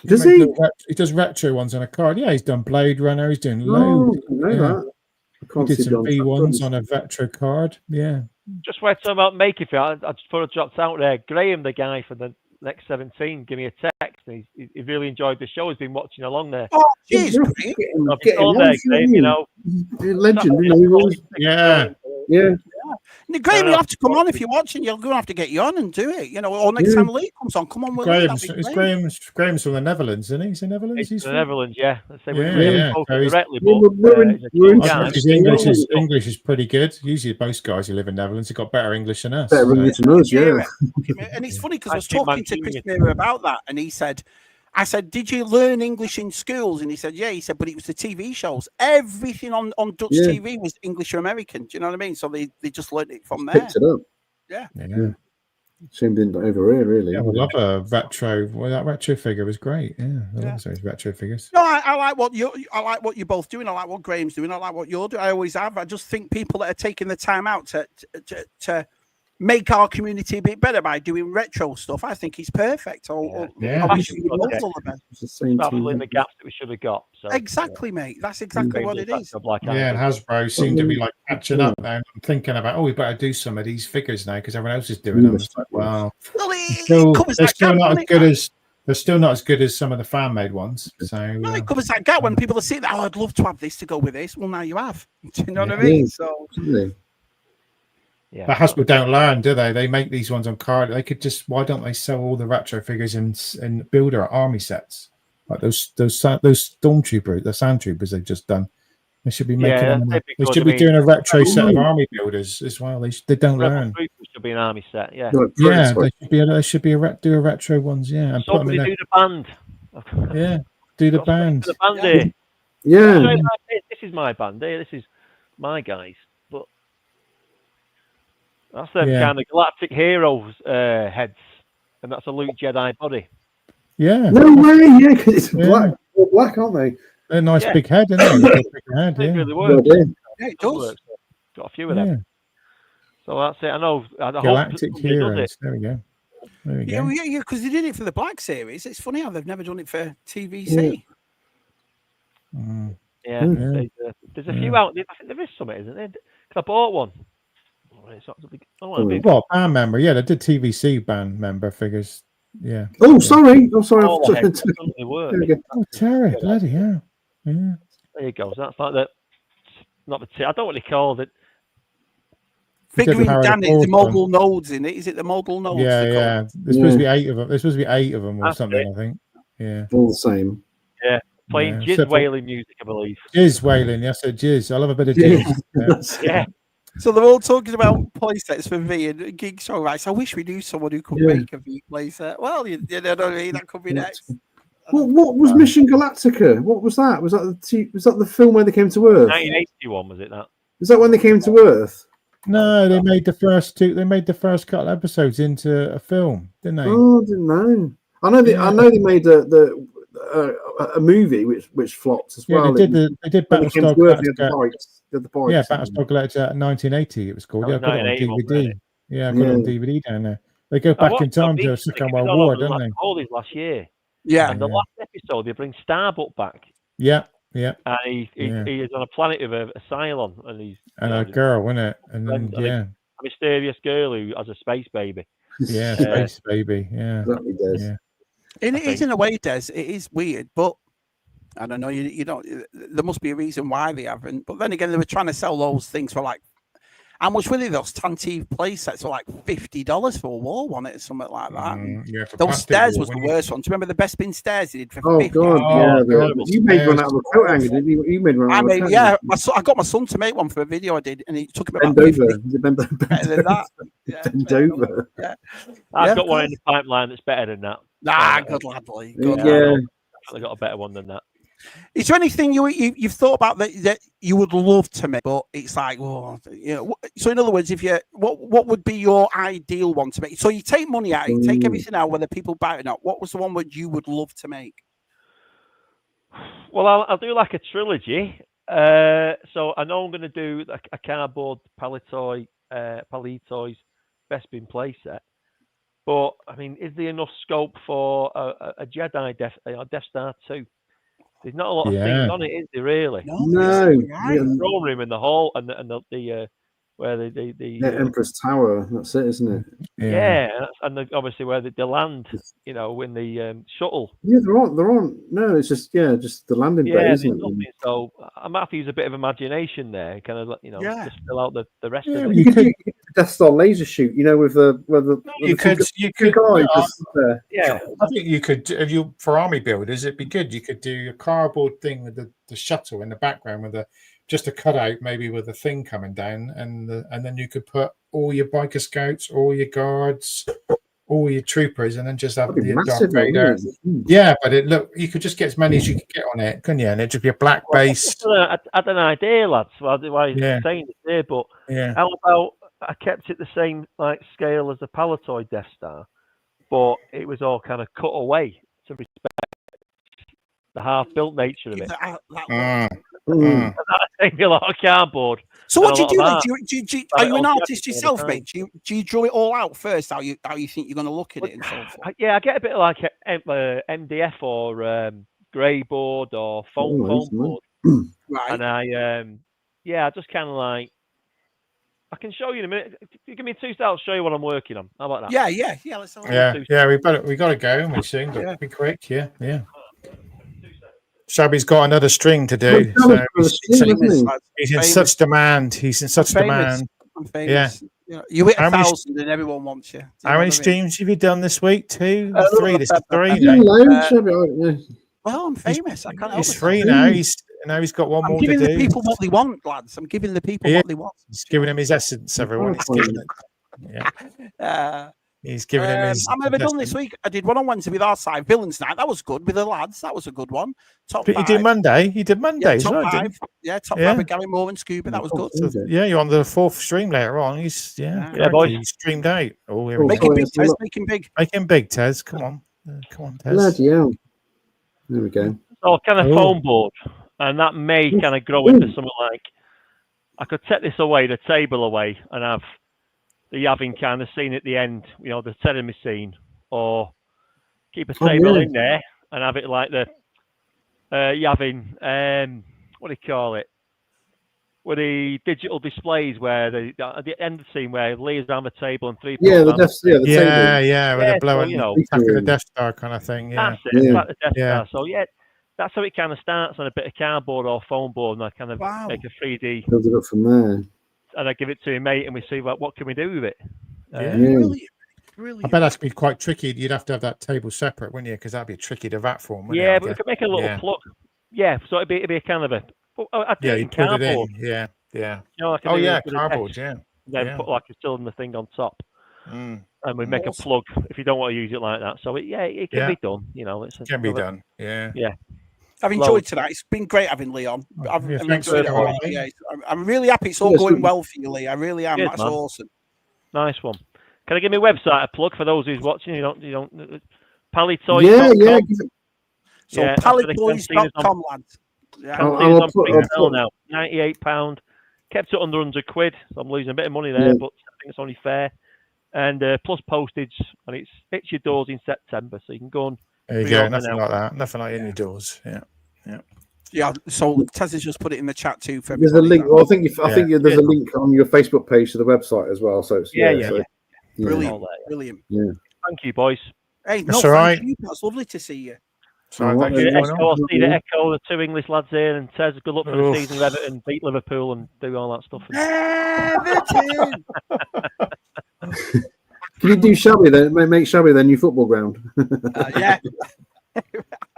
Does he? He does retro ones on a card. Yeah, he's done Blade Runner. He's doing loads. He did some V ones on a retro card. Yeah. Just wait talking about making it. I just thought I dropped out there. Graham, the guy for the Next 17, give me a text. He really enjoyed the show. He's been watching along there. Oh, jeez, legend. Yeah. Graham, you have to come on if you're watching. You're going to have to get you on and do it. You know, or next time Lee comes on, come on. Graham's from the Netherlands, isn't he? He's in the Netherlands. He's from the Netherlands, yeah. Let's say directly, English is pretty good. Usually, most guys who live in Netherlands have got better English than us. Better English than us, yeah. And it's funny because I was talking to Chris Mira about that, and he said, I said, did you learn English in schools? And he said, yeah. He said, but it was the TV shows. Everything on Dutch TV was English or American. Do you know what I mean? So they just learned it from there. Picked it up. Yeah. Shame didn't over here, really. I would love a retro. Well, that retro figure was great. Yeah, I love those retro figures. No, I like what you're both doing. I like what Graham's doing. I like what you're doing. I always have. I just think people that are taking the time out to make our community a bit better by doing retro stuff, I think he's perfect. Filling the gaps that we should have got. So, exactly, mate. That's exactly what it is. And Hasbro seem to be like catching up now. I'm thinking about, we better do some of these figures now because everyone else is doing them. It's like, wow. They're still not as good as some of the fan made ones. So it covers that gap when people are saying, "Oh, I'd love to have this to go with this." Well, now you have. Do you know what I mean? So. Yeah. But Hasbro don't learn, do they? They make these ones on card. They could just. Why don't they sell all the retro figures in builder army sets like those stormtroopers, the sand troopers they've just done? They should be making them. They should be doing a retro set of army builders as well. They don't learn. Should be an army set, yeah. They should be do a retro ones, yeah. And somebody do the band. Yeah, do the band. The band here. Yeah. This is my band here. This is my guys. But that's them kind of galactic heroes heads, and that's a Luke Jedi body. Yeah. No way. Yeah, because it's black. They're black, aren't they? They're a nice big head, isn't it? Big head, It really works. Yeah, it does. Got a few of them. So that's it. I know. Galactic heroes. There we go. Yeah, because they did it for the Black series. It's funny how they've never done it for TVC. There's a few out there. I think there is some, isn't there? Because I bought one. What, band member? Yeah, they did TVC band member figures. Yeah. Oh, sorry. Terry, bloody hell. Yeah. There you go. So that's like that. Not the I don't want to call it. Figuring down it, the model nodes in it. Is it the model nodes? Yeah. There's supposed to be 8 of them. There's supposed to be 8 of them or something, I think. Yeah. All the same. Yeah. Playing jizz wailing music, I believe. Jizz wailing, yes, jizz. I love a bit of jizz. Yeah. So they're all talking about playsets for V and Geek Show rights. I wish we knew someone who could make a V playset. Well, you know what I mean? That could be next. What was Mission Galactica? What was that? Was that the film where they came to Earth? 1981 was it that? Is that when they came to Earth? No, they made the first 2. They made the first couple episodes into a film, didn't they? Oh, I didn't know. I know they made a movie which flopped as well. They did Battlestar Galactica. Yeah, Battlestar Galactica 1980. It was called. Yeah, I got it on DVD. Yeah, I got it on DVD down there. They go back in time to the Second World War, don't they? All these last year. Yeah. And the last episode, they bring Starbuck back. Yeah. And he is on a planet of a Cylon, and he's a girl, isn't it? And then a mysterious girl who has a space baby. Yeah, Space Baby. Yeah. Exactly, Des. Yeah. It is in a way, Des. It is weird, but I don't know. You don't. There must be a reason why they haven't. But then again, they were trying to sell those things for like. How much were they? Those Tantive play sets were like $50 for a wall, wasn't it? Something like that. Those stairs was the worst one. Do you remember the Best Bin stairs they did for $50? God, you made one out of a coat hanger, didn't you? You made one out of a coat hanger. I got my son to make one for a video I did, and it took him about Bend 50. over. Better than that. Bend over. Yeah. I've got one in the pipeline that's better than that. Good lad, boy. I got a better one than that. Is there anything you've thought about that you would love to make, but it's like, well, you know? So in other words, if you what would be your ideal one to make? So you take money out, you take everything out, whether people buy it or not. What was the one that you would love to make? Well, I'll do like a trilogy. So I know I'm going to do a cardboard Paleetoy's Best Bin playset. But I mean, is there enough scope for a Jedi Death Star 2? There's not a lot of things on it, is there really? No. The throne room in the hall and the where the Emperor's Tower. That's it, isn't it? Yeah, and obviously where the land, you know, in the shuttle. Yeah, they're on. No, it's just the landing bay, isn't it? So I might have to use a bit of imagination there, kind of, you know, just fill out the rest of it. You could do Death Star laser shoot, you know, with the you could yeah. I think you could, if you for army builders, it'd be good. You could do a cardboard thing with the shuttle in the background with just a cutout, maybe with a thing coming down, and then you could put all your biker scouts, all your guards, all your troopers, and then just have the Darth Vader. Yeah, but you could just get as many as you could get on it, couldn't you? And it'd just be a black base. I had an idea, lads. Why you're saying it there, but how about I kept it the same like scale as the Paleetoy Death Star, but it was all kind of cut away to respect the half-built nature of it. That take a lot of cardboard. So what do you do? Are you an artist yourself, mate? Do you draw it all out first? How you think you're going to look at it and so forth? Yeah, I get a bit like MDF or grey board or foam board, right? And I just kind of like. I can show you in a minute. If you give me 2 seconds, I'll show you what I'm working on. How about that? Yeah. Let's have we got to go, and we soon. But be quick. Yeah. Shabby's got another string to do. So he's in such demand. I'm famous. Yeah. You hit 1,000 and everyone wants you. How many streams have you done this week? 2, 3. This is 3 now. Well, I'm famous. I can't help it. He's 3 now. He's got one more to do. I'm giving the people what they want, lads. I'm giving the people what they want. He's giving them his essence, everyone. He's giving it. He's giving him his. I'm ever done this week. I did one on Wednesday with our side Villains Night. That was good with the lads. That was a good one. Top 5. You did Monday. You did Mondays, top right? 5. Yeah, top 5 with Gary Moore and Scuba. That was good. So, you're on the 4th stream later on. He's boy. He streamed out. Making big, Tez. Making big. Making big, Tez. Come on, Tez. Bloody hell. There we go. So kind of foam board, and that may kind of grow into something like. I could set this away, the table away, and have the Yavin kind of scene at the end, you know, the Teremi scene, or keep a table in there and have it like the Yavin, what do you call it? With the digital displays where at the end of the scene where Leah's on the table and 3 the table. With the blowing, you know, attacking the Death Star kind of thing. Yeah. That's it. It's like the Death Star. So that's how it kind of starts on a bit of cardboard or foam board, and I kind of make a 3D. Build it up from there. And I give it to a mate, and we see what can we do with it. Brilliant. I bet that's be quite tricky. You'd have to have that table separate, wouldn't you? Because that'd be tricky to vat form. Yeah, but we could make a little plug. Yeah, so it'd be a kind of a. You put it in. Yeah. You know, like cardboard. Yeah. Then put like a cylinder thing on top, and we make a plug if you don't want to use it like that. So it can be done. You know, it can be done. Yeah. I've enjoyed tonight. It's been great having Leon. I've enjoyed it. Yeah, I'm really happy it's all going well for you, Lee. I really am. That's awesome. Nice one. Can I give my website a plug for those who's watching? You don't. Paleetoy. Yeah. So Paleetoys.com, lads. I'll put now. £98. Kept it under £100. So I'm losing a bit of money there, but I think it's only fair. And plus postage, and it's hits your doors in September, so you can go on. There you go. Nothing like that. Nothing like in your doors. Yeah. So Taz has just put it in the chat too. For there's a link. Well, I think there's a link on your Facebook page to the website as well. So it's, Brilliant. Brilliant. Yeah. Thank you, boys. Hey, no, That's all right. thank you. That's lovely to see you. So thank you. I'll see the Echo, the two English lads here, and says good luck for the season. Everton beat Liverpool and do all that stuff. Everton. Can you do Shabby then? Make Shabby their new football ground. Yeah.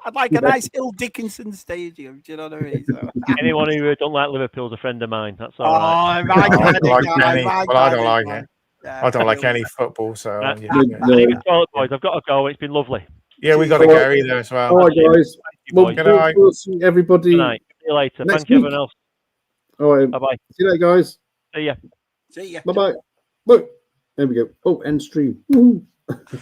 I'd like a nice Hill Dickinson stadium. Do you know what I mean? So. Anyone who don't like Liverpool's a friend of mine. That's all I right. don't like it. I don't like any football. So boys, I've got to go. It's been lovely. Yeah, we got to go either as well. All right, guys. We'll see everybody. Good night. See you later. Next Thank you, week. everyone else. All right. Bye bye. See you later, guys. See ya. See ya. Bye bye. Look. There we go. Oh, end stream. Woo-hoo.